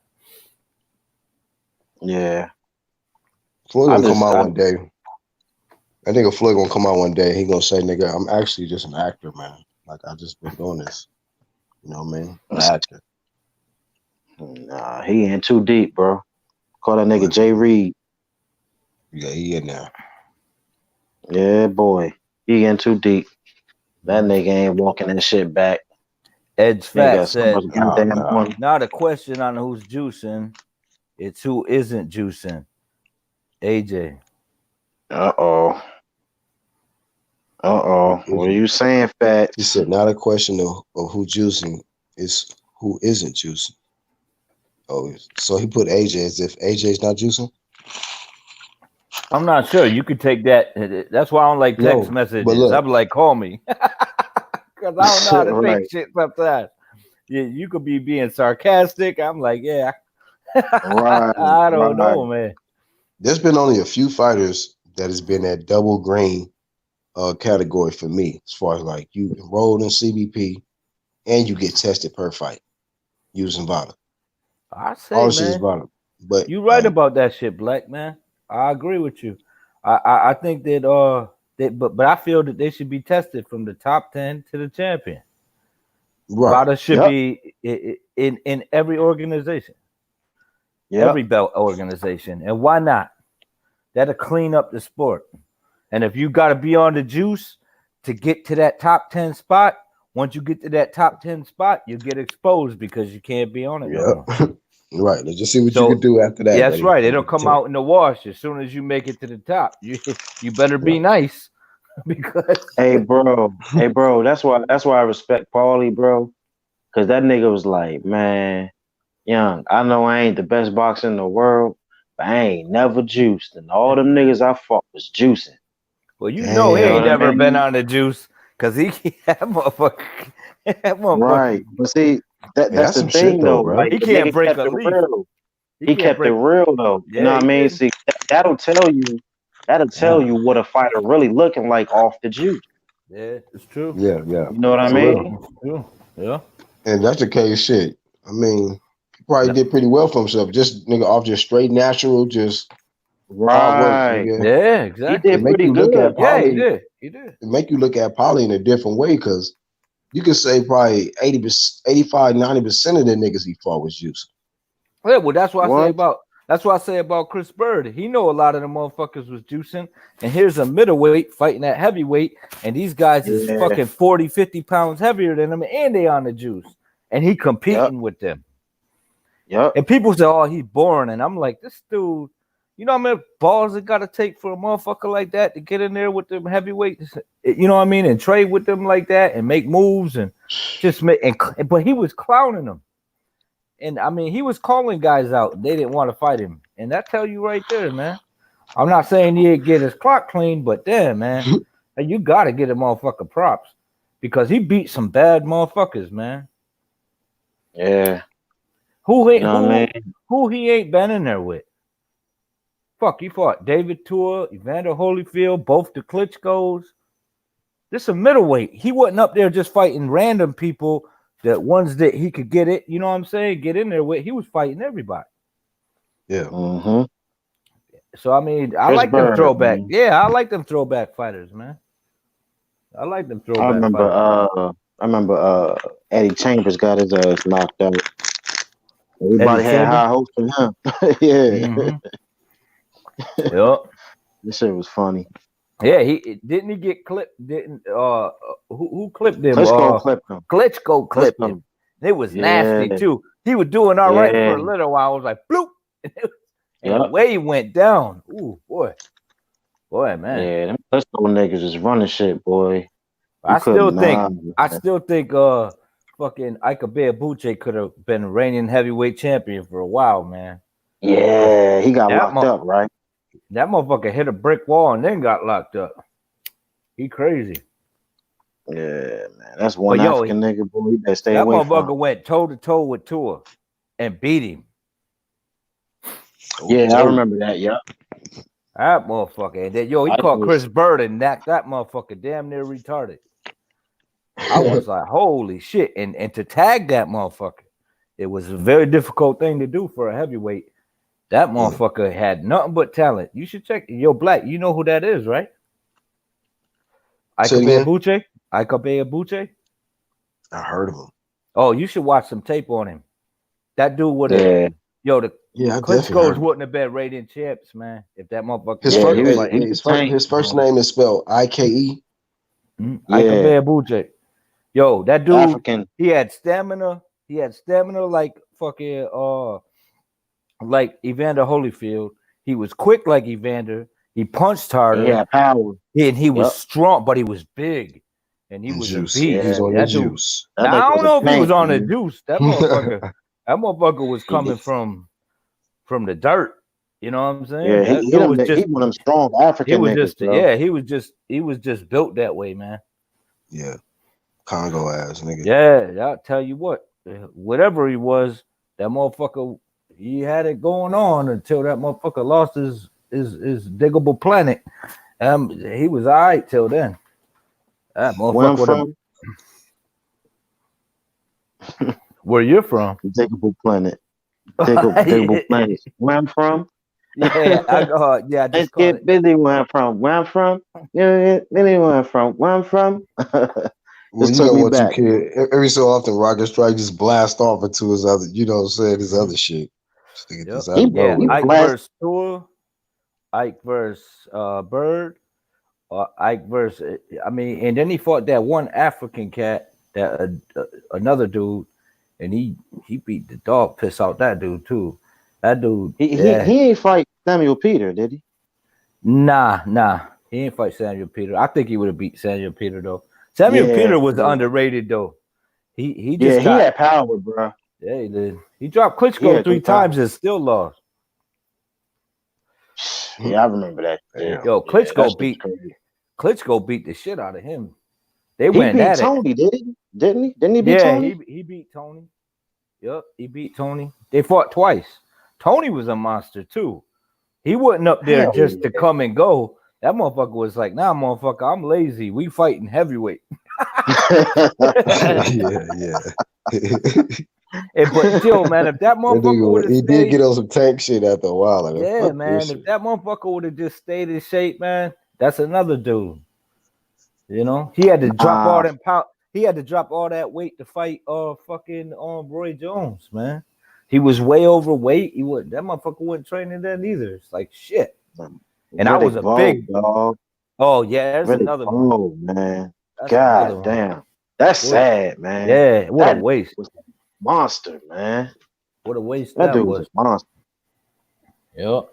Yeah. Floyd gonna come out one day. I think Floyd gonna come out one day. He gonna say, nigga, I'm actually just an actor, man. Like, I just been doing this. You know what I mean? An actor. Nah, he in too deep, bro. Call that nigga Jay Reed. Yeah, he in there. Yeah, boy. He in too deep. That nigga ain't walking that shit back. Ed's Fat said, not a question on who's juicing. It's who isn't juicing. AJ. Uh-oh. What are you saying, Fat? He said, not a question of who juicing, it's who isn't juicing. Oh, so he put AJ as if AJ's not juicing? I'm not sure. You could take that. That's why I don't like text messages. I'm like, call me. Because I don't know how to take shit sometimes. You could be being sarcastic. I'm like, yeah. I don't know, man. There's been only a few fighters that has been that double green category for me, as far as like you enrolled in CBP and you get tested per fight using VADA. I say, all man, VADA. But you right about that shit, Black man. I agree with you. I think that but I feel that they should be tested from the top 10 to the champion. Right. VADA should be in every organization. Every belt organization. And why not? That'll clean up the sport. And if you got to be on the juice to get to that top 10 spot, once you get to that top 10 spot, you get exposed because you can't be on it. No more. Right. Let's just see what you can do after that. Yeah, that's right. It'll come out in the wash as soon as you make it to the top. You better be nice. Because hey bro, that's why I respect Paulie, bro. Cause that nigga was like, man, Young, I know I ain't the best boxer in the world, but I ain't never juiced. And all them niggas I fought was juicing. Well, you know he ain't never been on the juice, because that motherfucker. Right. But see, that's the thing though. Like, he can't break a leaf. He kept it real though. You know what I mean? See, that'll tell you what a fighter really looking like off the juice. Yeah, it's true. Yeah. You know what I mean? Yeah. And that's the case shit. I mean, he probably did pretty well for himself. Just nigga off just straight natural, just right. Work, yeah, exactly. He did pretty good. Paulie, he did. It make you look at Paulie in a different way, because you could say probably 80%, 85, 90% of the niggas he fought was juicing. Yeah, well, that's what I say about Chris Bird. He know a lot of the motherfuckers was juicing, and here's a middleweight fighting at heavyweight, and these guys is fucking 40, 50 pounds heavier than him, and they on the juice, and he competing with them. Yep. And people say, oh, he's boring, and I'm like, this dude, you know how many balls it got to take for a motherfucker like that to get in there with them heavyweights, you know what I mean, and trade with them like that and make moves and just make. But he was clowning them, and I mean, he was calling guys out. They didn't want to fight him, and that tell you right there, man. I'm not saying he didn't get his clock clean, but damn, man, you got to get a motherfucker props, because he beat some bad motherfuckers, man. Yeah. Who he ain't been in there with? Fuck, he fought David Tua, Evander Holyfield, both the Klitschko's. This a middleweight. He wasn't up there just fighting random people, that ones that he could get it, you know what I'm saying, get in there with. He was fighting everybody. Yeah. Mm-hmm. So, I mean, I like them throwback. Yeah, I like them throwback fighters, man. I like them throwback fighters. I remember Eddie Chambers got his ass knocked out. Everybody had high hopes for him. Yeah. Mm-hmm. Yep. This shit was funny. Yeah, he get clipped. Who clipped him? Klitschko clipped him. Klitschko clipped him. It was nasty too. He was doing all right for a little while. I was like, bloop. And the way he went down. Ooh, boy. Boy, man. Yeah, them Cusco niggas is running shit, boy. I still think fucking Ike Buche could have been reigning heavyweight champion for a while, man. Yeah, he got locked up, right? That motherfucker hit a brick wall and then got locked up. He crazy. Yeah, man. That's one African nigga, boy. You better stay away from. That motherfucker went toe to toe with Tua and beat him. Yeah, I remember that. Yeah. That motherfucker. And then, he caught Chris Bird and knocked that motherfucker damn near retarded. I was like, holy shit. And to tag that motherfucker, it was a very difficult thing to do for a heavyweight. That motherfucker had nothing but talent. You should check. Yo, Black, you know who that is, right? Ike Buche? Ike Buche? I heard of him. Oh, you should watch some tape on him. That dude would have, Klitschko's wouldn't have been rated champs, man. If that motherfucker. His first name is spelled Ike. Ike Buche. Yo, that dude, African. He had stamina. He had stamina like fucking like Evander Holyfield. He was quick like Evander. He punched harder. He had power. And he was strong, but he was big. And he was juice. A beast. He was on the juice. Now, I don't know if he was on the juice. That motherfucker was coming from the dirt. You know what I'm saying? Yeah, he was one of them strong African niggas. He was just built that way, man. Yeah. Congo ass nigga. Yeah, I'll tell you what. Whatever he was, that motherfucker, he had it going on until that motherfucker lost his diggable planet. He was all right till then. That motherfucker. Where you're from? Diggable planet. Diggable planet. Where I'm from? Let's get busy where I'm from. Where I'm from? Yeah, busy where I'm from. Where I'm from? Let's talk about you, kid. Every so often, Rocket Strike just blast off into his other, you know what I'm saying, his other shit. Just to get this out. Ike versus Tua, Ike versus Bird, Ike versus, and then he fought that one African cat, that another dude, and he beat the dog piss out that dude too. That dude, he ain't fight Samuel Peter, did he? Nah, he ain't fight Samuel Peter. I think he would have beat Samuel Peter though. Samuel Peter was underrated though. He had power, bro. Yeah, he did. He dropped Klitschko 3 times and still lost. Yeah, I remember that. Yo, Klitschko beat the shit out of him. They went at Tony, it. Didn't he? Didn't he beat Tony? Yeah, he beat Tony. Yep, he beat Tony. They fought twice. Tony was a monster too. He wasn't up there just to come and go. That motherfucker was like, nah, motherfucker, I'm lazy. We fighting heavyweight. yeah. But still, man, if that motherfucker he did get on some tank shit after a while. Like, yeah, man. If that motherfucker would have just stayed in shape, man, that's another dude. You know, he had to drop all them pound. He had to drop all that weight to fight Roy Jones, man. He was way overweight. That motherfucker wasn't training then either. It's like shit. And I was a big dog. Oh yeah, there's another one. Oh man, God damn, that's sad, man. Yeah, what a waste. Monster, man. What a waste that dude was. Monster. Yep.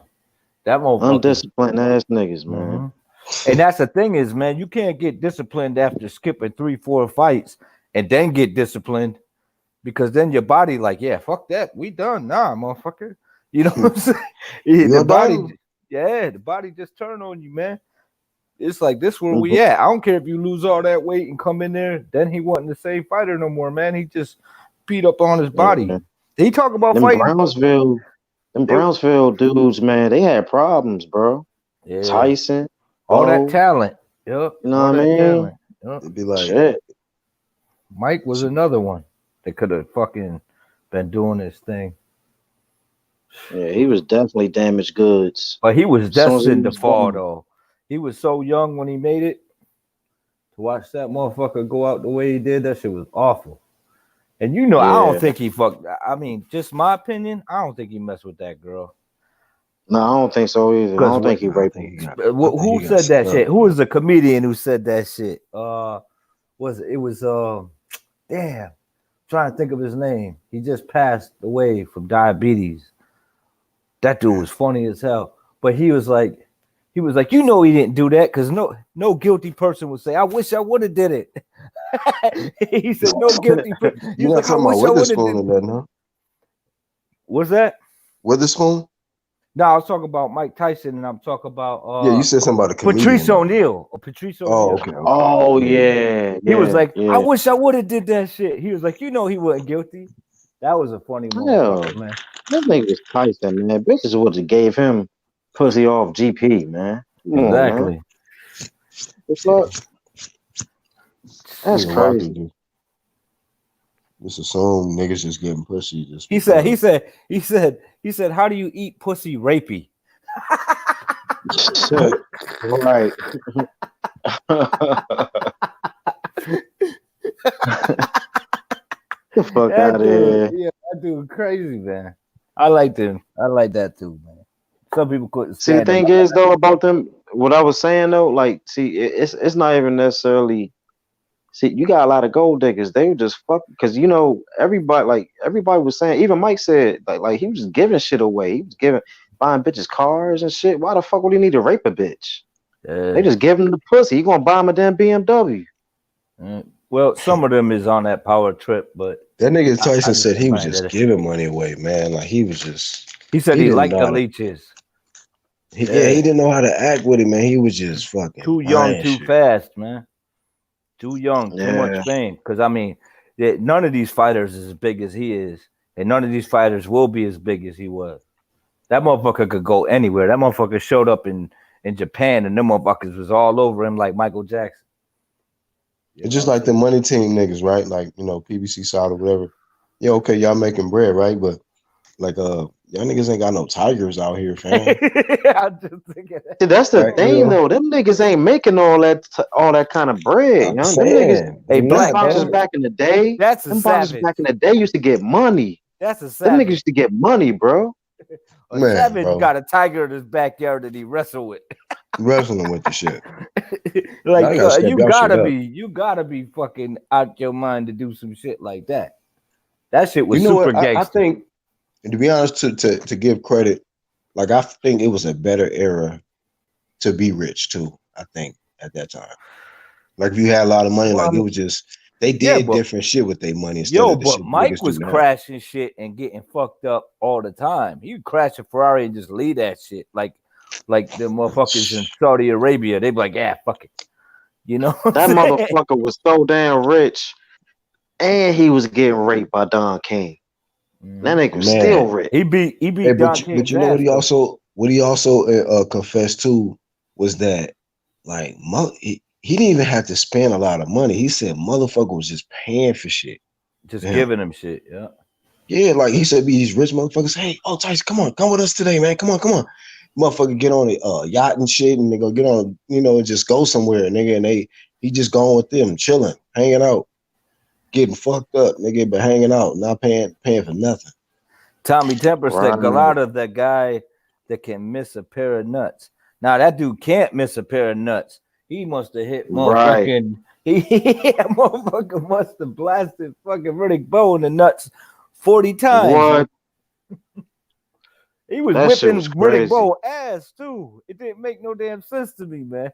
That motherfucker. Undisciplined ass niggas, man. Mm-hmm. And that's the thing is, man, you can't get disciplined after skipping 3-4 fights and then get disciplined, because then your body like, yeah, fuck that, we done, nah, motherfucker. You know what I'm saying? The body just turned on you, man. It's like this where we at. I don't care if you lose all that weight and come in there, then he wasn't the same fighter no more, man. He just beat up on his body. Yeah. He talk about fighting. Brownsville dudes, man, they had problems, bro. Yeah. Tyson, all that talent. Yep. You know what I mean? Yep. It'd be like shit. Mike was another one that could have fucking been doing this thing. Yeah, he was definitely damaged goods. But he was destined to fall, though. He was so young when he made it. To watch that motherfucker go out the way he did, that shit was awful. And you know, I don't think he fucked. I mean, just my opinion, I don't think he messed with that girl. No, I don't think so either. I don't think he raped him. Who said that shit? Who was the comedian who said that shit? Damn. Trying to think of his name. He just passed away from diabetes. That dude was funny as hell. But he was like, He was like, you know, he didn't do that because no guilty person would say, I wish I would have did it. He said, no guilty person. You're not talking about Witherspoon and that, no? What's that? Witherspoon? No, I was talking about Mike Tyson, and I'm talking about yeah, you said something about a comedian. Patrice O'Neal. Oh, okay. Oh yeah. He was like, I wish I would have did that shit. He was like, you know, he wasn't guilty. That was a funny one, man. That nigga was Tyson, man. Bitches would have gave him pussy off GP, man. Exactly. What's up? That's crazy. Just assume niggas just getting pussy. Just he said, how do you eat pussy rapey? Right. The fuck out of here. Yeah, that dude crazy, man. I like that too, man. Some people couldn't see. The thing is though about them, what I was saying though, like, see, it's not even necessarily. See, you got a lot of gold diggers. They were just fuck because you know everybody was saying. Even Mike said like he was just giving shit away. He was buying bitches cars and shit. Why the fuck would he need to rape a bitch? They just give him the pussy. He gonna buy him a damn BMW. Well, some of them is on that power trip, but that nigga Tyson said he was just giving money away, man. Like he was just. He said he liked the leeches. He didn't know how to act with it, man. He was just fucking too young, too fast, man. Too young, too much fame. Because I mean, none of these fighters is as big as he is, and none of these fighters will be as big as he was. That motherfucker could go anywhere. That motherfucker showed up in Japan, and them motherfuckers was all over him like Michael Jackson. It's just like the money team niggas, right? Like, you know, PBC side or whatever. Yeah, okay, y'all making bread, right? But like, y'all niggas ain't got no tigers out here, fam. I'm just thinking that. See, that's the thing, though. Them niggas ain't making all that kind of bread. You know? Them niggas, black boxers back in the day. That's a savage. Back in the day used to get money. That's a savage. Them niggas used to get money, bro. Man, Savage got a tiger in his backyard that he wrestled with. Wrestling with the shit. Like you gotta be fucking out your mind to do some shit like that. That shit was super gangster. I think, and to be honest, to give credit, like I think it was a better era to be rich too. I think at that time, like if you had a lot of money, like it was just they did different shit with their money. But Mike was crashing shit and getting fucked up all the time. He would crash a Ferrari and just leave that shit like the motherfuckers in Saudi Arabia. They'd be like, yeah, fuck it. You know, that motherfucker was so damn rich, and he was getting raped by Don King. That nigga was still rich. He beat Don King. But you know what he also confessed to was that like he didn't even have to spend a lot of money. He said motherfucker was just paying for shit. Just giving him shit, yeah. Yeah, like he said, these rich motherfuckers, hey, Tyson, come with us today, man. Come on. Motherfucker get on a yacht and shit, and they go get on, and just go somewhere, nigga, and he just going with them, chilling, hanging out, getting fucked up, nigga, but hanging out, not paying for nothing. Tommy Temper said Galata, that guy that can miss a pair of nuts. Now that dude can't miss a pair of nuts. He must have hit motherfucking. Motherfucker must have blasted fucking Riddick Bowe in the nuts 40 times. What? He was whipping Riddick Bowe ass too. It didn't make no damn sense to me, man.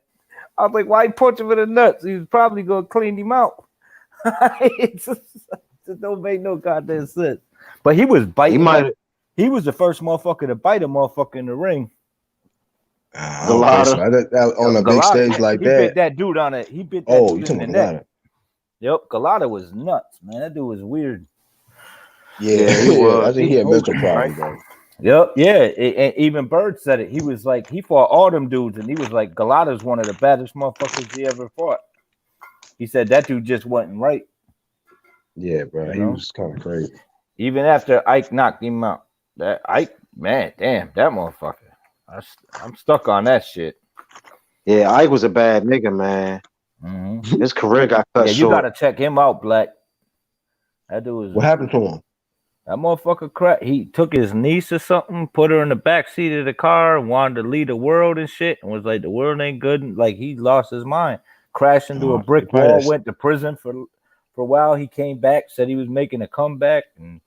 I was like, why he punch him in the nuts? He was probably gonna clean him out. It just don't make no goddamn sense. But he was biting. He was the first motherfucker to bite a motherfucker in the ring. On a big stage like that. He bit that dude on it. He bit that dude in the neck. Yep, Galata was nuts, man. That dude was weird. Yeah, he was. I think he had mental problems, bro. Yep, yeah. And even Bird said it. He was like, he fought all them dudes, and he was like, Galata's one of the baddest motherfuckers he ever fought. He said that dude just wasn't right. Yeah, bro. He was kind of crazy. Even after Ike knocked him out. That Ike, man, damn, that motherfucker. I'm stuck on that shit. Yeah, Ike was a bad nigga, man. Mm-hmm. His career got cut short. You gotta check him out, Black. That dude was. What happened to him? That motherfucker cracked. He took his niece or something, put her in the back seat of the car, and wanted to lead the world and shit, and was like, the world ain't good. And like he lost his mind, crashed into a brick wall, went to prison for a while. He came back, said he was making a comeback, and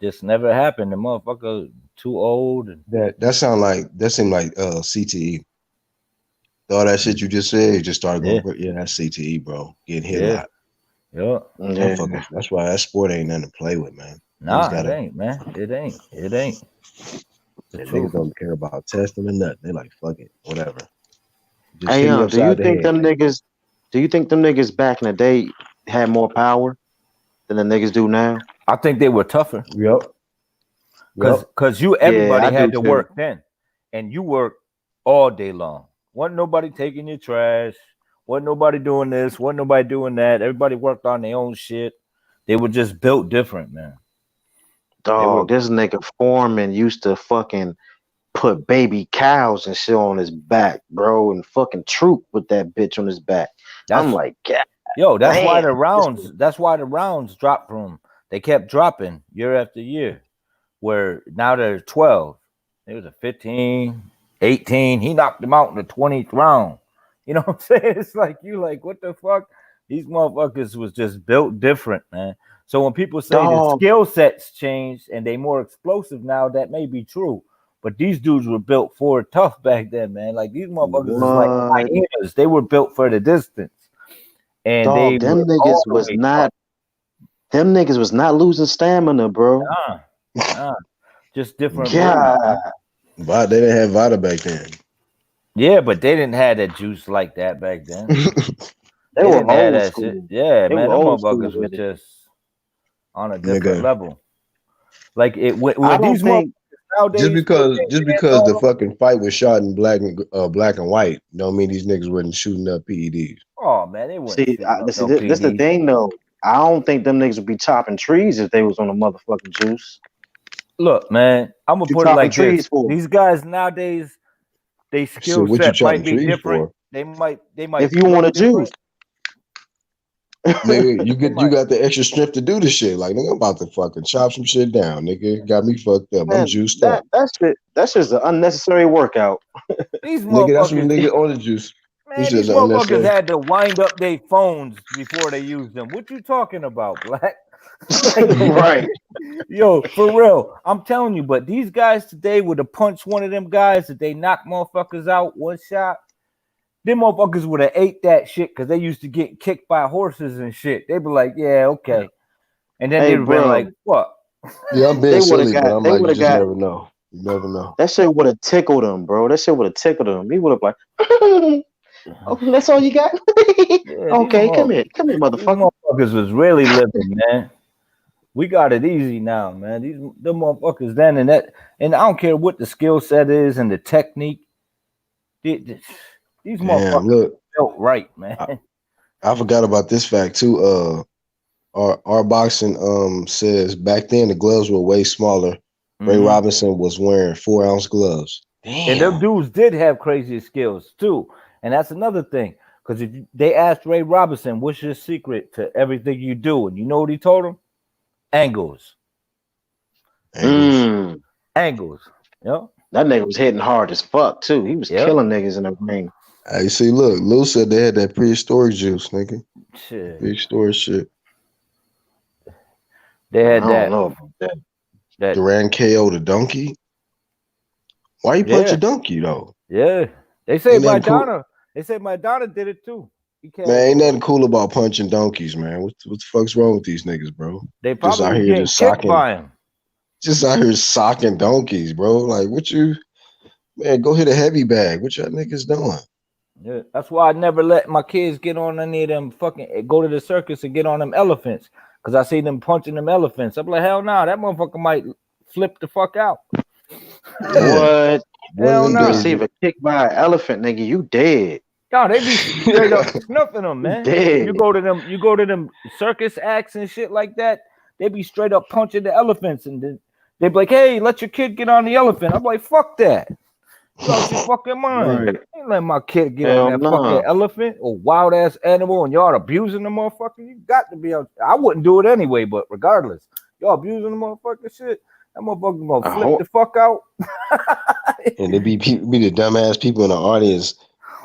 just never happened. The motherfucker too old. And that seemed like CTE. All that shit you just said, you just started going. Yeah, that's CTE, bro. Getting hit a lot. Yeah. That's why that sport ain't nothing to play with, man. Nah, it ain't, man. It ain't. Niggas don't care about testing or nothing. They like, fuck it, whatever. Just Hey, hit me do you upside the think head. them niggas? Do you think them niggas back in the day had more power than the niggas do now? I think they were tougher. Yep. Cause everybody had to too. work then, and you work all day long. Wasn't nobody taking your trash. Wasn't nobody doing this. Wasn't nobody doing that. Everybody worked on their own shit. They were just built different, man. Dog, this nigga Foreman used to fucking put baby cows and shit on his back, bro, and fucking troop with that bitch on his back. I'm like, God, that's why the rounds. That's why the rounds dropped from. They kept dropping year after year. Where now they're 12. It was a 15, 18. He knocked them out in the 20th round. You know what I'm saying? It's like you like, what the fuck? These motherfuckers was just built different, man. So when people say the skill sets changed and they more explosive now, that may be true. But these dudes were built for tough back then, man. Like these motherfuckers is like hyenas. They were built for the distance. And them niggas was not tough. Them niggas was not losing stamina, bro. Just different. Yeah, but they didn't have VADA back then. Yeah, but they didn't have that juice like that back then. they were old school. Shit. Yeah, man, them motherfuckers was just on a different level. Like it with these motherfuckers nowadays. Just because the fucking fight was shot in black and white, don't mean these niggas wasn't shooting up PEDs. Oh man, they wouldn't. See, this the thing though. I don't think them niggas would be chopping trees if they was on a motherfucking juice. Look, man, I'm gonna put it like this. These guys nowadays, they skill set might be different. They might. If you want a juice, nigga, you got the extra strength to do the shit. Like, nigga, I'm about to fucking chop some shit down, nigga. Got me fucked up. Man, I'm juiced up. That's just an unnecessary workout. These nigga, that's what nigga on the juice. Man, these motherfuckers had to wind up their phones before they used them. What you talking about, Black? Right. Yo, for real. I'm telling you, but these guys today would have punched one of them guys that they knock motherfuckers out one shot. Them motherfuckers would have ate that shit because they used to get kicked by horses and shit. They'd be like, yeah, okay. And then they'd be like, what? Yeah, I'm being silly, but I'm like, you just never know. You never know. That shit would have tickled him, bro. That shit would have tickled him. He would have like, oh, that's all you got? Okay, come here, motherfucker. These motherfuckers was really living, man. We got it easy now, man. Them motherfuckers then and I don't care what the skill set is and the technique. These motherfuckers built right, man. I forgot about this fact too. Our boxing says back then the gloves were way smaller. Mm-hmm. Ray Robinson was wearing 4-ounce gloves. Damn. And them dudes did have crazy skills too. And that's another thing. Because if they asked Ray Robinson, what's your secret to everything you do? And you know what he told him? Angles. Angles. Yep. That nigga was hitting hard as fuck too. He was killing niggas in the ring. Hey, see, look, Lou said they had that prehistoric juice, nigga. Shit. Prehistoric shit. They had I don't know about that. Duran KO the donkey. Why you punch a donkey though? Yeah. They say Madonna. They say Madonna did it too. Man, ain't nothing cool about punching donkeys, man. What the fuck's wrong with these niggas, bro? They probably just out here just socking by him. Just out here socking donkeys, bro. Like, what you, man? Go hit a heavy bag. What y'all niggas doing? Yeah, that's why I never let my kids get on any of them fucking go to the circus and get on them elephants. Cause I see them punching them elephants. I'm like, hell no, that motherfucker might flip the fuck out. What? Hell no. Receive a kick by an elephant, nigga, you dead. No, they be straight up snuffing them, man. You go to them circus acts and shit like that. They be straight up punching the elephants, and then they be like, "Hey, let your kid get on the elephant." I'm like, "Fuck that! You out your fucking mind? Right. I ain't letting my kid get on that fucking elephant or wild ass animal, and y'all abusing the motherfucker. You got to be out. I wouldn't do it anyway, but regardless, y'all abusing the motherfucker shit. That motherfucker gonna flip the fuck out." And there be the dumbass people in the audience,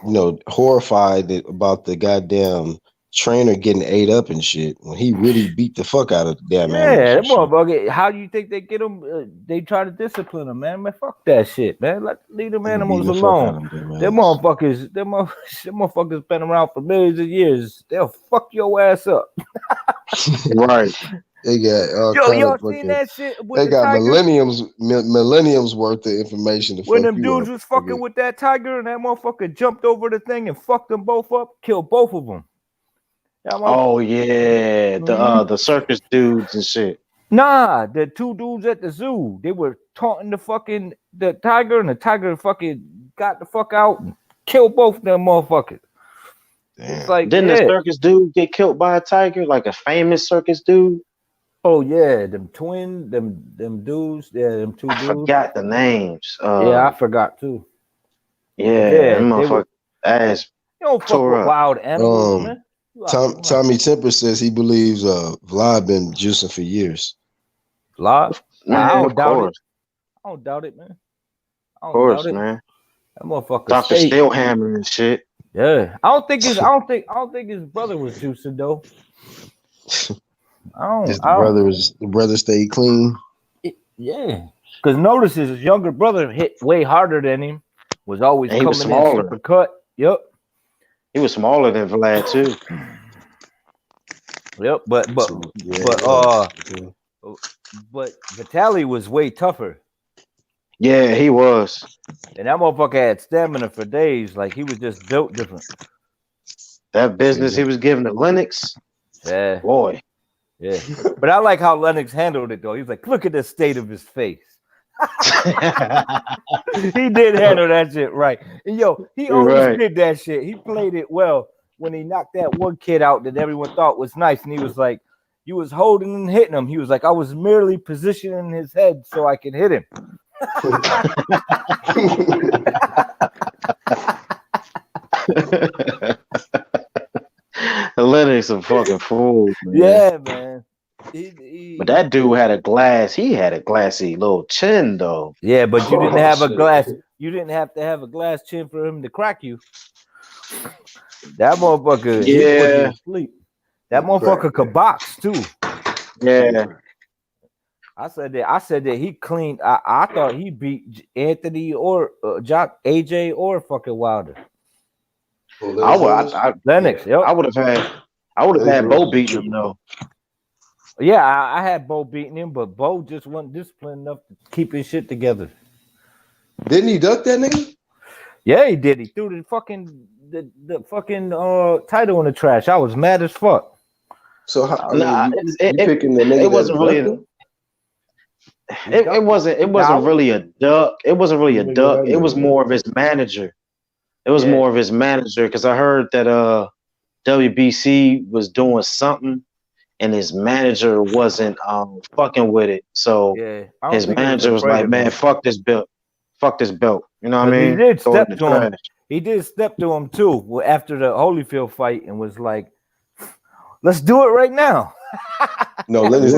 you know, horrified about the goddamn trainer getting ate up and shit when he really beat the fuck out of the damn Yeah, animals. that motherfucker. How do you think they get them? They try to discipline them, man. Man, fuck that shit, man. Leave them animals alone. Them motherfuckers been around for millions of years. They'll fuck your ass up. Right. They got all y'all fucking, seen that shit? With they the got tiger? millenniums worth of information to When fuck them you dudes up. was fucking with that tiger and that motherfucker jumped over the thing and fucked them both up, killed both of them. Oh yeah, the circus dudes and shit. Nah, the two dudes at the zoo, they were taunting the tiger, and the tiger fucking got the fuck out and killed both of them motherfuckers. Damn. It's like, Didn't the circus dude get killed by a tiger? Like a famous circus dude? Oh yeah, them dudes, yeah, them two dudes. I forgot the names. Yeah, I forgot too. Yeah, motherfucker ass. You don't fuck with wild animals, man. Tommy Temper says he believes Vlad been juicing for years. Vlad? Man, I don't doubt course. it. I don't doubt it, man. Of course, man. That motherfucker. Dr. Steelhammer and shit. Yeah, I don't think his brother was juicing though. The brother stayed clean. Yeah, because notice his younger brother hit way harder than him. Was always coming in super cut. Yep. He was smaller than Vlad too. Yep, but Vitaly was way tougher. Yeah, he was. And that motherfucker had stamina for days. Like he was just built different. That business he was giving to Lennox. Yeah. Boy. Yeah. But I like how Lennox handled it though. He was like, look at the state of his face. He did handle that shit right. And he always did that shit. He played it well when he knocked that one kid out that everyone thought was nice. And he was like, you was holding and hitting him. He was like, I was merely positioning his head so I could hit him. Lennox a fucking fool, man. Yeah, man. But that dude had a glassy little chin though. Yeah, but you didn't have a glass. You didn't have to have a glass chin for him to crack you. That motherfucker, he put you to sleep. That motherfucker could box too. Yeah. I said that he cleaned. I thought he beat Anthony or AJ or fucking Wilder. Lennox. Yep. I would have had Bo beating him though. Yeah, I had Bo beating him, but Bo just wasn't disciplined enough to keep his shit together. Didn't he duck that nigga? Yeah, he did. He threw the fucking title in the trash. I was mad as fuck. So it wasn't really. It wasn't really a duck. It wasn't really a duck. It was more of his manager. It was more of his manager because I heard that WBC was doing something and his manager wasn't fucking with it. So his manager was like, man, fuck this belt. Fuck this belt. You know what I mean? He did step to him. He did step to him too after the Holyfield fight and was like, let's do it right now. No, Lennox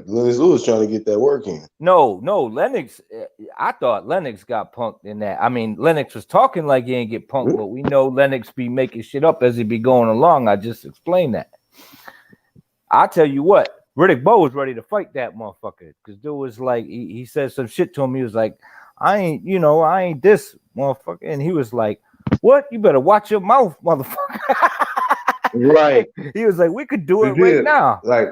Lewis trying to get that work in. No, Lennox. I thought Lennox got punked in that. I mean, Lennox was talking like he ain't get punked, but we know Lennox be making shit up as he be going along. I just explained that. I tell you what, Riddick Bowe was ready to fight that motherfucker because dude was like, he said some shit to him. He was like, I ain't this motherfucker, and he was like, what? You better watch your mouth, motherfucker. Right. He was like, we could do it right now. Like,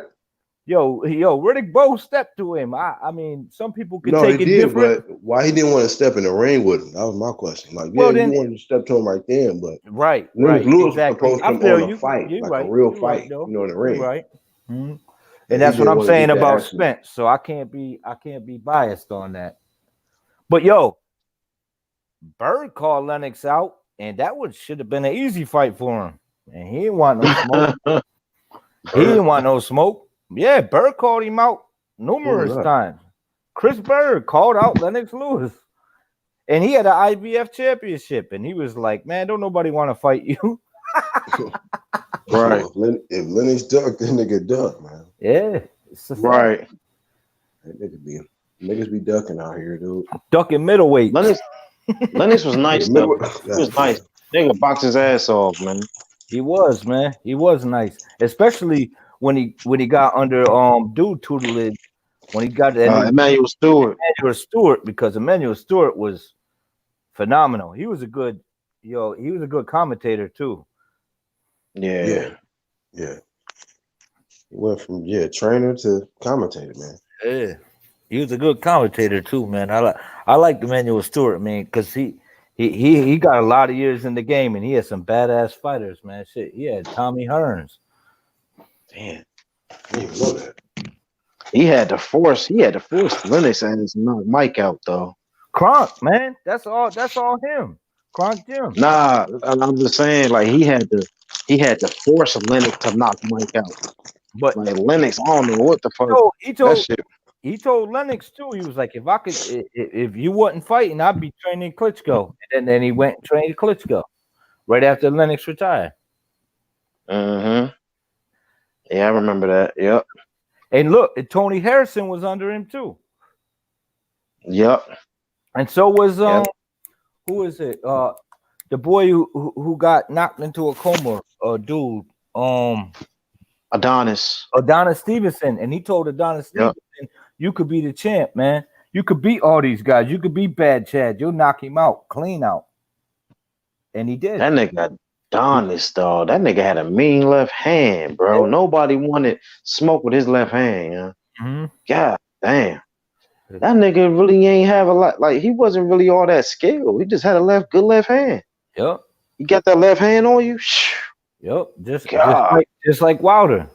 yo, Riddick Bowe stepped to him. I mean, some people could take it different. But why he didn't want to step in the ring with him? That was my question. Like, you wanted to step to him right then, but right. Lewis Exactly. approached him on a fight, like a real fight, in the ring. Right. Mm-hmm. And that's what I'm saying about Spence. So I can't be biased on that. But Bird called Lennox out, and that should have been an easy fight for him. And he didn't want no smoke. Yeah, Bird called him out numerous times. Chris Bird called out Lennox Lewis. And he had an IBF championship. And he was like, man, don't nobody want to fight you. Right. If Lennox ducked, that nigga duck, man. Yeah. Right. Niggas be ducking out here, dude. Ducking middleweight. Lennox was nice, though. He was nice. Nigga box his ass off, man. He was, man. He was nice, especially when he got under dude tutelage. When he got that Emmanuel Stewart, because Emmanuel Stewart was phenomenal. He was a good, he was a good commentator too. Yeah. He went from trainer to commentator, man. Yeah, he was a good commentator too, man. I like Emmanuel Stewart, man, because he got a lot of years in the game and he had some badass fighters, man. Shit, he had Tommy Hearns. Damn, I didn't even know that. He had to force Lennox and his Mike out though. Kronk, man, that's all him. Kronk Jim. Nah, I'm just saying, like he had to force Lennox to knock Mike out. But like Lennox, I don't know what the fuck. He told Lennox too. He was like, if you wasn't fighting, I'd be training Klitschko. And then he went and trained Klitschko right after Lennox retired. Yeah, I remember that. Yep. And look, Tony Harrison was under him too. Yep. And so was who is it? The boy who got knocked into a coma, dude. Adonis Stevenson, and he told Adonis Stevenson, "You could be the champ, man. You could beat all these guys. You could beat Bad Chad. You'll knock him out, clean out." And he did. That nigga Adonis, dog. That nigga had a mean left hand, bro. Yeah. Nobody wanted smoke with his left hand. Yeah. Mm-hmm. God damn. That nigga really ain't have a lot. Like he wasn't really all that skilled. He just had a good left hand. Yep. You got that left hand on you. Yep. Just like Wilder.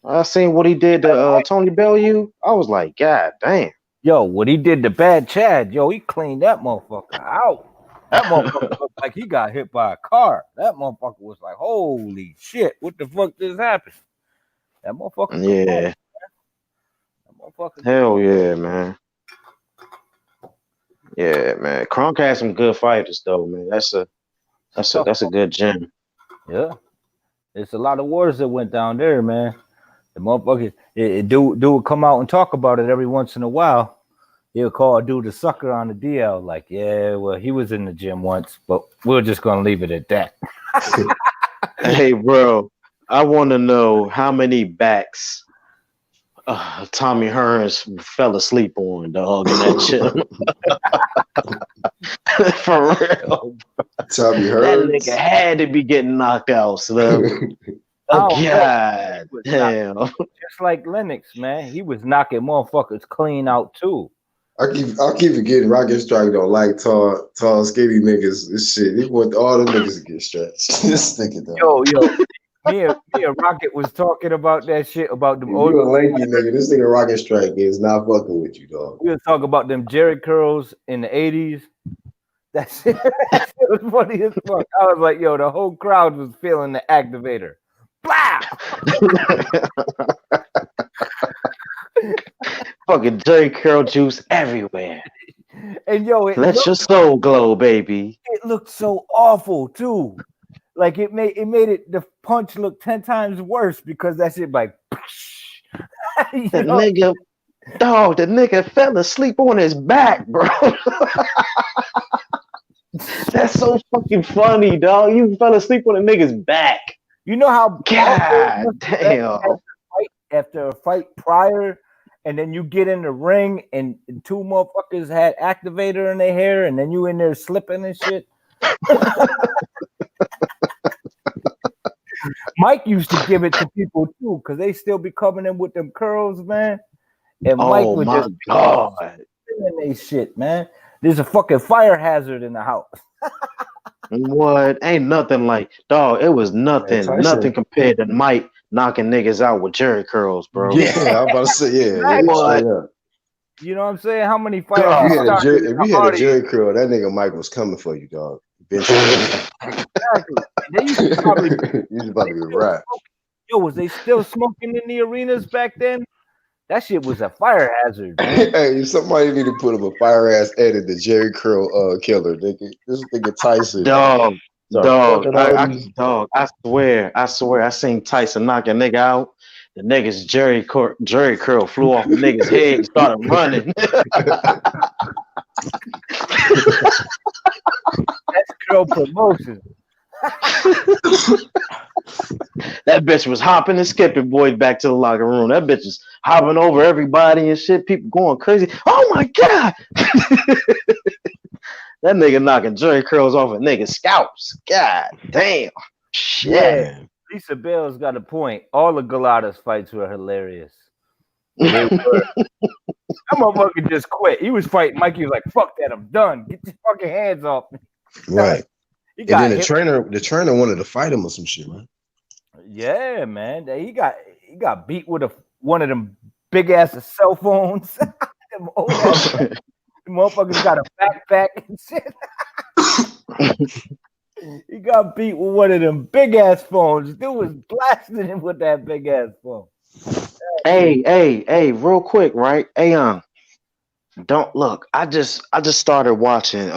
I seen what he did to Tony Bellew. I was like, God damn. Yo, what he did to Bad Chad, he cleaned that motherfucker out. That motherfucker looked like he got hit by a car. That motherfucker was like, holy shit, what the fuck just happened? That motherfucker. Yeah. Hell yeah, man. Yeah, man. Kronk had some good fighters though, man. That's a good gym. Yeah. It's a lot of wars that went down there, man. The motherfucker, dude would come out and talk about it every once in a while. He'll call a dude a sucker on the DL, like, yeah, well, he was in the gym once, but we're just gonna leave it at that. Hey, bro, I want to know how many backs Tommy Hearns fell asleep on, dog, in that gym. For real. Tommy Hearns. That nigga had to be getting knocked out, so. Oh, God damn. Just like Lennox, man. He was knocking motherfuckers clean out, too. I keep forgetting Rocket Strike don't like tall, skinny niggas. This shit. He want all the niggas to get stretched. This nigga, dog. Yo. Me and Rocket was talking about that shit about them old. You a lanky nigga. This nigga Rocket Strike is not fucking with you, dog. We were talking about them Jerry curls in the 80s. That shit was funny as fuck. I was like, yo, the whole crowd was feeling the activator. Blah! Fucking Jerry curl juice everywhere. And yo, let your soul glow, baby. It looked so awful too. Like it made the punch look 10 times worse because that shit like nigga, dog, the nigga fell asleep on his back, bro. That's so fucking funny, dog. You fell asleep on a nigga's back. You know how God damn. After a fight prior, and then you get in the ring and two motherfuckers had activator in their hair, and then you in there slipping and shit. Mike used to give it to people too, because they still be coming in with them curls, man. And Mike would just in they shit, man. There's a fucking fire hazard in the house. What? Ain't nothing like, dog. It was nothing compared to Mike knocking niggas out with Jerry curls, bro. Yeah, I'm about to say, yeah. What? You know what I'm saying? How many fires? If you had a Jerry curl, that nigga Mike was coming for you, dog. Exactly. They used to probably about to be right. Yo, was they still smoking in the arenas back then? That shit was a fire hazard, man. Hey, somebody need to put up a fire ass edit the Jerry curl killer, nigga. This nigga Tyson. Dog. I swear, I seen Tyson knock a nigga out. The nigga's Jerry curl flew off the nigga's head and started running. That's curl promotion. That bitch was hopping and skipping, boy, back to the locker room. That bitch is hopping over everybody and shit. People going crazy. Oh my god! That nigga knocking Jerry curls off a nigga scalps. God damn. Shit. Yeah, Lisa Bell's got a point. All the Galatas fights were hilarious. They were. That motherfucker just quit. He was fighting Mikey. He was like, "Fuck that, I'm done. Get your fucking hands off me." Right. He got and then the trainer wanted to fight him or some shit, right? Yeah, man. He got beat with one of them big ass cell phones. Them old ass the motherfuckers got a backpack and shit. He got beat with one of them big ass phones. Dude was blasting him with that big ass phone. Hey, real quick, right? Hey, don't look. I just started watching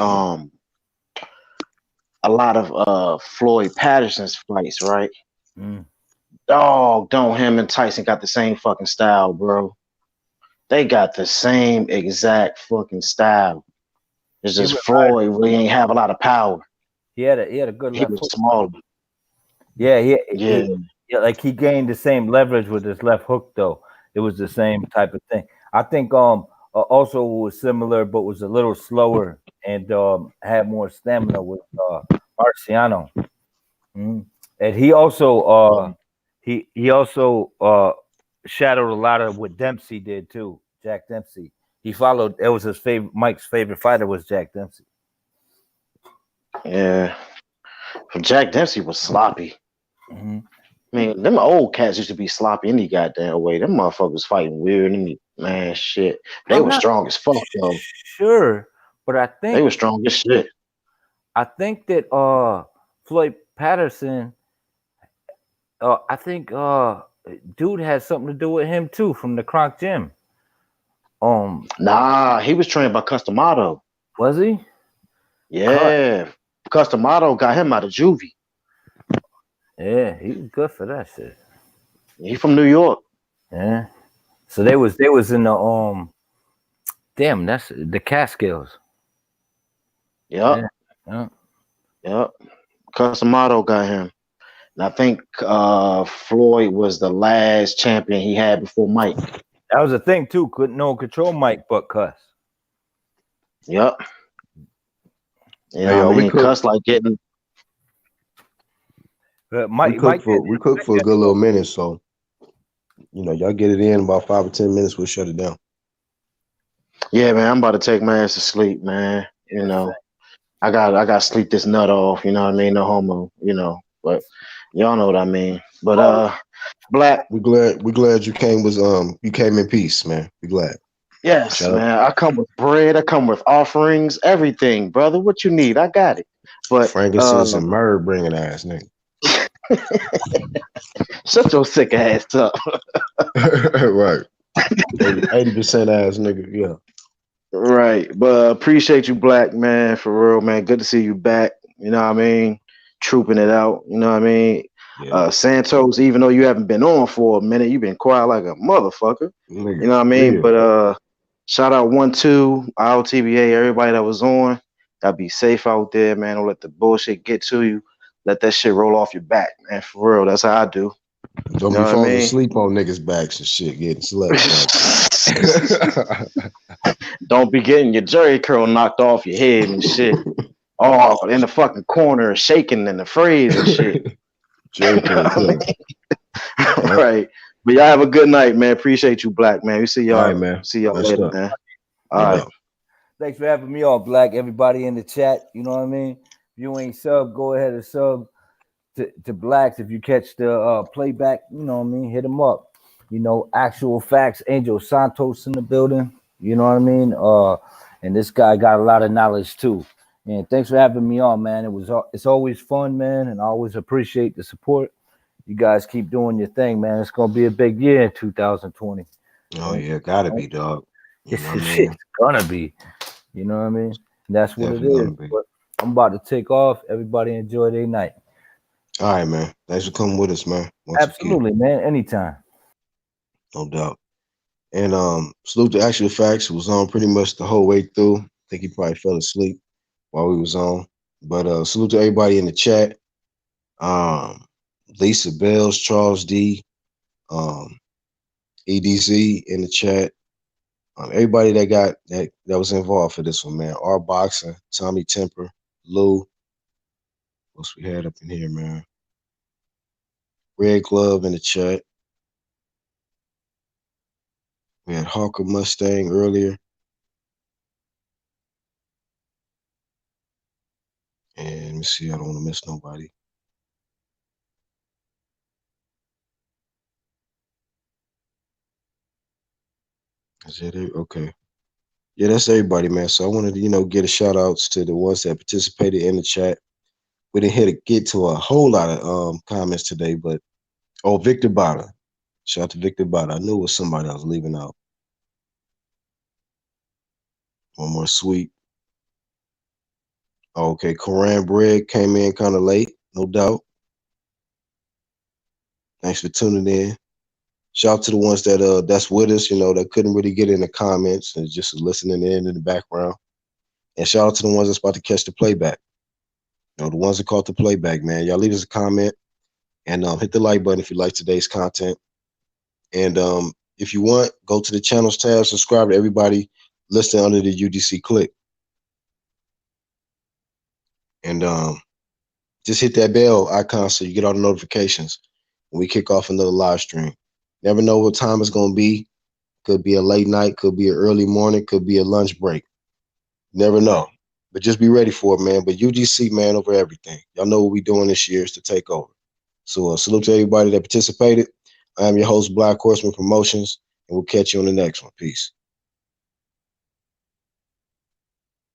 a lot of Floyd Patterson's fights, right? Dog, don't him and Tyson got the same fucking style, bro. They got the same exact fucking style. It's just Floyd really ain't have a lot of power. He had a good left hook. Smaller. Yeah, like he gained the same leverage with his left hook though. It was the same type of thing. I think also was similar but was a little slower and had more stamina with Marciano. And he also shadowed a lot of what Dempsey did too. Jack Dempsey. He followed. It was his favorite. Mike's favorite fighter was Jack Dempsey. Yeah, Jack Dempsey was sloppy. I mean, them old cats used to be sloppy any goddamn way. Them motherfuckers fighting weird and man, shit. They were strong as fuck though. Sure, but I think they were strong as shit. I think that Floyd Patterson. I think dude has something to do with him too from the Kronk Gym. Nah, he was trained by Customato. Was he? Yeah, Customato got him out of juvie. Yeah, he was good for that shit. He from New York. Yeah. So they was in the damn, that's the Catskills. Yep. Yeah. Yep. Customato got him. And I think Floyd was the last champion he had before Mike. That was the thing too. Couldn't no one control Mike but Cuss. Yep. Yeah, we Cuss like getting. We cooked for a good little minute, so y'all get it in about 5 or 10 minutes. We'll shut it down. Yeah, man, I'm about to take my ass to sleep, man. I got to sleep this nut off. You know what I mean? No homo. But y'all know what I mean. But Black, we glad you came in peace, man. We glad. Yes, man. I come with bread. I come with offerings, everything, brother. What you need, I got it. But frankincense and myrrh bringing ass nigga. Shut your sick ass up. Right. 80% ass nigga. Yeah. Right. But appreciate you, Black, man. For real, man. Good to see you back. You know what I mean? Trooping it out. You know what I mean? Yeah. Santos, even though you haven't been on for a minute, you've been quiet like a motherfucker. Nigga, you know what I mean? Yeah. But shout out 1-2, IOTBA, everybody that was on. Y'all be safe out there, man. Don't let the bullshit get to you. Let that shit roll off your back, man. For real, that's how I do. Don't be falling asleep on niggas' backs and shit, getting slept. Don't be getting your jerry curl knocked off your head and shit. Oh, in the fucking corner, shaking and afraid and shit. Right. But y'all have a good night, man. Appreciate you, Black, man. We see y'all. All right, man. See y'all later, man. All right. Thanks for having me on, Black. Everybody in the chat, you know what I mean? If you ain't sub, go ahead and sub to Blacks. If you catch the playback, you know what I mean? Hit them up. Actual facts. Angel Santos in the building. You know what I mean? And this guy got a lot of knowledge too. And thanks for having me on, man. It's always fun, man, and I always appreciate the support. You guys keep doing your thing, man. It's gonna be a big year in 2020. Oh yeah, gotta be, dog. It's gonna be. You know what I mean? That's what Definitely it is. But I'm about to take off. Everybody enjoy their night. All right, man. Thanks for coming with us, man. Absolutely, man. Anytime. No doubt. And salute to Actual Facts, who was on pretty much the whole way through. I think he probably fell asleep while we was on. But salute to everybody in the chat. Lisa Bells, Charles D, EDZ in the chat. Everybody that was involved for this one, man. R Boxing, Tommy Temper, Lou. What's we had up in here, man? Red Glove in the chat. We had Hawker Mustang earlier. And let me see, I don't want to miss nobody. Is that it? Okay. Yeah, that's everybody, man. So I wanted to, get a shout outs to the ones that participated in the chat. We didn't get to a whole lot of comments today, but Victor Bada. Shout out to Victor Bada. I knew it was somebody I was leaving out. One more sweep. Okay, Coran Brigg came in kind of late, no doubt. Thanks for tuning in. Shout out to the ones that's with us, that couldn't really get in the comments and just listening in the background. And shout out to the ones that's about to catch the playback. The ones that caught the playback, man. Y'all leave us a comment and hit the like button if you like today's content. And if you want, go to the channels tab, subscribe to everybody listed under the UDC click. And just hit that bell icon so you get all the notifications when we kick off another live stream. Never know what time it's going to be. Could be a late night, could be an early morning, could be a lunch break. Never know. But just be ready for it, man. But UGC, man, over everything. Y'all know what we're doing this year is to take over. So salute to everybody that participated. I am your host, Black Horseman Promotions, and we'll catch you on the next one. Peace.